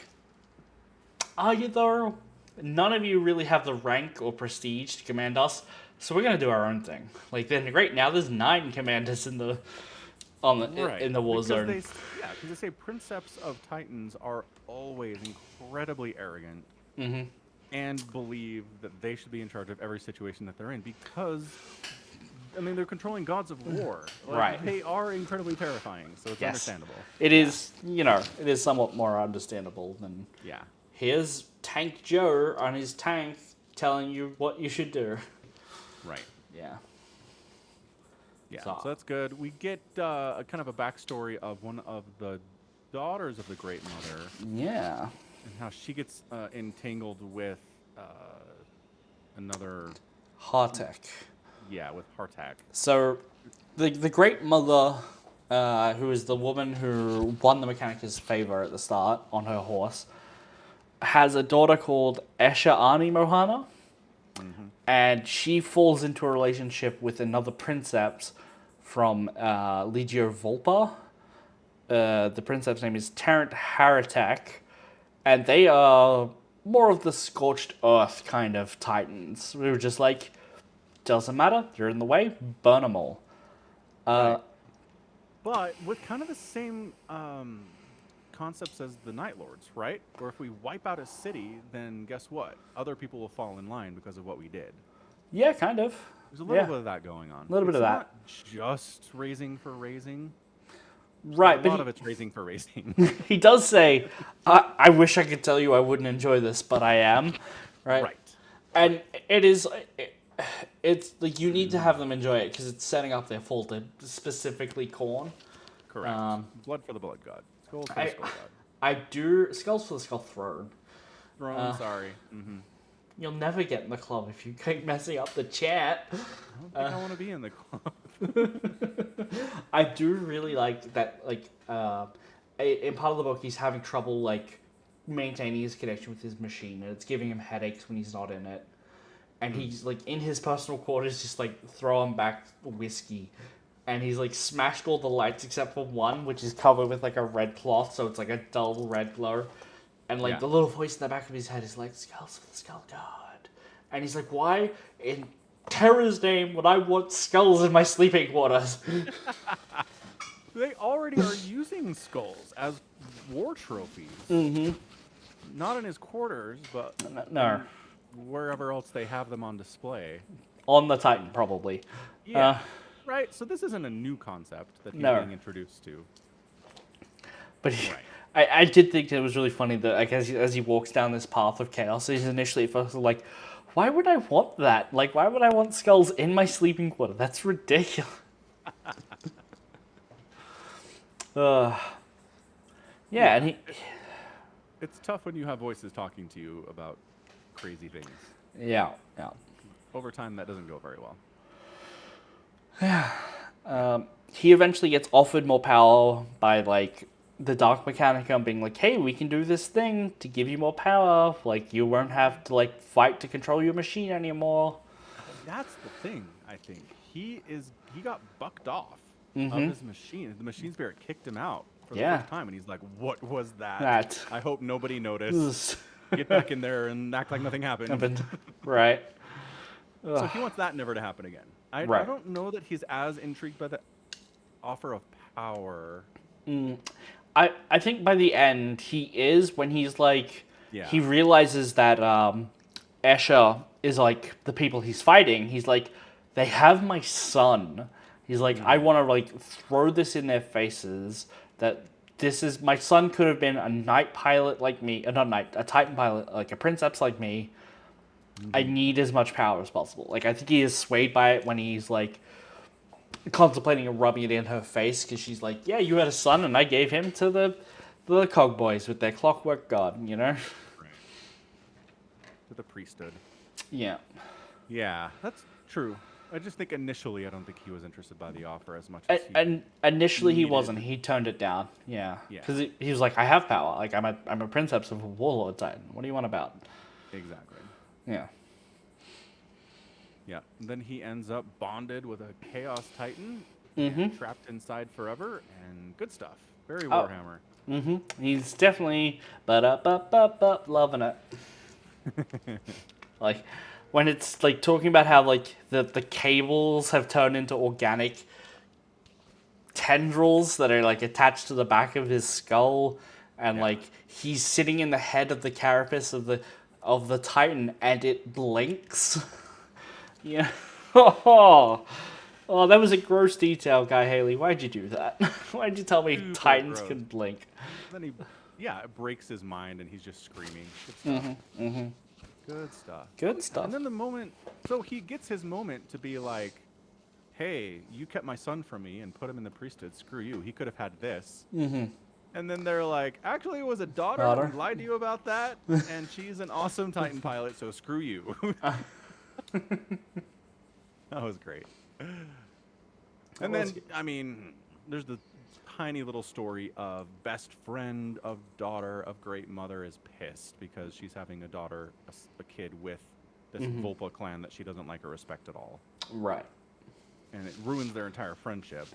are you though? None of you really have the rank or prestige to command us, so we're gonna do our own thing. Like, then great, now there's 9 commanders in the Right. in the war because zone. because they say Princeps of Titans are always incredibly arrogant and believe that they should be in charge of every situation that they're in because, I mean, they're controlling gods of war. Like, Right. They are incredibly terrifying, so it's Yes. understandable. It is, it is somewhat more understandable than Yeah. here's Tank Joe on his tank telling you what you should do. Right. Yeah. Yeah. So- So that's good. We get a kind of a backstory of one of the daughters of the Great Mother Yeah. and how she gets entangled with another, Hartek. with Hartak. So, the Great Mother, who is the woman who won the Mechanicus favor at the start on her horse, has a daughter called Esha Ani Mohana, and she falls into a relationship with another princeps from Legio Volpa. The princeps name is Terrent Haratak, and they are more of the scorched earth kind of titans. We were just like, doesn't matter, you're in the way, burn them all. Right. But with kind of the same concepts as the Night Lords, right? Where if we wipe out a city, then guess what? Other people will fall in line because of what we did. Yeah, kind of. There's a little bit of that going on. A little bit of that. It's not just raising for raising. Right, A but lot of it's raising for raising. he does say, I wish I could tell you I wouldn't enjoy this, but I am. Right? Right. And it's like you need to have them enjoy it because it's setting up their fall to specifically Khorne. Correct. Blood for the Blood God. Skulls for the Skull God. I do Skulls for the Skull Throne. Throne, sorry. You'll never get in the club if you keep messing up the chat. I don't think I want to be in the club. I do really like that. Like, in part of the book, he's having trouble like maintaining his connection with his machine, and it's giving him headaches when he's not in it. And he's like in his personal quarters, just like throwing back whiskey, and he's like smashed all the lights except for one, which is covered with like a red cloth, so it's like a dull red glow. And like Yeah. the little voice in the back of his head is like, "Skulls for the Skull God," and he's like, "Why in Terra's name would I want skulls in my sleeping quarters?" They already are using skulls as war trophies. Not in his quarters, but No, wherever else they have them on display. on the Titan probably. Yeah. Right. So this isn't a new concept that he's No. being introduced to. But Right. I did think it was really funny that like as he walks down this path of chaos, he's initially at first like, why would I want that? Like, why would I want skulls in my sleeping quarter? That's ridiculous. Uh, yeah, Yeah, and he, it's tough when you have voices talking to you about crazy things. yeah, yeah. Over time, that doesn't go very well. Yeah. He eventually gets offered more power by like the Dark Mechanicum being like, "Hey, we can do this thing to give you more power. Like you won't have to like fight to control your machine anymore." That's the thing, I think. He got bucked off of Mm-hmm. his machine. The machine spirit kicked him out for the Yeah. first time, and he's like, "What was that? That I hope nobody noticed. Get back in there and act like nothing happened." happened. Right. So Ugh. he wants that never to happen again. I Right. don't know that he's as intrigued by the offer of power. I think by the end he is when he's like he Yeah. realizes that Escher is like the people he's fighting. He's like, they have my son. He's like, I Mm, want to like throw this in their faces that this is my son could have been a night pilot like me, not night, a Titan pilot like a princeps like me. I hmm need as much power as possible. Like I think he is swayed by it when he's like contemplating and rubbing it in her face because she's like, yeah, you had a son and I gave him to the cog boys with their clockwork god, you know? Right. To the priesthood. Yeah. Yeah, that's true. I just think initially I don't think he was interested by the offer as much as he And initially he wasn't. needed. He toned it down. Yeah, Yeah, because he was like, I have power. Like I'm a princeps of a warlord titan. What do you want about? exactly. Yeah. Yeah. And then he ends up bonded with a Chaos Titan and Mm-hmm. trapped inside forever and good stuff. Very Oh. Warhammer. Mm-hmm. He's definitely but loving it. Like when it's like talking about how like the cables have turned into organic tendrils that are like attached to the back of his skull, and Yeah. like he's sitting in the head of the carapace of the titan and it blinks. Yeah. Oh, oh, that was a gross detail, Guy Haley. Why'd you do that? Why'd you tell me Super titans gross. can blink? Then yeah, it breaks his mind and he's just screaming. Good stuff. Good stuff. Good And stuff. then the moment, so he gets his moment to be like, hey, you kept my son from me and put him in the priesthood. Screw you. He could have had this. And then they're like, actually, it was a daughter. Daughter. We lied to you about that. And she's an awesome Titan pilot, so screw you. That was great. And was then, I mean, there's the tiny little story of best friend of daughter of great mother is pissed because she's having a daughter, a kid with this Volpa clan that she doesn't like or respect at all. Right. And it ruins their entire friendship.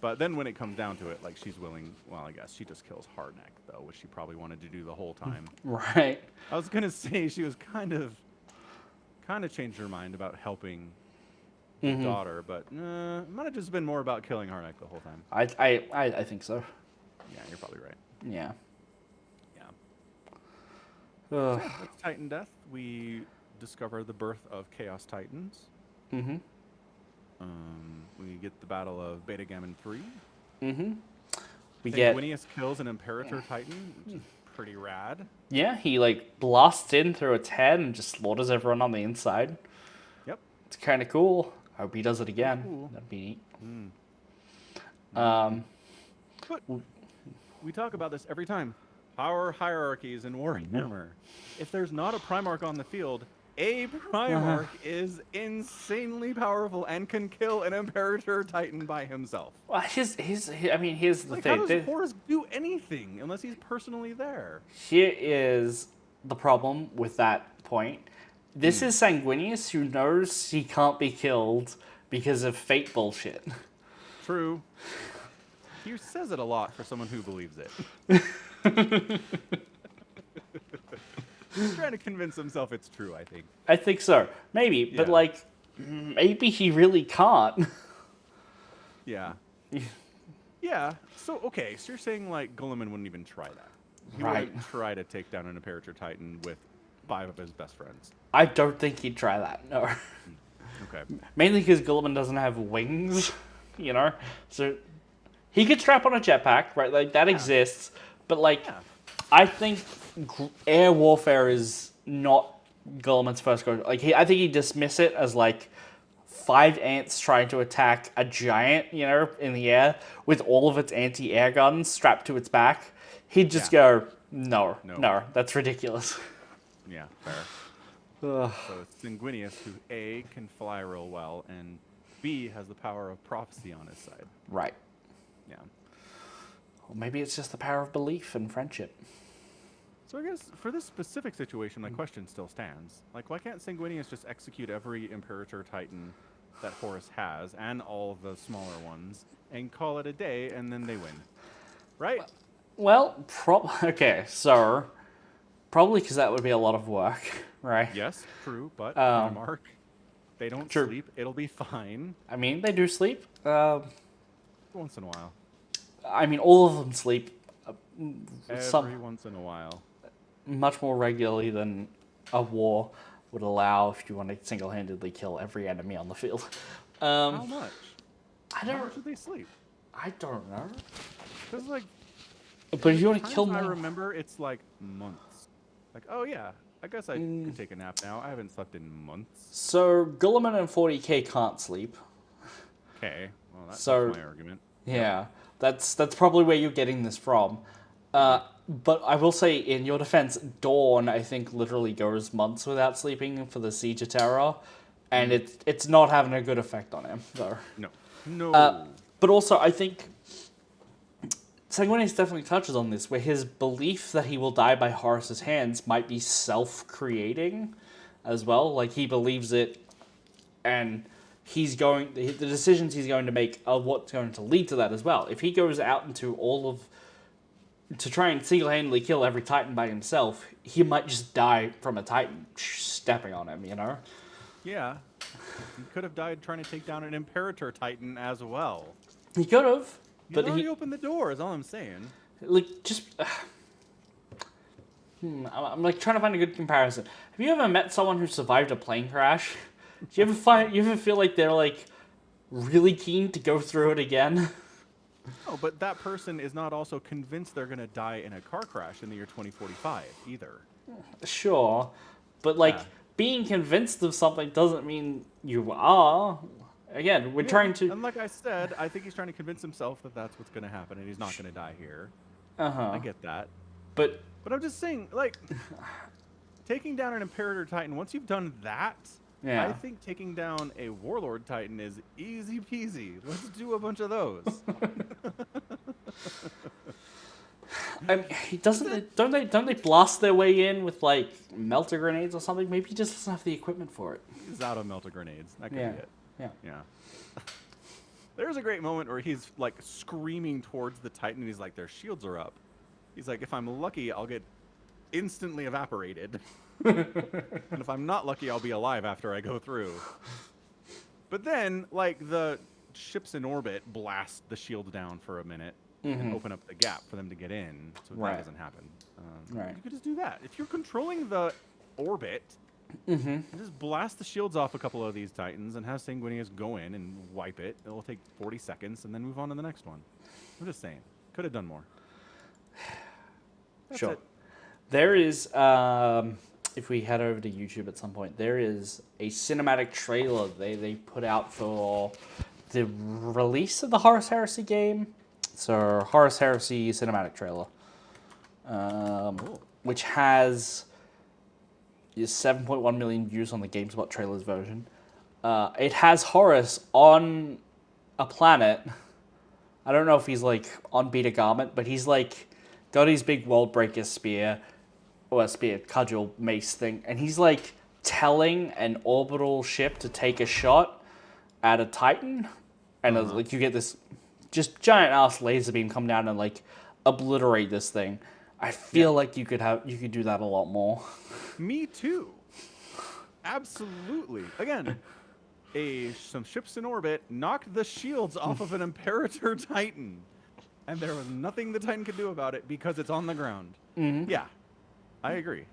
But then when it comes down to it, like she's willing, well, I guess she just kills Hardneck, though, which she probably wanted to do the whole time. Right. I was going to say she was kind of changed her mind about helping the daughter, but it might have just been more about killing Hardneck the whole time. I think so. Yeah, you're probably right. Yeah. Yeah. Ugh. Yeah, that's Titandeath. We discover the birth of Chaos Titans. Mm-hmm. We get the Battle of Beta Gammon 3. Mm-hmm. We get Sanguinius kills an Imperator Titan, which is pretty rad. yeah. He like blasts in through its head and just slaughters everyone on the inside. Yep. It's kind of cool. I hope he does it again. Cool. That'd be neat. But we talk about this every time. Power hierarchies in Warhammer. If there's not a Primarch on the field, a Primarch is insanely powerful and can kill an Imperator Titan by himself. Well, I mean, here's the Like, thing. how does Horus do anything unless he's personally there? Here is the problem with that point. This is Sanguinius who knows he can't be killed because of fate bullshit. True. He says it a lot for someone who believes it. He's trying to convince himself it's true, I think. I think so. Maybe, but Yeah. like, maybe he really can't. Yeah. Yeah. So, okay. So you're saying, like, Guilliman wouldn't even try that. He Right. wouldn't try to take down an Imperator Titan with 5 of his best friends. I don't think he'd try that. No. Okay. Mainly because Guilliman doesn't have wings, you know? So he could strap on a jetpack, right? Like, that exists. But, like, Yeah. I think air warfare is not Guilliman's first go. Like, I think he'd dismiss it as, like, 5 ants trying to attack a giant, in the air with all of its anti-air guns strapped to its back, he'd just go, no, that's ridiculous. Yeah, fair. Ugh. So it's Sanguinius who A, can fly real well, and B, has the power of prophecy on his side. Right. Yeah. Or maybe it's just the power of belief and friendship. So I guess for this specific situation, my question still stands. Like, why can't Sanguinius just execute every Imperator Titan that Horus has, and all of the smaller ones, and call it a day, and then they win? Right? Well, okay, so probably because that would be a lot of work, right? Yes, true, but Mark, they don't True. sleep. It'll be fine. I mean, they do sleep. Once in a while. I mean, all of them sleep. Every once in a while. Much more regularly than a war would allow if you want to single-handedly kill every enemy on the field. How much? How much do they sleep? I don't know. Because, like, but if you want to kill I more, remember it's like months. Like, oh yeah, I guess I can take a nap now. I haven't slept in months. So Gulliman and 40k can't sleep. Okay, well that's my argument. Yeah, yep. That's probably where you're getting this from. But I will say, in your defense, Dawn, I think, literally goes months without sleeping for the Siege of Terror, and it's not having a good effect on him, though. No. But also, I think Sanguinius definitely touches on this, where his belief that he will die by Horus's hands might be self-creating as well. Like, he believes it, and the decisions he's going to make are what's going to lead to that as well. If he goes out into to try and single-handedly kill every Titan by himself, he might just die from a Titan stepping on him, Yeah. He could have died trying to take down an Imperator Titan as well. He could have. But he opened the door, is all I'm saying. Like, just... I'm like trying to find a good comparison. Have you ever met someone who survived a plane crash? Do you ever feel like they're like really keen to go through it again? Oh, but that person is not also convinced they're going to die in a car crash in the year 2045 either. Sure, but like being convinced of something doesn't mean you are. Again, we're trying to... And like I said, I think he's trying to convince himself that that's what's going to happen and he's not going to die here. I get that. But I'm just saying, like, taking down an Imperator Titan, once you've done that, I think taking down a Warlord Titan is easy peasy. Let's do a bunch of those. I mean, don't they blast their way in with like melter grenades or something? Maybe he just doesn't have the equipment for it. He's out of melter grenades. That could be it. Yeah. There's a great moment where he's like screaming towards the Titan and he's like, their shields are up. He's like, if I'm lucky, I'll get instantly evaporated. And if I'm not lucky, I'll be alive after I go through. But then, like, the ships in orbit blast the shield down for a minute and open up the gap for them to get in, so that doesn't happen. You could just do that. If you're controlling the orbit, and just blast the shields off a couple of these Titans and have Sanguinius go in and wipe it. It'll take 40 seconds and then move on to the next one. I'm just saying. Could have done more. That's sure. it. There is, if we head over to YouTube at some point, there is a cinematic trailer they put out for the release of the Horus Heresy game. So, Horus Heresy cinematic trailer. Which has 7.1 million views on the GameSpot trailers version. It has Horus on a planet. I don't know if he's like on Beta Garment, but he's like got his big World Breaker spear, or a spear, cudgel, mace thing, and he's like telling an orbital ship to take a shot at a Titan, and like you get this just giant ass laser beam come down and like obliterate this thing. I feel like you could do that a lot more. Me too. Absolutely. Again, some ships in orbit knocked the shields off of an Imperator Titan, and there was nothing the Titan could do about it because it's on the ground. Yeah, I agree.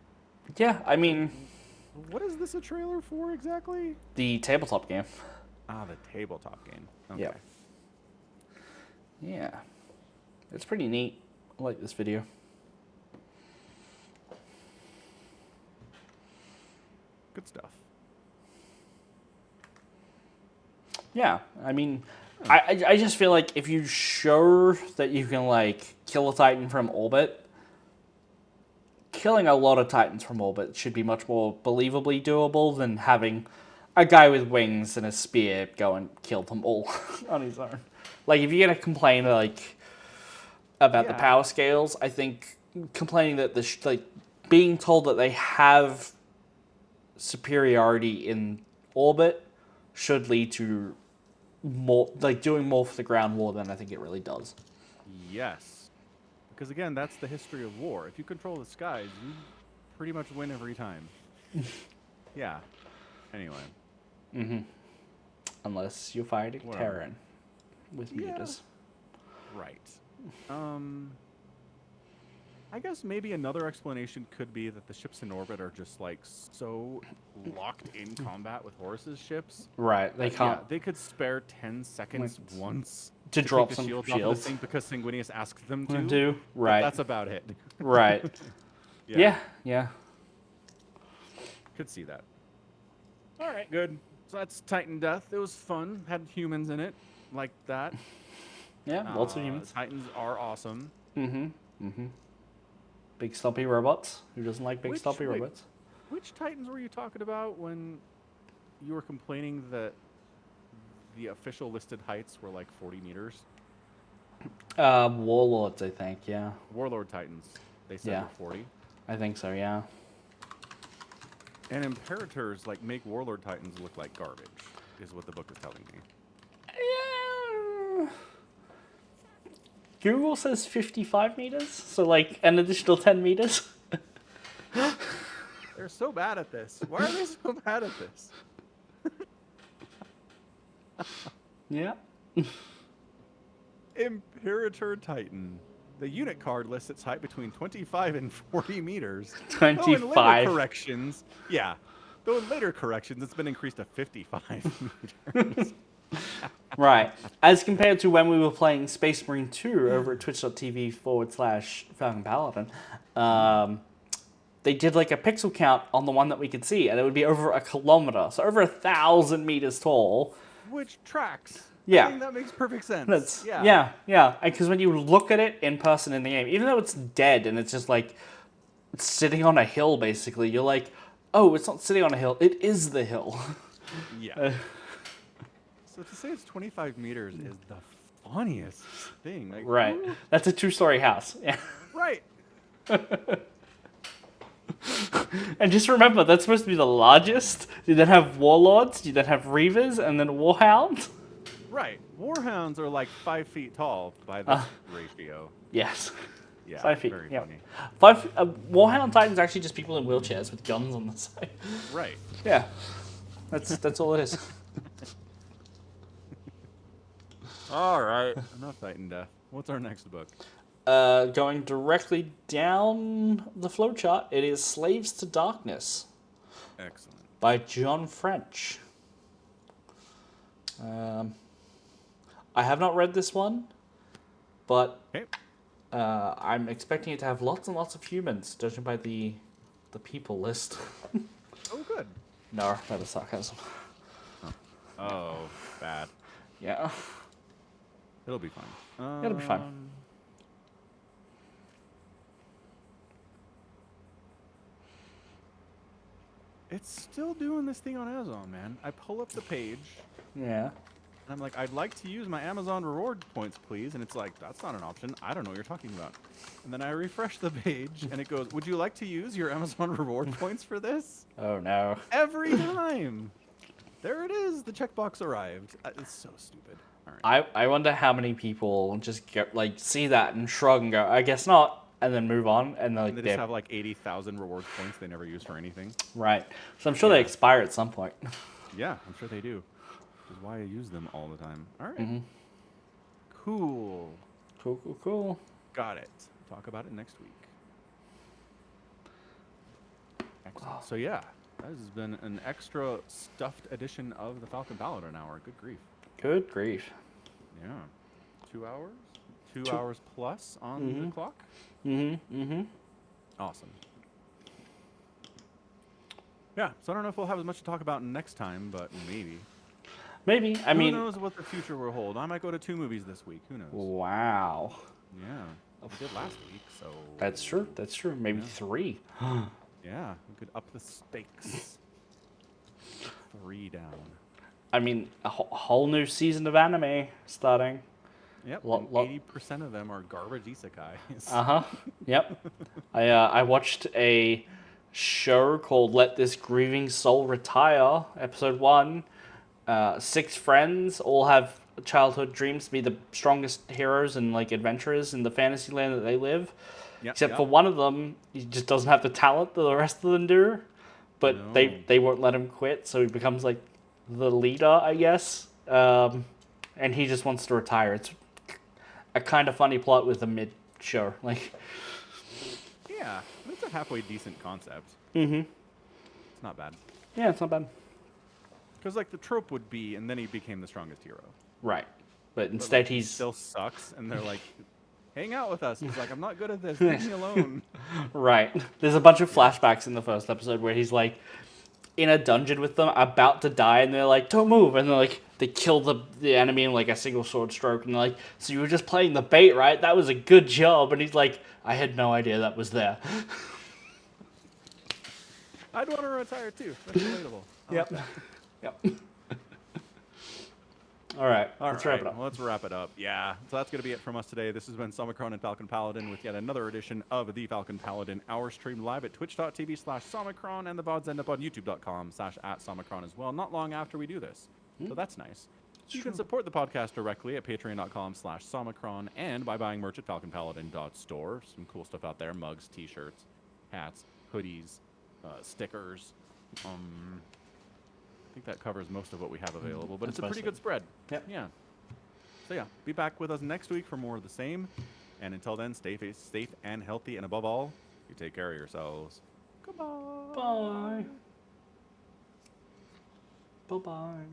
Yeah, I mean, what is this a trailer for exactly? The tabletop game. Ah, the tabletop game. Okay. Yep. Yeah, it's pretty neat. I like this video. Good stuff. Yeah, I mean, Yeah. I just feel like if you show that you can like kill a Titan from orbit, killing a lot of Titans from orbit should be much more believably doable than having a guy with wings and a spear go and kill them all on his own. Like if you're gonna complain like about the Yeah. power scales, I think complaining that like being told that they have superiority in orbit should lead to more like doing more for the ground war than I think it really does. Yes. Because again, that's the history of war. If you control the skies, you pretty much win every time. Yeah. Anyway, Unless you're fighting whatever. Terran with Yeah. meters. Right. I guess maybe another explanation could be that the ships in orbit are just like so locked in combat with Horus's ships. Right, they can't Yeah, they could spare 10 seconds like, once to take drop the some shields off of the shields. thing because Sanguinius asked them to. Do But right, that's about it. right. Yeah, Yeah. could see that. All right, good. So that's Titandeath. It was fun. Had humans in it, like that. Yeah, lots of humans. Titans are awesome. Big stumpy robots. Who doesn't like big Which stumpy wait, robots? Which Titans were you talking about when you were complaining that the official listed heights were like 40 meters? Warlords, I think. Yeah, Warlord Titans, they said Yeah. were 40. I think so. Yeah. And Imperators like make Warlord Titans look like garbage, is what the book is telling me. Yeah. Google says 55 meters, so like an additional 10 meters. They're so bad at this. Why are they so bad at this? Yeah. Imperator Titan. The unit card lists its height between 25 and 40 meters. 25. Though in later corrections, yeah. Though in later corrections, it's been increased to 55 meters. Right. As compared to when we were playing Space Marine 2 over at twitch.tv/Falcon Paladin, they did like a pixel count on the one that we could see, and it would be over a kilometer, so over 1,000 meters tall. Which tracks. Yeah. I think that makes perfect sense. That's yeah. yeah. Because when you look at it in person in the game, even though it's dead and it's just like it's sitting on a hill, basically, you're like, oh, it's not sitting on a hill; it is the hill. Yeah. So to say it's 25 meters is the funniest thing. Like, Right. who- That's a 2-story house. Yeah. Right. And just remember, that's supposed to be the largest. You then have warlords, you then have reavers, and then warhounds. Right. Warhounds are like 5 feet tall by this ratio. Yes. Yeah. 5 feet. Very Yeah. funny. Warhound Titan's actually just people in wheelchairs with guns on the side. Right. Yeah. That's all it is. All right. Enough Titandeath. What's our next book? Going directly down the flowchart, it is Slaves to Darkness Excellent. by John French. I have not read this one, but Okay. I'm expecting it to have lots and lots of humans, judging by the people list. Oh, good. No, that was sarcasm. Oh, bad. Yeah. It'll be fine. It'll be fine. It's still doing this thing on Amazon, man. I pull up the page, Yeah. and I'm like, I'd like to use my Amazon reward points, please. And it's like, that's not an option. I don't know what you're talking about. And then I refresh the page, and it goes, would you like to use your Amazon reward points for this? Oh no. Every time. There it is. The checkbox arrived. It's so stupid. All right. I wonder how many people just get, like see that and shrug and go, I guess not, and then move on, and they're like, They just have like 80,000 rewards points they never use for anything. right. So I'm sure they expire at some point. Yeah, I'm sure they do. Which is why I use them all the time. All right. Cool. Cool. Got it. Talk about it next week. Excellent. So yeah, that has been an extra stuffed edition of the Falcon Paladin Hour. Good grief. Good grief. Yeah. 2 hours? 2 hours plus on the clock? Awesome. Yeah, so I don't know if we'll have as much to talk about next time, but maybe. Maybe. I Who mean, knows what the future will hold? I might go to 2 movies this week. Who knows? wow. Yeah, we did last week, so That's true. That's true. Maybe Yeah. 3. yeah, we could up the stakes. 3 down. I mean, a whole new season of anime starting. Yep, Lot, and lot. 80% of them are garbage isekais. Uh-huh. Yep. I watched a show called Let This Grieving Soul Retire, episode 1. 6 friends all have childhood dreams to be the strongest heroes and like adventurers in the fantasy land that they live. Yep, Except yep. for one of them, he just doesn't have the talent that the rest of them do. But No. they won't let him quit, so he becomes like the leader, I guess. And he just wants to retire. It's a kind of funny plot with a mid show. Like, Yeah, that's a halfway decent concept. mm-hmm. It's not bad. Yeah, it's not bad. Because, like, the trope would be, and then he became the strongest hero. Right. But But, instead like, he he's still sucks, and they're like, hang out with us. He's like, I'm not good at this. Leave me alone. right. There's a bunch of flashbacks in the first episode where he's like in a dungeon with them, about to die, and they're like, "Don't move," and they're like, they kill the enemy in like a single sword stroke, and they're like, "So you were just playing the bait, right? That was a good job." And he's like, "I had no idea that was there." I'd want to retire too. That's relatable. I like that. Yep. All right. All Let's right, wrap it up. well, let's wrap it up. Yeah, so that's going to be it from us today. This has been Somicron and Falcon Paladin with yet another edition of the Falcon Paladin Hour, streamed live at twitch.tv/Somicron, and the VODs end up on youtube.com/@Somicron as well, not long after we do this. So that's nice. You can support the podcast directly at patreon.com/Somicron and by buying merch at falconpaladin.store. Some cool stuff out there: mugs, t-shirts, hats, hoodies, stickers. I think that covers most of what we have available, but That's it's a pretty mostly. good spread. Yep. Yeah. So yeah, be back with us next week for more of the same. And until then, stay safe and healthy, and above all, you take care of yourselves. Goodbye. Bye. Bye-bye.